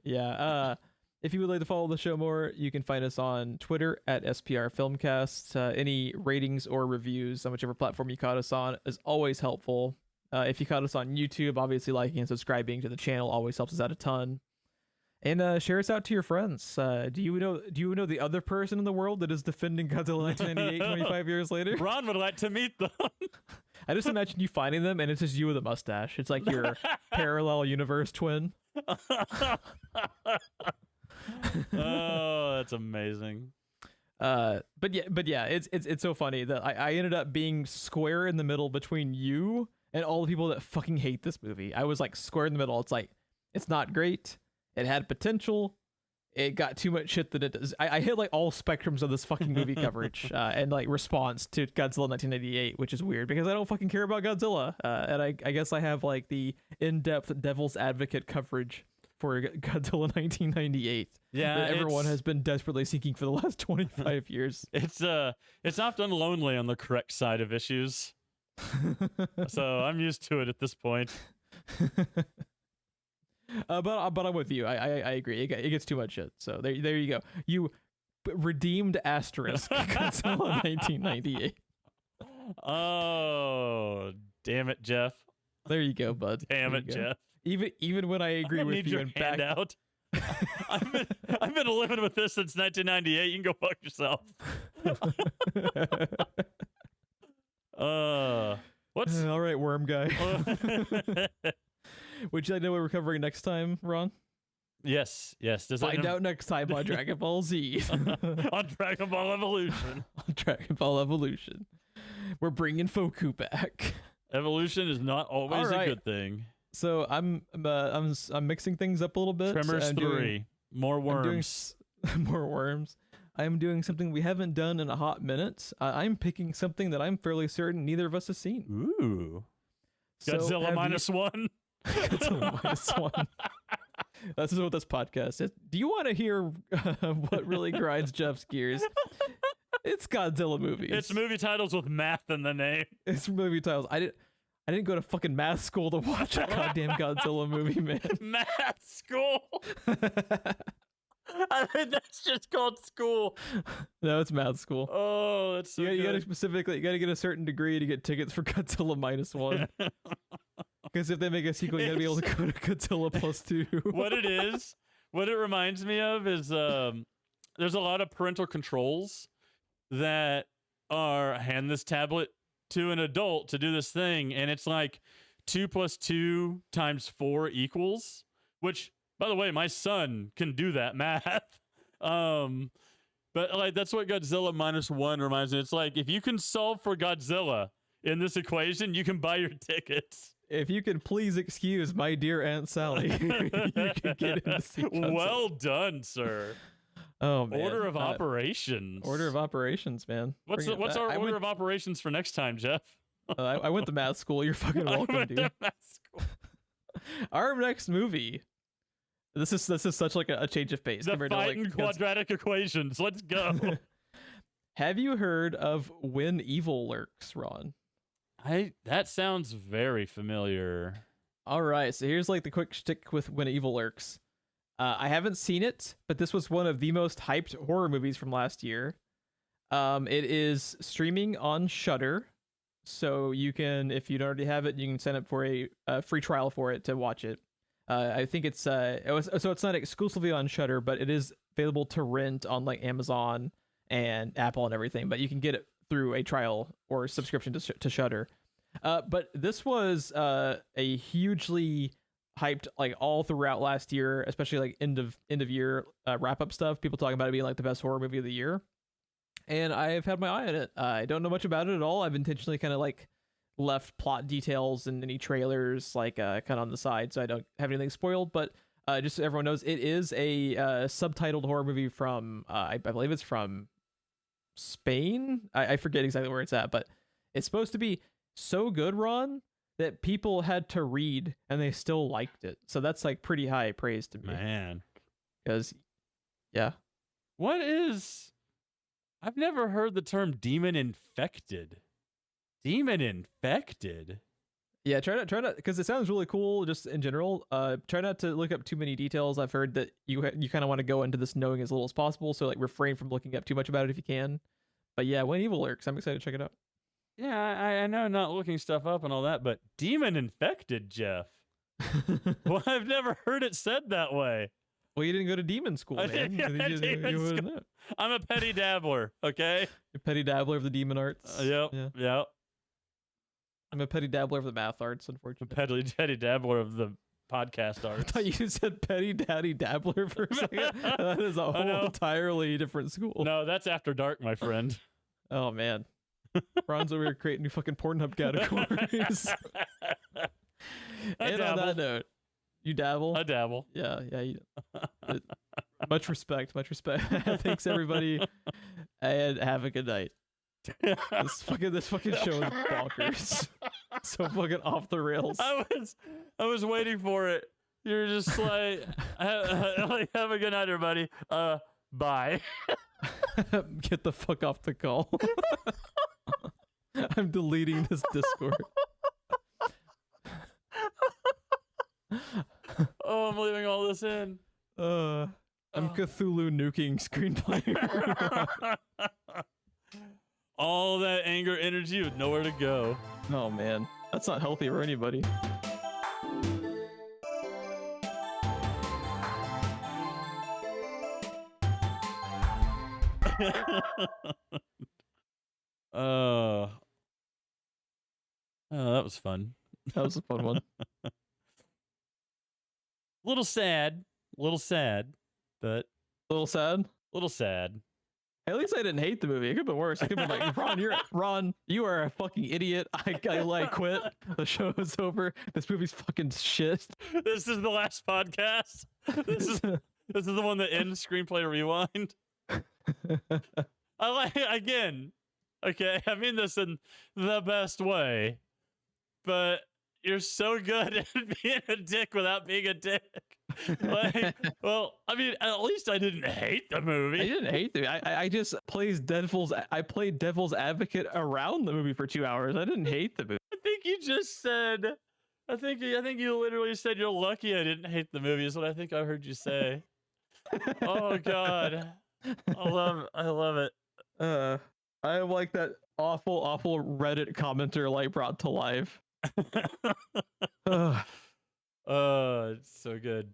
yeah. If you would like to follow the show more, you can find us on Twitter at SPR Filmcast. Any ratings or reviews on whichever platform you caught us on is always helpful. If you caught us on YouTube, obviously liking and subscribing to the channel always helps us out a ton. And share us out to your friends. Do you know the other person in the world that is defending Godzilla 1998 25 years later? Ron would like to meet them. I just imagine you finding them and it's just you with a mustache. It's like your parallel universe twin. Oh, that's amazing. But yeah, it's so funny that I ended up being square in the middle between you and all the people that fucking hate this movie. I was like square in the middle. It's like, it's not great. It had potential. It got too much shit that it does. I hit like all spectrums of this fucking movie coverage and like response to Godzilla 1998, which is weird because I don't fucking care about Godzilla. And I guess I have like the in-depth devil's advocate coverage for Godzilla 1998. Yeah, that everyone has been desperately seeking for the last 25 years. It's often lonely on the correct side of issues. So I'm used to it at this point. But I'm with you. I agree. It gets too much shit. So there you go. You redeemed asterisk Godzilla 1998. Oh, damn it, Jeff. There you go, bud. Damn it, Jeff. Even when I agree with you and back out. I've been living with this since 1998. You can go fuck yourself. What's all right, worm guy? Would you like to know what we're covering next time, Ron? Yes. Does Find out next time on Dragon Ball Z. On Dragon Ball Evolution. On Dragon Ball Evolution. We're bringing Foku back. Evolution is not always a good thing. So I'm mixing things up a little bit. Tremors 3. More worms. More worms. I'm doing something we haven't done in a hot minute. I'm picking something that I'm fairly certain neither of us has seen. Ooh. Godzilla -1. Godzilla -1. This is what this podcast is. Do you want to hear what really grinds Jeff's gears? It's Godzilla movies. It's movie titles with math in the name. It's movie titles. I didn't go to fucking math school to watch a goddamn Godzilla movie, man. Math school. I mean, that's just called school. No, it's math school. Oh, that's so good. You gotta get a certain degree to get tickets for Godzilla -1. Because if they make a sequel, you gotta be able to go to Godzilla +2. What it reminds me of is there's a lot of parental controls that are hand this tablet to an adult to do this thing, and it's like 2 + 2 × 4 =, which, by the way, my son can do that math. But like that's what Godzilla -1 reminds me. It's like if you can solve for Godzilla in this equation, you can buy your tickets. If you can please excuse my dear Aunt Sally, you can get in to see Godzilla. Well done, sir. Oh man. Order of operations. Order of operations, man. What's our order of operations for next time, Jeff? I went to math school. You're fucking welcome, dude. To math school. Our next movie. This is such like a change of pace. The fighting quadratic equations. Let's go. Have you heard of When Evil Lurks, Ron? That sounds very familiar. All right, so here's like the quick shtick with When Evil Lurks. I haven't seen it, but this was one of the most hyped horror movies from last year. It is streaming on Shudder, so you can, if you don't already have it, you can sign up for a free trial for it to watch it. I think it's not exclusively on Shudder, but it is available to rent on like Amazon and Apple and everything. But you can get it through a trial or subscription to Shudder. But this was a hugely hyped like all throughout last year, especially like end of year wrap up stuff. People talking about it being like the best horror movie of the year, and I've had my eye on it. I don't know much about it at all. I've intentionally kind of like left plot details and any trailers like kind of on the side, so I don't have anything spoiled. But just so everyone knows, it is a subtitled horror movie from I believe it's from Spain. I forget exactly where it's at, but it's supposed to be so good, Ron, that people had to read and they still liked it. So that's like pretty high praise to me. Man. Because, yeah. I've never heard the term demon infected. Demon infected? Yeah, try not, because it sounds really cool just in general. Try not to look up too many details. I've heard that you kind of want to go into this knowing as little as possible. So like refrain from looking up too much about it if you can. But yeah, When Evil Lurks, I'm excited to check it out. Yeah, I know not looking stuff up and all that, but demon infected, Jeff. Well, I've never heard it said that way. Well, you didn't go to demon school, man. I'm a petty dabbler, okay? You're a petty dabbler of the demon arts. Yep. I'm a petty dabbler of the math arts, unfortunately. Petty dabbler of the podcast arts. I thought you said petty daddy dabbler for a second. That is a whole entirely different school. No, that's After Dark, my friend. Oh, man. Ron's over here creating new fucking Pornhub categories. And on that note, you dabble? I dabble. Yeah. Much respect. Thanks, everybody, and have a good night. This fucking show is bonkers. So fucking off the rails. I was waiting for it. You're just like, have a good night, everybody. Bye. Get the fuck off the call. I'm deleting this Discord. Oh, I'm leaving all this in. I'm Cthulhu nuking Screenplay. All that anger energy with nowhere to go. Oh man, that's not healthy for anybody. Oh, that was fun. That was a fun one. Little sad, but A little sad. little sad. At least I didn't hate the movie. It could have been worse. It could have been like, Ron, you are a fucking idiot. I quit. The show is over. This movie's fucking shit. This is the last podcast. This is the one that ends Screenplay Rewind. I like again. Okay, I mean this in the best way, but you're so good at being a dick without being a dick. Like, well, I mean, at least I didn't hate the movie. I didn't hate it. I just played devil's advocate around the movie for 2 hours. I didn't hate the movie. I think you just said. I think you literally said you're lucky I didn't hate the movie. Is what I think I heard you say. Oh God, I love it. I like that awful Reddit commenter like brought to life. It's so good.